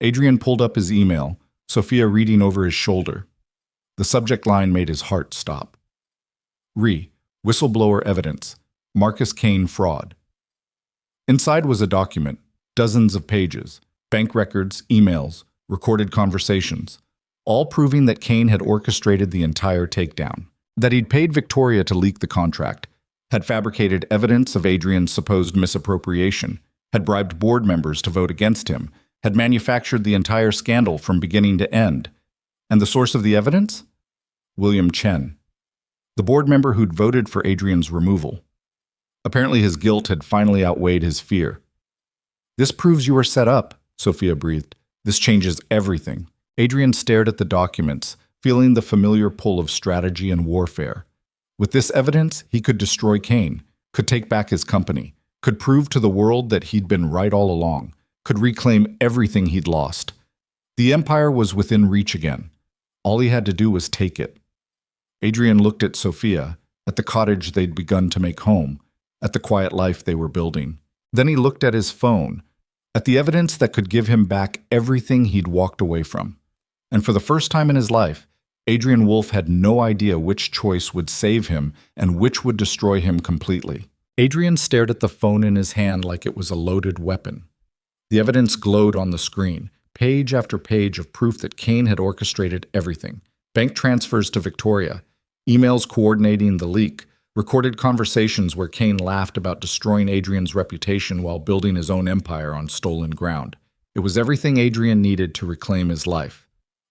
Adrian pulled up his email, Sophia reading over his shoulder. The subject line made his heart stop. Whistleblower evidence. Marcus Kane fraud. Inside was a document, dozens of pages, bank records, emails, recorded conversations, all proving that Kane had orchestrated the entire takedown, that he'd paid Victoria to leak the contract, had fabricated evidence of Adrian's supposed misappropriation, had bribed board members to vote against him, had manufactured the entire scandal from beginning to end. And the source of the evidence? William Chen, the board member who'd voted for Adrian's removal. Apparently his guilt had finally outweighed his fear. This proves you were set up, Sophia breathed. This changes everything. Adrian stared at the documents, feeling the familiar pull of strategy and warfare. With this evidence, he could destroy Kane, could take back his company, could prove to the world that he'd been right all along, could reclaim everything he'd lost. The empire was within reach again. All he had to do was take it. Adrian looked at Sophia, at the cottage they'd begun to make home, at the quiet life they were building. Then he looked at his phone, at the evidence that could give him back everything he'd walked away from. And for the first time in his life, Adrian Wolfe had no idea which choice would save him and which would destroy him completely. Adrian stared at the phone in his hand like it was a loaded weapon. The evidence glowed on the screen, page after page of proof that Kane had orchestrated everything. Bank transfers to Victoria, emails coordinating the leak, recorded conversations where Kane laughed about destroying Adrian's reputation while building his own empire on stolen ground. It was everything Adrian needed to reclaim his life.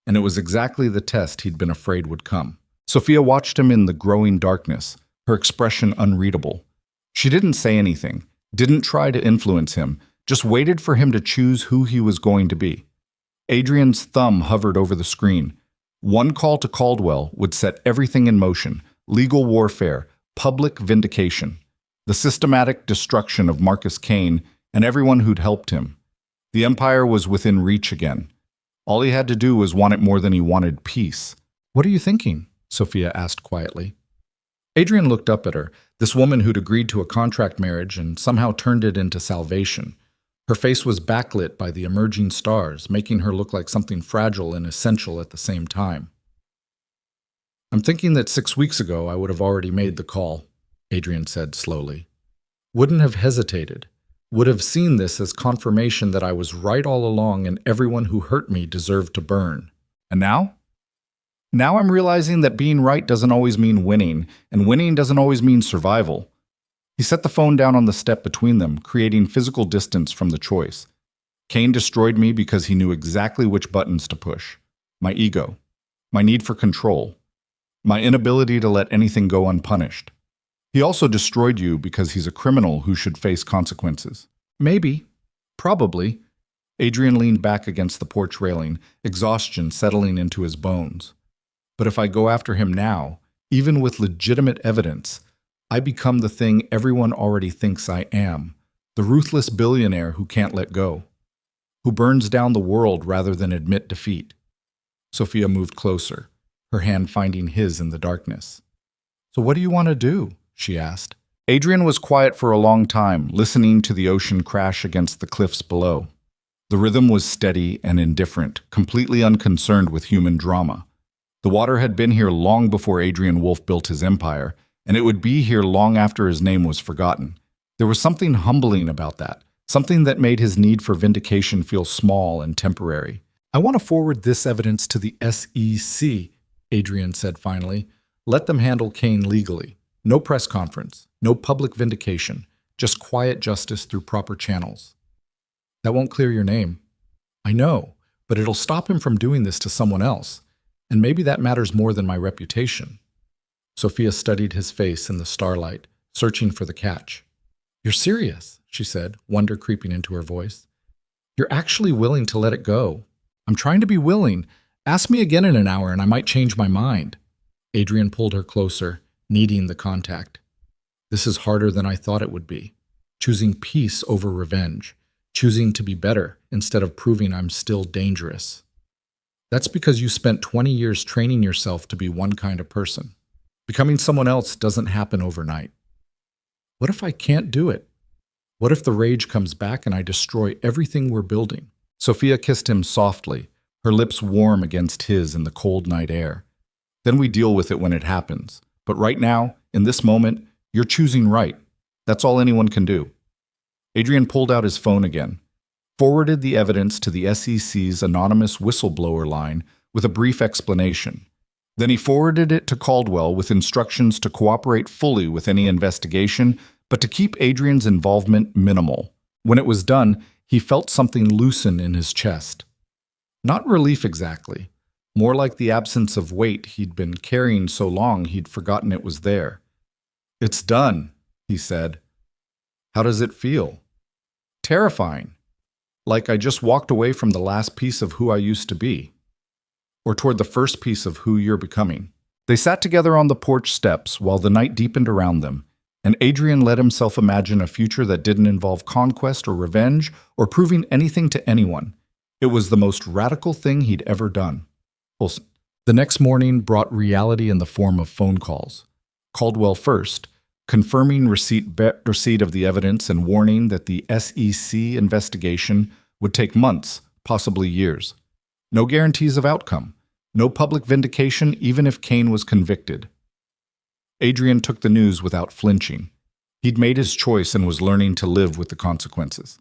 And it was exactly the test he'd been afraid would come. Sophia watched him in the growing darkness, her expression unreadable. She didn't say anything, didn't try to influence him, just waited for him to choose who he was going to be. Adrian's thumb hovered over the screen. One call to Caldwell would set everything in motion: legal warfare, public vindication. The systematic destruction of Marcus Kane and everyone who'd helped him. The Empire was within reach again. All he had to do was want it more than he wanted peace. "What are you thinking?" Sophia asked quietly. Adrian looked up at her, this woman who'd agreed to a contract marriage and somehow turned it into salvation. Her face was backlit by the emerging stars, making her look like something fragile and essential at the same time. "I'm thinking that 6 weeks ago I would have already made the call," Adrian said slowly. "Wouldn't have hesitated. Would have seen this as confirmation that I was right all along and everyone who hurt me deserved to burn. And now? Now I'm realizing that being right doesn't always mean winning, and winning doesn't always mean survival." He set the phone down on the step between them, creating physical distance from the choice. Kane destroyed me because he knew exactly which buttons to push. My ego. My need for control. My inability to let anything go unpunished. He also destroyed you because he's a criminal who should face consequences. Maybe. Probably. Adrian leaned back against the porch railing, exhaustion settling into his bones. But if I go after him now, even with legitimate evidence, I become the thing everyone already thinks I am, the ruthless billionaire who can't let go, who burns down the world rather than admit defeat. Sophia moved closer, her hand finding his in the darkness. "So what do you want to do?" she asked. Adrian was quiet for a long time, listening to the ocean crash against the cliffs below. The rhythm was steady and indifferent, completely unconcerned with human drama. The water had been here long before Adrian Wolf built his empire, and it would be here long after his name was forgotten. There was something humbling about that, something that made his need for vindication feel small and temporary. "I want to forward this evidence to the SEC," Adrian said finally. "Let them handle Kane legally. No press conference, no public vindication, just quiet justice through proper channels." "That won't clear your name." "I know, but it'll stop him from doing this to someone else. And maybe that matters more than my reputation." Sophia studied his face in the starlight, searching for the catch. "You're serious," she said, wonder creeping into her voice. "You're actually willing to let it go." "I'm trying to be willing. Ask me again in an hour and I might change my mind." Adrian pulled her closer, needing the contact. "This is harder than I thought it would be. Choosing peace over revenge. Choosing to be better instead of proving I'm still dangerous. That's because you spent 20 years training yourself to be one kind of person. Becoming someone else doesn't happen overnight. What if I can't do it? What if the rage comes back and I destroy everything we're building?" Sophia kissed him softly, her lips warm against his in the cold night air. "Then we deal with it when it happens. But right now, in this moment, you're choosing right. That's all anyone can do." Adrian pulled out his phone again, forwarded the evidence to the SEC's anonymous whistleblower line with a brief explanation. Then he forwarded it to Caldwell with instructions to cooperate fully with any investigation, but to keep Adrian's involvement minimal. When it was done, he felt something loosen in his chest. Not relief exactly, more like the absence of weight he'd been carrying so long he'd forgotten it was there. "It's done," he said. "How does it feel?" "Terrifying. Like I just walked away from the last piece of who I used to be. Or toward the first piece of who you're becoming." They sat together on the porch steps while the night deepened around them, and Adrian let himself imagine a future that didn't involve conquest or revenge or proving anything to anyone. It was the most radical thing he'd ever done. The next morning brought reality in the form of phone calls. Caldwell first, confirming receipt of the evidence and warning that the SEC investigation would take months, possibly years. No guarantees of outcome. No public vindication even if Kane was convicted. Adrian took the news without flinching. He'd made his choice and was learning to live with the consequences.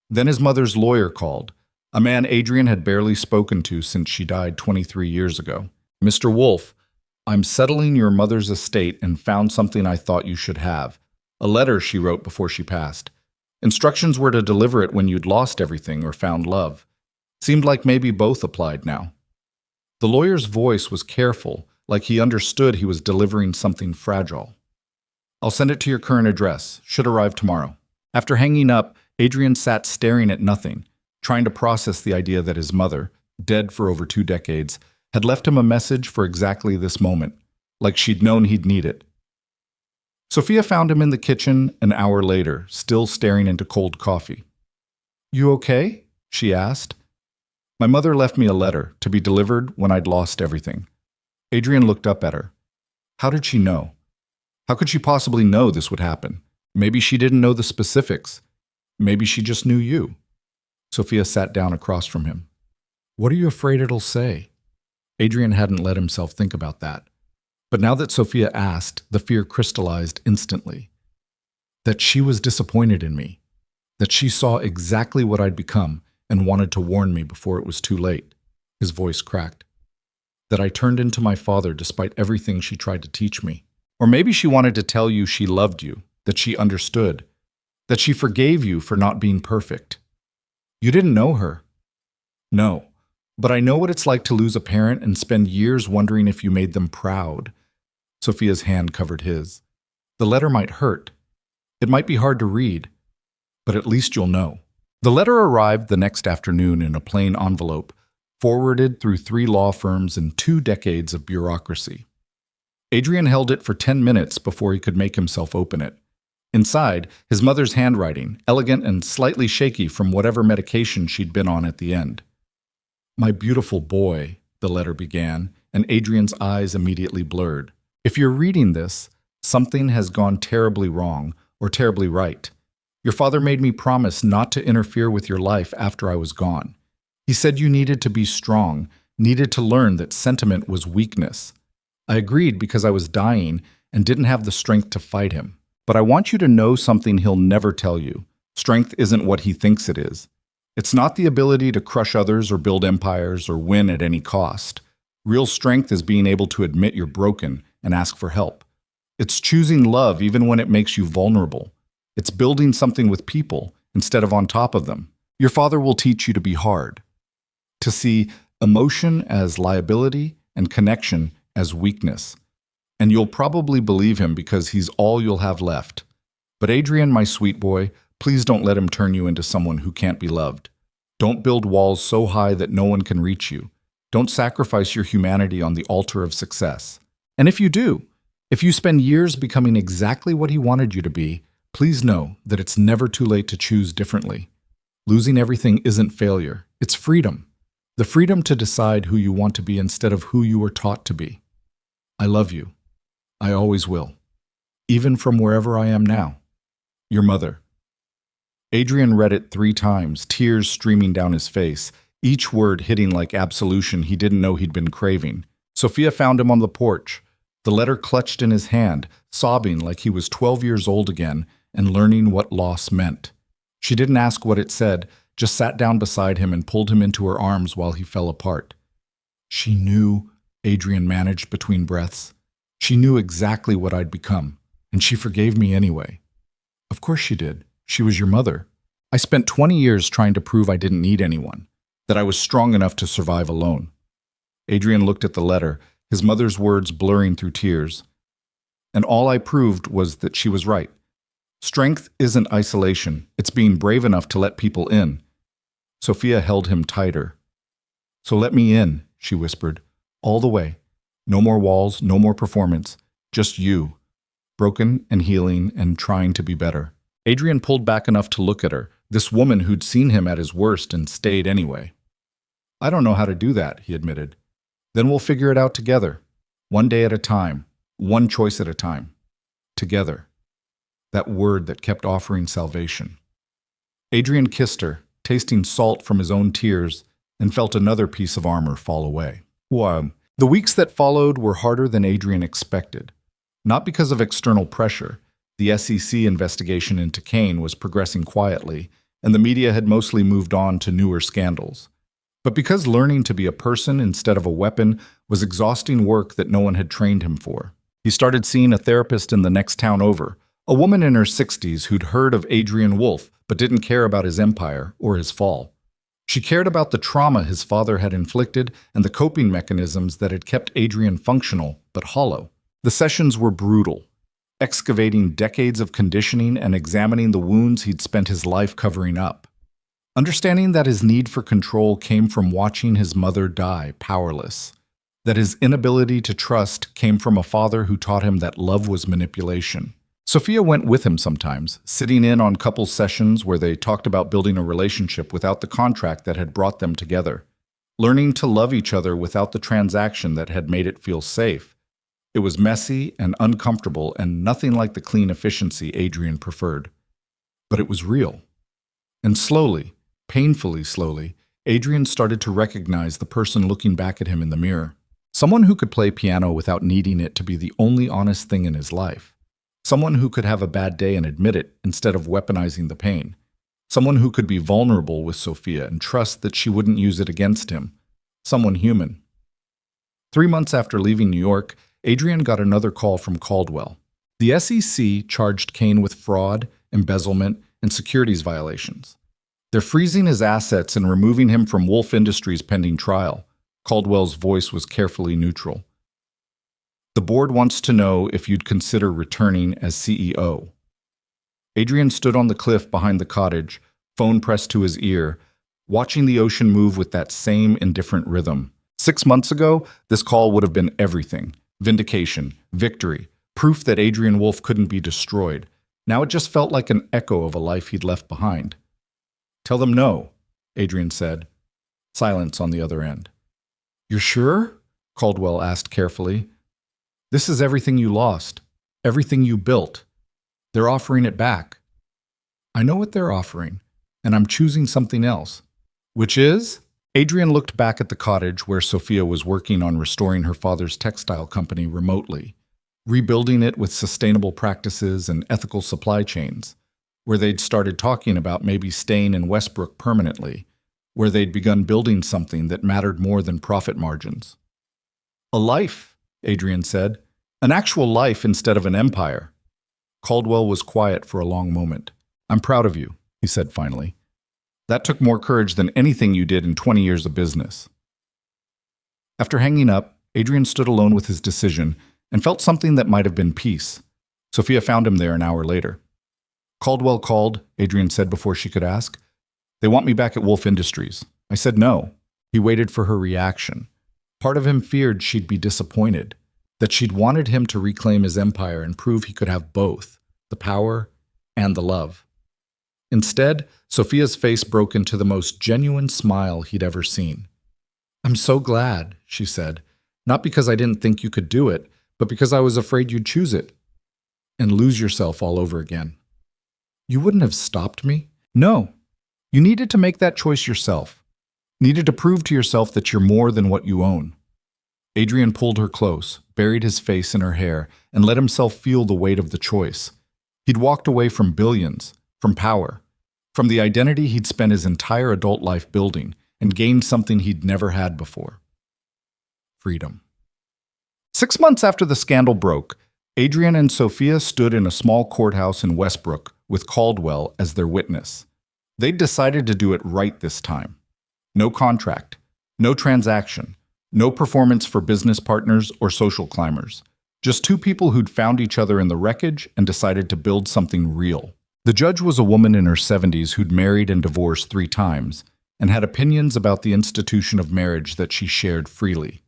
Then his mother's lawyer called, a man Adrian had barely spoken to since she died 23 years ago. "Mr. Wolf, I'm settling your mother's estate and found something I thought you should have. A letter she wrote before she passed. Instructions were to deliver it when you'd lost everything or found love. Seemed like maybe both applied now." The lawyer's voice was careful, like he understood he was delivering something fragile. "I'll send it to your current address. Should arrive tomorrow." After hanging up, Adrian sat staring at nothing, trying to process the idea that his mother, dead for over 2 decades, had left him a message for exactly this moment, like she'd known he'd need it. Sophia found him in the kitchen an hour later, still staring into cold coffee. "You okay?" she asked. "My mother left me a letter to be delivered when I'd lost everything." Adrian looked up at her. How did she know? How could she possibly know this would happen? Maybe she didn't know the specifics. Maybe she just knew you. Sophia sat down across from him. "What are you afraid it'll say?" Adrian hadn't let himself think about that. But now that Sophia asked, the fear crystallized instantly. That she was disappointed in me. That she saw exactly what I'd become and wanted to warn me before it was too late. His voice cracked. That I turned into my father despite everything she tried to teach me. Or maybe she wanted to tell you she loved you, that she understood, that she forgave you for not being perfect. You didn't know her. No, but I know what it's like to lose a parent and spend years wondering if you made them proud. Sophia's hand covered his. The letter might hurt. It might be hard to read, but at least you'll know. The letter arrived the next afternoon in a plain envelope, forwarded through 3 law firms and 2 decades of bureaucracy. Adrian held it for 10 minutes before he could make himself open it. Inside, his mother's handwriting, elegant and slightly shaky from whatever medication she'd been on at the end. "My beautiful boy," the letter began, and Adrian's eyes immediately blurred. "If you're reading this, something has gone terribly wrong or terribly right. Your father made me promise not to interfere with your life after I was gone. He said you needed to be strong, needed to learn that sentiment was weakness. I agreed because I was dying and didn't have the strength to fight him. But I want you to know something he'll never tell you. Strength isn't what he thinks it is. It's not the ability to crush others or build empires or win at any cost. Real strength is being able to admit you're broken and ask for help. It's choosing love even when it makes you vulnerable. It's building something with people instead of on top of them. Your father will teach you to be hard, to see emotion as liability and connection as weakness. And you'll probably believe him because he's all you'll have left. But Adrian, my sweet boy, please don't let him turn you into someone who can't be loved. Don't build walls so high that no one can reach you. Don't sacrifice your humanity on the altar of success. And if you do, if you spend years becoming exactly what he wanted you to be, please know that it's never too late to choose differently. Losing everything isn't failure, it's freedom. The freedom to decide who you want to be instead of who you were taught to be. I love you. I always will. Even from wherever I am now. Your mother." Adrian read it 3 times, tears streaming down his face, each word hitting like absolution he didn't know he'd been craving. Sophia found him on the porch, the letter clutched in his hand, sobbing like he was 12 years old again and learning what loss meant. She didn't ask what it said, just sat down beside him and pulled him into her arms while he fell apart. "She knew," Adrian managed between breaths. "She knew exactly what I'd become, and she forgave me anyway." "Of course she did. She was your mother. I spent 20 years trying to prove I didn't need anyone, that I was strong enough to survive alone." Adrian looked at the letter, his mother's words blurring through tears. "And all I proved was that she was right. Strength isn't isolation. It's being brave enough to let people in." Sophia held him tighter. "So let me in," she whispered, "all the way. No more walls, no more performance. Just you. Broken and healing and trying to be better." Adrian pulled back enough to look at her, this woman who'd seen him at his worst and stayed anyway. "I don't know how to do that," he admitted. "Then we'll figure it out together. One day at a time. One choice at a time. Together." That word that kept offering salvation. Adrian kissed her, tasting salt from his own tears, and felt another piece of armor fall away. The weeks that followed were harder than Adrian expected. Not because of external pressure. The SEC investigation into Kane was progressing quietly, and the media had mostly moved on to newer scandals. But because learning to be a person instead of a weapon was exhausting work that no one had trained him for. He started seeing a therapist in the next town over, a woman in her 60s who'd heard of Adrian Wolfe but didn't care about his empire or his fall. She cared about the trauma his father had inflicted and the coping mechanisms that had kept Adrian functional but hollow. The sessions were brutal, excavating decades of conditioning and examining the wounds he'd spent his life covering up. Understanding that his need for control came from watching his mother die powerless, that his inability to trust came from a father who taught him that love was manipulation. Sophia went with him sometimes, sitting in on couples sessions where they talked about building a relationship without the contract that had brought them together, learning to love each other without the transaction that had made it feel safe. It was messy and uncomfortable and nothing like the clean efficiency Adrian preferred. But it was real. And slowly, painfully slowly, Adrian started to recognize the person looking back at him in the mirror. Someone who could play piano without needing it to be the only honest thing in his life. Someone who could have a bad day and admit it instead of weaponizing the pain. Someone who could be vulnerable with Sophia and trust that she wouldn't use it against him. Someone human. 3 months after leaving New York, Adrian got another call from Caldwell. The SEC charged Kane with fraud, embezzlement, and securities violations. They're freezing his assets and removing him from Wolf Industries pending trial. Caldwell's voice was carefully neutral. The board wants to know if you'd consider returning as CEO. Adrian stood on the cliff behind the cottage, phone pressed to his ear, watching the ocean move with that same indifferent rhythm. 6 months ago, this call would have been everything. Vindication, victory, proof that Adrian Wolf couldn't be destroyed. Now it just felt like an echo of a life he'd left behind. Tell them no, Adrian said. Silence on the other end. You're sure? Caldwell asked carefully. This is everything you lost, everything you built. They're offering it back. I know what they're offering, and I'm choosing something else. Which is? Adrian looked back at the cottage where Sophia was working on restoring her father's textile company remotely, rebuilding it with sustainable practices and ethical supply chains, where they'd started talking about maybe staying in Westbrook permanently, where they'd begun building something that mattered more than profit margins. A life, Adrian said. An actual life instead of an empire. Caldwell was quiet for a long moment. I'm proud of you, he said finally. That took more courage than anything you did in 20 years of business. After hanging up, Adrian stood alone with his decision and felt something that might have been peace. Sophia found him there an hour later. Caldwell called, Adrian said before she could ask. They want me back at Wolf Industries. I said no. He waited for her reaction. Part of him feared she'd be disappointed, that she'd wanted him to reclaim his empire and prove he could have both, the power and the love. Instead, Sophia's face broke into the most genuine smile he'd ever seen. I'm so glad, she said, not because I didn't think you could do it, but because I was afraid you'd choose it and lose yourself all over again. You wouldn't have stopped me? No. You needed to make that choice yourself. Needed to prove to yourself that you're more than what you own. Adrian pulled her close, buried his face in her hair, and let himself feel the weight of the choice. He'd walked away from billions, from power, from the identity he'd spent his entire adult life building, and gained something he'd never had before. Freedom. 6 months after the scandal broke, Adrian and Sophia stood in a small courthouse in Westbrook with Caldwell as their witness. They'd decided to do it right this time. No contract, no transaction, no performance for business partners or social climbers. Just two people who'd found each other in the wreckage and decided to build something real. The judge was a woman in her 70s who'd married and divorced 3 times and had opinions about the institution of marriage that she shared freely.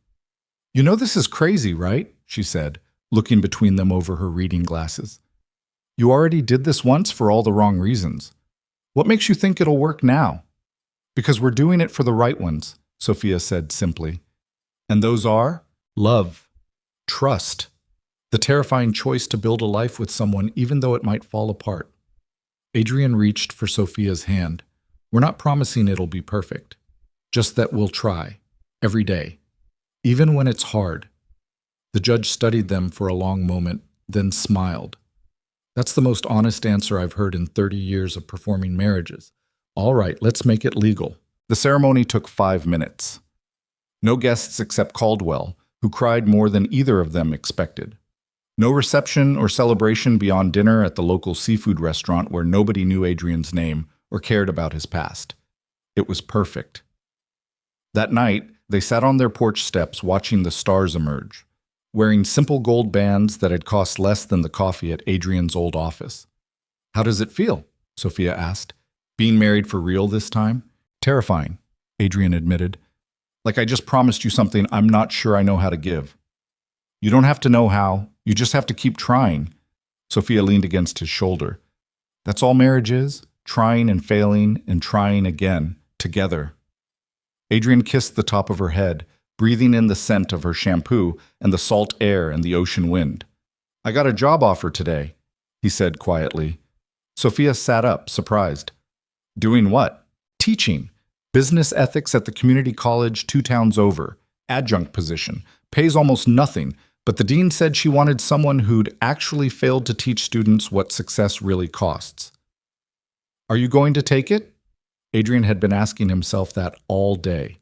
You know this is crazy, right? She said, looking between them over her reading glasses. You already did this once for all the wrong reasons. What makes you think it'll work now? Because we're doing it for the right ones, Sophia said simply. And those are love, trust, the terrifying choice to build a life with someone even though it might fall apart. Adrian reached for Sophia's hand. We're not promising it'll be perfect, just that we'll try, every day, even when it's hard. The judge studied them for a long moment, then smiled. That's the most honest answer I've heard in 30 years of performing marriages. All right, let's make it legal. The ceremony took 5 minutes. No guests except Caldwell, who cried more than either of them expected. No reception or celebration beyond dinner at the local seafood restaurant where nobody knew Adrian's name or cared about his past. It was perfect. That night, they sat on their porch steps watching the stars emerge, wearing simple gold bands that had cost less than the coffee at Adrian's old office. How does it feel? Sophia asked. Being married for real this time? Terrifying, Adrian admitted. Like I just promised you something I'm not sure I know how to give. You don't have to know how, you just have to keep trying. Sophia leaned against his shoulder. That's all marriage is, trying and failing and trying again, together. Adrian kissed the top of her head, breathing in the scent of her shampoo and the salt air and the ocean wind. I got a job offer today, he said quietly. Sophia sat up, surprised. Doing what? Teaching. Business ethics at the community college 2 towns over. Adjunct position. Pays almost nothing, but the dean said she wanted someone who'd actually failed to teach students what success really costs. Are you going to take it? Adrian had been asking himself that all day.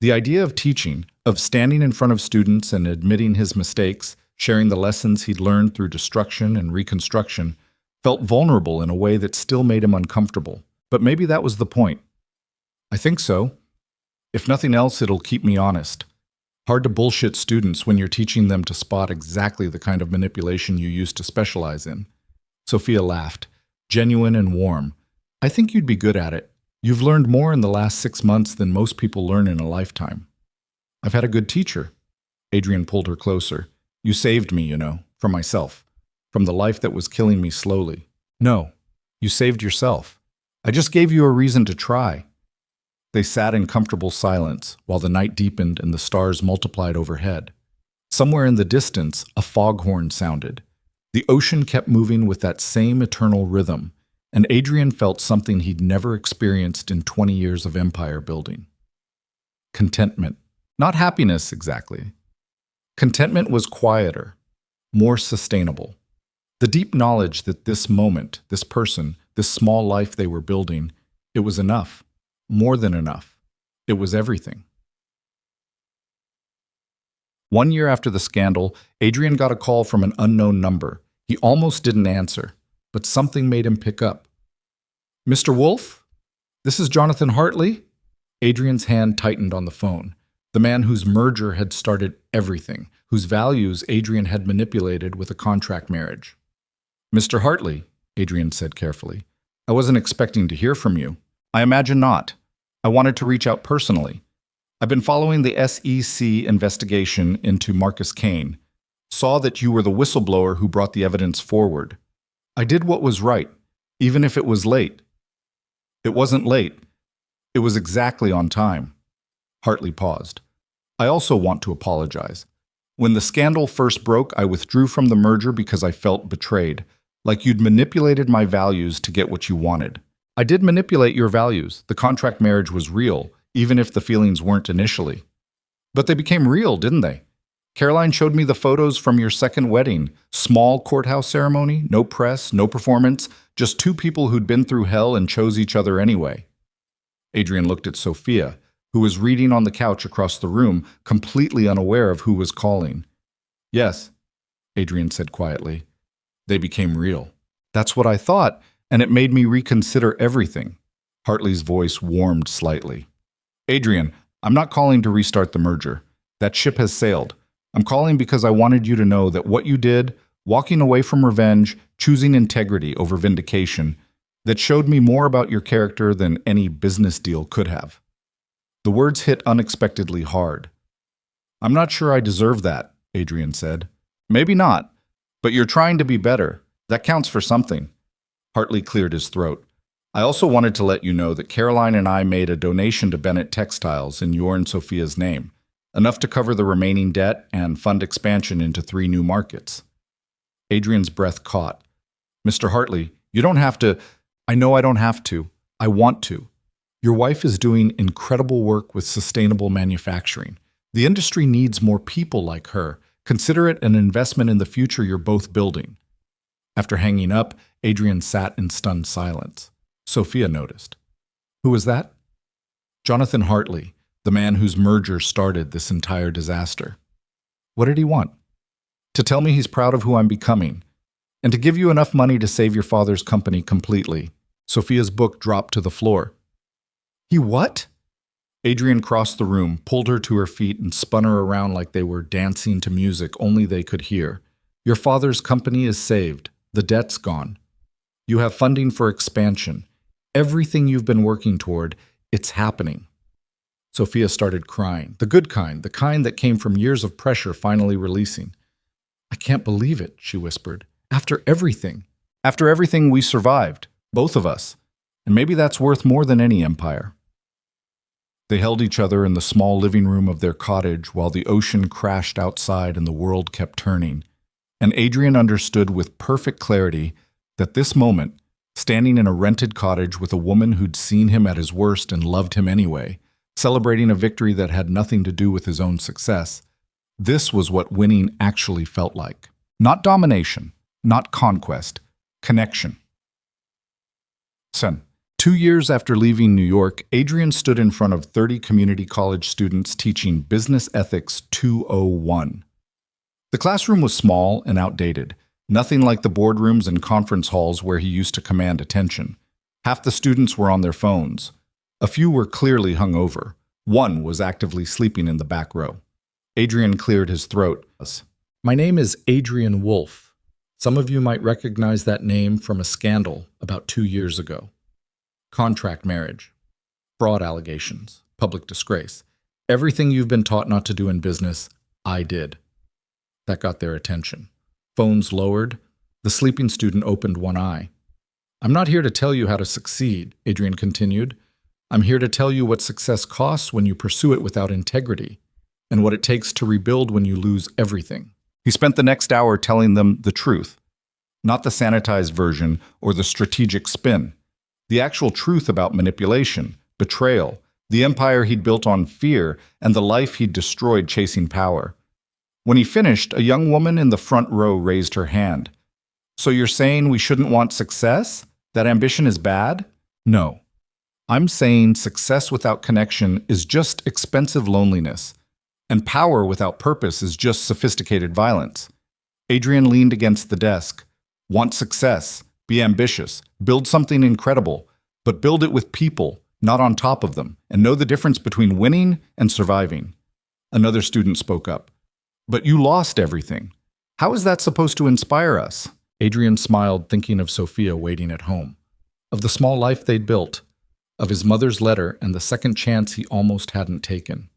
The idea of teaching, of standing in front of students and admitting his mistakes, sharing the lessons he'd learned through destruction and reconstruction, felt vulnerable in a way that still made him uncomfortable. But maybe that was the point. I think so. If nothing else, it'll keep me honest. Hard to bullshit students when you're teaching them to spot exactly the kind of manipulation you used to specialize in. Sophia laughed, genuine and warm. I think you'd be good at it. You've learned more in the last 6 months than most people learn in a lifetime. I've had a good teacher. Adrian pulled her closer. You saved me, from myself, from the life that was killing me slowly. No, you saved yourself. I just gave you a reason to try. They sat in comfortable silence while the night deepened and the stars multiplied overhead. Somewhere in the distance, a foghorn sounded. The ocean kept moving with that same eternal rhythm, and Adrian felt something he'd never experienced in 20 years of empire building. Contentment. Not happiness, exactly. Contentment was quieter, more sustainable. The deep knowledge that this moment, this person, this small life they were building, it was enough. More than enough. It was everything. 1 year after the scandal, Adrian got a call from an unknown number. He almost didn't answer, but something made him pick up. Mr. Wolf? This is Jonathan Hartley? Adrian's hand tightened on the phone. The man whose merger had started everything, whose values Adrian had manipulated with a contract marriage. Mr. Hartley, Adrian said carefully, I wasn't expecting to hear from you. I imagine not. I wanted to reach out personally. I've been following the SEC investigation into Marcus Kane. Saw that you were the whistleblower who brought the evidence forward. I did what was right, even if it was late. It wasn't late. It was exactly on time. Hartley paused. I also want to apologize. When the scandal first broke, I withdrew from the merger because I felt betrayed, like you'd manipulated my values to get what you wanted. I did manipulate your values. The contract marriage was real, even if the feelings weren't initially. But they became real, didn't they? Caroline showed me the photos from your second wedding. Small courthouse ceremony, no press, no performance, just 2 people who'd been through hell and chose each other anyway. Adrian looked at Sophia, who was reading on the couch across the room, completely unaware of who was calling. Yes, Adrian said quietly. They became real. That's what I thought, and it made me reconsider everything. Hartley's voice warmed slightly. Adrian, I'm not calling to restart the merger. That ship has sailed. I'm calling because I wanted you to know that what you did, walking away from revenge, choosing integrity over vindication, that showed me more about your character than any business deal could have. The words hit unexpectedly hard. I'm not sure I deserve that, Adrian said. Maybe not, but you're trying to be better. That counts for something. Hartley cleared his throat. I also wanted to let you know that Caroline and I made a donation to Bennett Textiles in your and Sophia's name, enough to cover the remaining debt and fund expansion into 3 new markets. Adrian's breath caught. Mr. Hartley, you don't have to. I know I don't have to. I want to. Your wife is doing incredible work with sustainable manufacturing. The industry needs more people like her. Consider it an investment in the future you're both building. After hanging up, Adrian sat in stunned silence. Sophia noticed. Who was that? Jonathan Hartley, the man whose merger started this entire disaster. What did he want? To tell me he's proud of who I'm becoming, and to give you enough money to save your father's company completely. Sophia's book dropped to the floor. He what? Adrian crossed the room, pulled her to her feet, and spun her around like they were dancing to music only they could hear. Your father's company is saved. The debt's gone. You have funding for expansion. Everything you've been working toward, it's happening. Sophia started crying. The good kind, the kind that came from years of pressure finally releasing. I can't believe it, she whispered. After everything. After everything we survived, both of us. And maybe that's worth more than any empire. They held each other in the small living room of their cottage while the ocean crashed outside and the world kept turning. And Adrian understood with perfect clarity that this moment, standing in a rented cottage with a woman who'd seen him at his worst and loved him anyway, celebrating a victory that had nothing to do with his own success, this was what winning actually felt like. Not domination, not conquest, connection. Sen. 2 years after leaving New York, Adrian stood in front of 30 community college students teaching Business Ethics 201. The classroom was small and outdated, nothing like the boardrooms and conference halls where he used to command attention. Half the students were on their phones. A few were clearly hungover. One was actively sleeping in the back row. Adrian cleared his throat. My name is Adrian Wolf. Some of you might recognize that name from a scandal about 2 years ago. Contract marriage, fraud allegations, public disgrace. Everything you've been taught not to do in business, I did. That got their attention. Phones lowered. The sleeping student opened one eye. I'm not here to tell you how to succeed, Adrian continued. I'm here to tell you what success costs when you pursue it without integrity, and what it takes to rebuild when you lose everything. He spent the next hour telling them the truth, not the sanitized version or the strategic spin. The actual truth about manipulation, betrayal, the empire he'd built on fear, and the life he'd destroyed chasing power. When he finished, a young woman in the front row raised her hand. So you're saying we shouldn't want success? That ambition is bad? No. I'm saying success without connection is just expensive loneliness, and power without purpose is just sophisticated violence. Adrian leaned against the desk. Want success. Be ambitious, build something incredible, but build it with people, not on top of them, and know the difference between winning and surviving. Another student spoke up. But you lost everything. How is that supposed to inspire us? Adrian smiled, thinking of Sophia waiting at home, of the small life they'd built, of his mother's letter and the second chance he almost hadn't taken.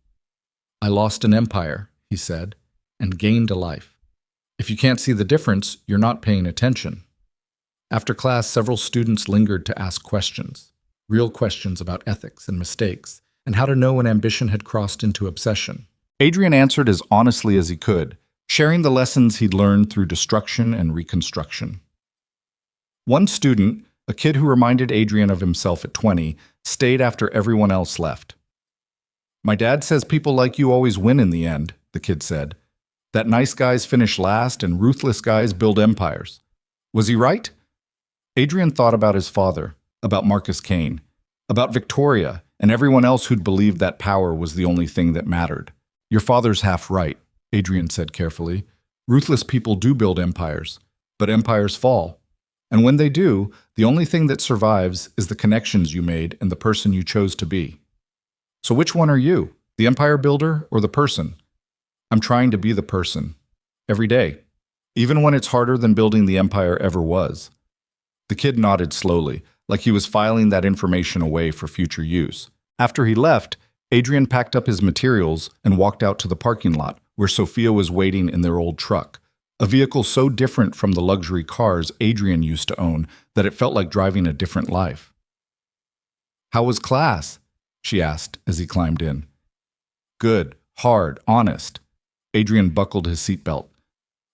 I lost an empire, he said, and gained a life. If you can't see the difference, you're not paying attention. After class, several students lingered to ask questions, real questions about ethics and mistakes, and how to know when ambition had crossed into obsession. Adrian answered as honestly as he could, sharing the lessons he'd learned through destruction and reconstruction. One student, a kid who reminded Adrian of himself at 20, stayed after everyone else left. My dad says people like you always win in the end, the kid said. That nice guys finish last and ruthless guys build empires. Was he right? Adrian thought about his father, about Marcus Kane, about Victoria, and everyone else who'd believed that power was the only thing that mattered. Your father's half right, Adrian said carefully. Ruthless people do build empires, but empires fall. And when they do, the only thing that survives is the connections you made and the person you chose to be. So which one are you, the empire builder or the person? I'm trying to be the person, every day, even when it's harder than building the empire ever was. The kid nodded slowly, like he was filing that information away for future use. After he left, Adrian packed up his materials and walked out to the parking lot, where Sophia was waiting in their old truck, a vehicle so different from the luxury cars Adrian used to own that it felt like driving a different life. How was class? She asked as he climbed in. Good, hard, honest. Adrian buckled his seatbelt.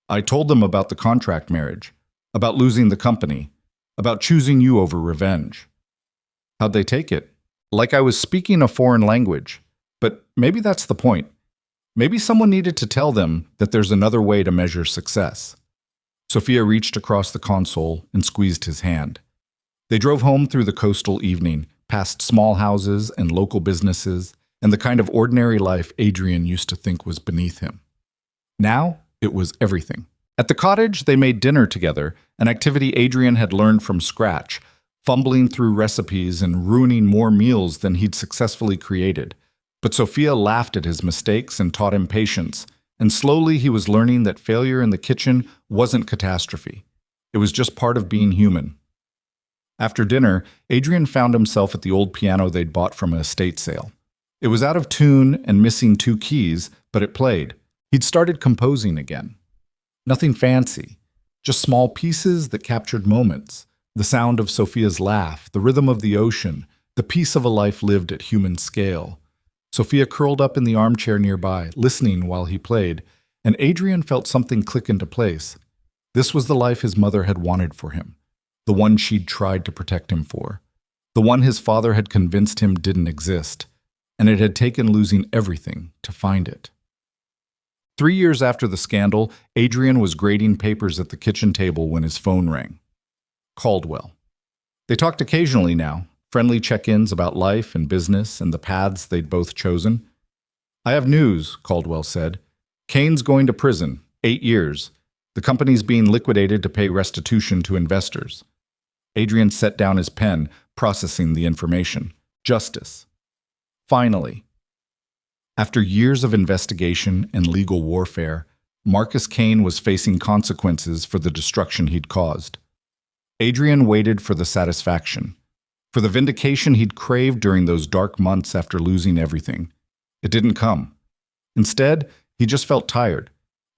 I told them about the contract marriage, about losing the company, about choosing you over revenge. How'd they take it? Like I was speaking a foreign language. But maybe that's the point. Maybe someone needed to tell them that there's another way to measure success. Sophia reached across the console and squeezed his hand. They drove home through the coastal evening, past small houses and local businesses, and the kind of ordinary life Adrian used to think was beneath him. Now, it was everything. At the cottage, they made dinner together, an activity Adrian had learned from scratch, fumbling through recipes and ruining more meals than he'd successfully created. But Sophia laughed at his mistakes and taught him patience, and slowly he was learning that failure in the kitchen wasn't catastrophe. It was just part of being human. After dinner, Adrian found himself at the old piano they'd bought from an estate sale. It was out of tune and missing 2 keys, but it played. He'd started composing again. Nothing fancy, just small pieces that captured moments. The sound of Sophia's laugh, the rhythm of the ocean, the piece of a life lived at human scale. Sophia curled up in the armchair nearby, listening while he played, and Adrian felt something click into place. This was the life his mother had wanted for him, the one she'd tried to protect him for, the one his father had convinced him didn't exist, and it had taken losing everything to find it. 3 years after the scandal, Adrian was grading papers at the kitchen table when his phone rang. Caldwell. They talked occasionally now, friendly check-ins about life and business and the paths they'd both chosen. "I have news," Caldwell said. "Kane's going to prison, 8 years. The company's being liquidated to pay restitution to investors." Adrian set down his pen, processing the information. Justice. Finally. After years of investigation and legal warfare, Marcus Kane was facing consequences for the destruction he'd caused. Adrian waited for the satisfaction, for the vindication he'd craved during those dark months after losing everything. It didn't come. Instead, he just felt tired,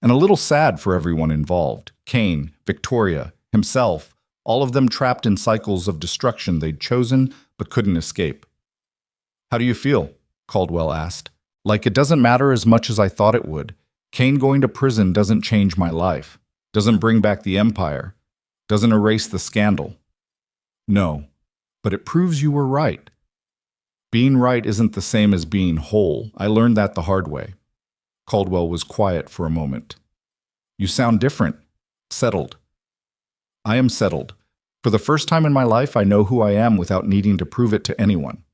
and a little sad for everyone involved. Kane, Victoria, himself, all of them trapped in cycles of destruction they'd chosen but couldn't escape. "How do you feel?" Caldwell asked. "Like it doesn't matter as much as I thought it would. Kane going to prison doesn't change my life, doesn't bring back the empire, doesn't erase the scandal." "No, but it proves you were right." "Being right isn't the same as being whole. I learned that the hard way." Caldwell was quiet for a moment. "You sound different, settled." "I am settled. For the first time in my life, I know who I am without needing to prove it to anyone."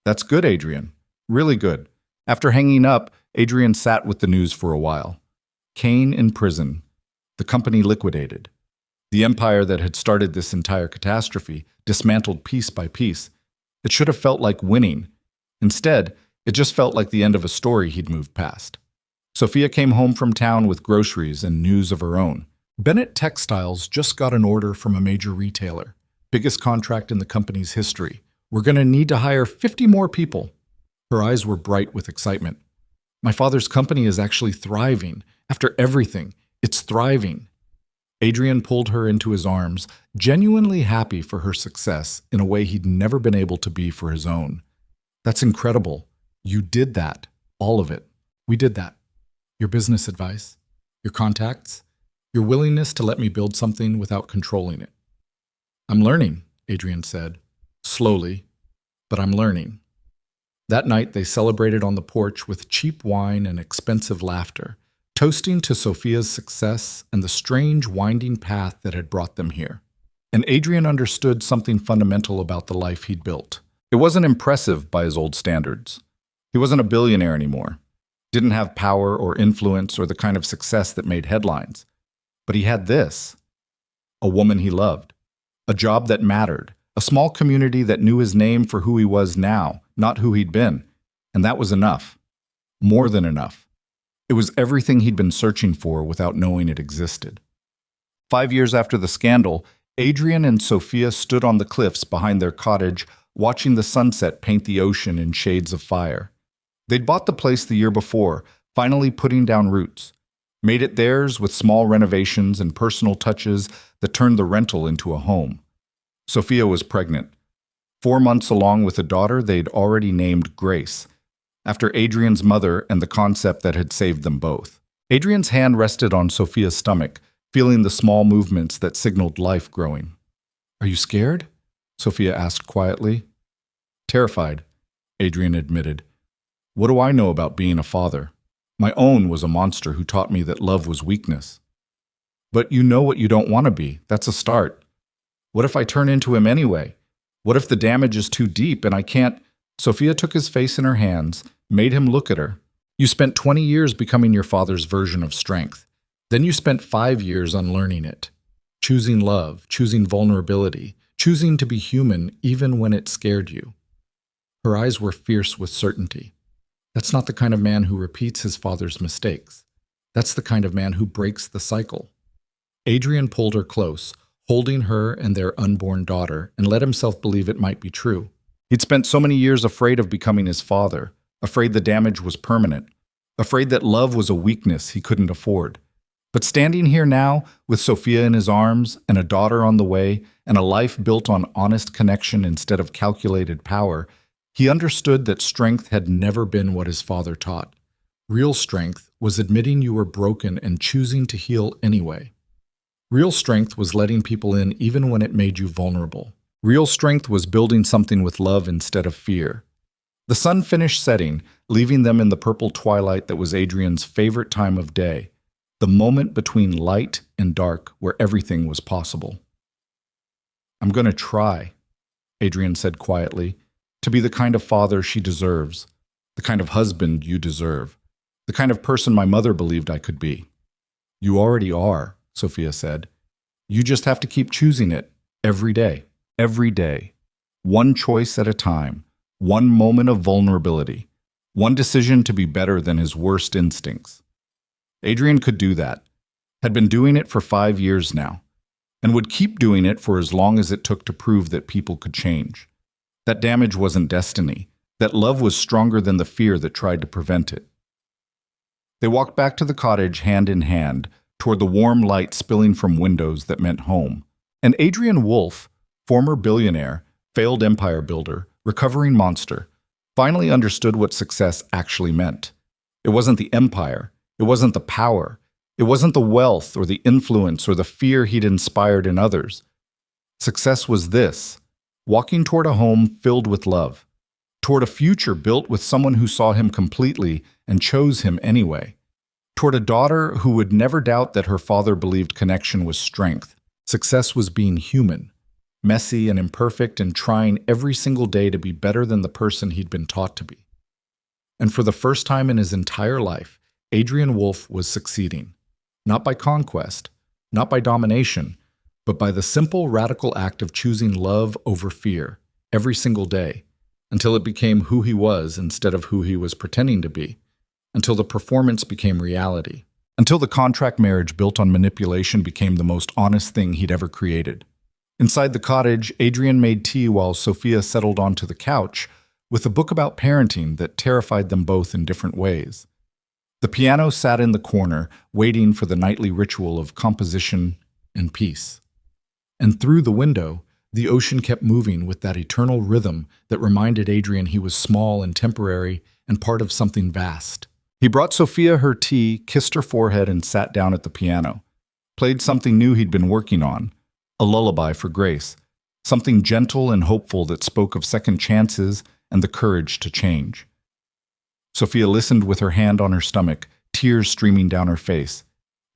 "That's good, Adrian. Really good." After hanging up, Adrian sat with the news for a while. Kane in prison. The company liquidated. The empire that had started this entire catastrophe dismantled piece by piece. It should have felt like winning. Instead, it just felt like the end of a story he'd moved past. Sophia came home from town with groceries and news of her own. Bennett Textiles just got an order from a major retailer. Biggest contract in the company's history. "We're going to need to hire 50 more people." Her eyes were bright with excitement. "My father's company is actually thriving. After everything, it's thriving." Adrian pulled her into his arms, genuinely happy for her success in a way he'd never been able to be for his own. "That's incredible. You did that. All of it. We did that. Your business advice, your contacts, your willingness to let me build something without controlling it." "I'm learning," Adrian said. "Slowly, but I'm learning." That night, they celebrated on the porch with cheap wine and expensive laughter, toasting to Sophia's success and the strange, winding path that had brought them here. And Adrian understood something fundamental about the life he'd built. It wasn't impressive by his old standards. He wasn't a billionaire anymore, didn't have power or influence or the kind of success that made headlines. But he had this: a woman he loved, a job that mattered, a small community that knew his name for who he was now, not who he'd been. And that was enough. More than enough. It was everything he'd been searching for without knowing it existed. 5 years after the scandal, Adrian and Sophia stood on the cliffs behind their cottage, watching the sunset paint the ocean in shades of fire. They'd bought the place the year before, finally putting down roots, made it theirs with small renovations and personal touches that turned the rental into a home. Sophia was pregnant. 4 months along with a daughter they'd already named Grace, after Adrian's mother and the concept that had saved them both. Adrian's hand rested on Sophia's stomach, feeling the small movements that signaled life growing. "Are you scared?" Sophia asked quietly. "Terrified," Adrian admitted. "What do I know about being a father? My own was a monster who taught me that love was weakness." "But you know what you don't want to be. That's a start. What if I turn into him anyway? What if the damage is too deep and I can't?" Sophia took his face in her hands, made him look at her. "You spent 20 years becoming your father's version of strength. Then you spent 5 years unlearning it. Choosing love, choosing vulnerability, choosing to be human even when it scared you." Her eyes were fierce with certainty. "That's not the kind of man who repeats his father's mistakes. That's the kind of man who breaks the cycle." Adrian pulled her close, holding her and their unborn daughter, and let himself believe it might be true. He'd spent so many years afraid of becoming his father, afraid the damage was permanent, afraid that love was a weakness he couldn't afford. But standing here now, with Sophia in his arms, and a daughter on the way, and a life built on honest connection instead of calculated power, he understood that strength had never been what his father taught. Real strength was admitting you were broken and choosing to heal anyway. Real strength was letting people in even when it made you vulnerable. Real strength was building something with love instead of fear. The sun finished setting, leaving them in the purple twilight that was Adrian's favorite time of day, the moment between light and dark where everything was possible. "I'm going to try," Adrian said quietly, "to be the kind of father she deserves, the kind of husband you deserve, the kind of person my mother believed I could be." "You already are," Sophia said. "You just have to keep choosing it every day. Every day. One choice at a time. One moment of vulnerability. One decision to be better than his worst instincts." Adrian could do that, had been doing it for 5 years now, and would keep doing it for as long as it took to prove that people could change. That damage wasn't destiny, that love was stronger than the fear that tried to prevent it. They walked back to the cottage hand in hand, toward the warm light spilling from windows that meant home. And Adrian Wolfe, former billionaire, failed empire builder, recovering monster, finally understood what success actually meant. It wasn't the empire, it wasn't the power, it wasn't the wealth or the influence or the fear he'd inspired in others. Success was this: walking toward a home filled with love, toward a future built with someone who saw him completely and chose him anyway, toward a daughter who would never doubt that her father believed connection was strength. Success was being human, messy and imperfect, and trying every single day to be better than the person he'd been taught to be. And for the first time in his entire life, Adrian Wolfe was succeeding, not by conquest, not by domination, but by the simple, radical act of choosing love over fear every single day, until it became who he was instead of who he was pretending to be, until the performance became reality, until the contract marriage built on manipulation became the most honest thing he'd ever created. Inside the cottage, Adrian made tea while Sophia settled onto the couch with a book about parenting that terrified them both in different ways. The piano sat in the corner, waiting for the nightly ritual of composition and peace. And through the window, the ocean kept moving with that eternal rhythm that reminded Adrian he was small and temporary and part of something vast. He brought Sophia her tea, kissed her forehead, and sat down at the piano. Played something new he'd been working on, a lullaby for Grace, something gentle and hopeful that spoke of second chances and the courage to change. Sophia listened with her hand on her stomach, tears streaming down her face.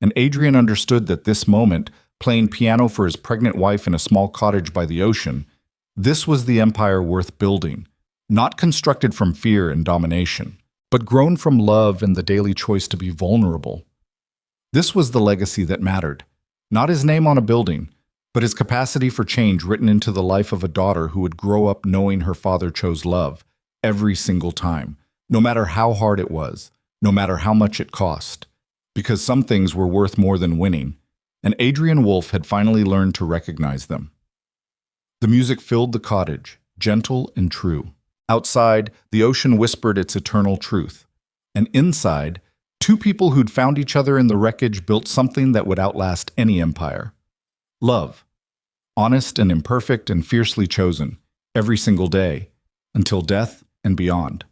And Adrian understood that this moment, playing piano for his pregnant wife in a small cottage by the ocean, this was the empire worth building, not constructed from fear and domination, but grown from love and the daily choice to be vulnerable. This was the legacy that mattered, not his name on a building, but his capacity for change written into the life of a daughter who would grow up knowing her father chose love every single time, no matter how hard it was, no matter how much it cost, because some things were worth more than winning, and Adrian Wolfe had finally learned to recognize them. The music filled the cottage, gentle and true. Outside, the ocean whispered its eternal truth. And inside, two people who'd found each other in the wreckage built something that would outlast any empire. Love. Honest and imperfect and fiercely chosen, every single day, until death and beyond.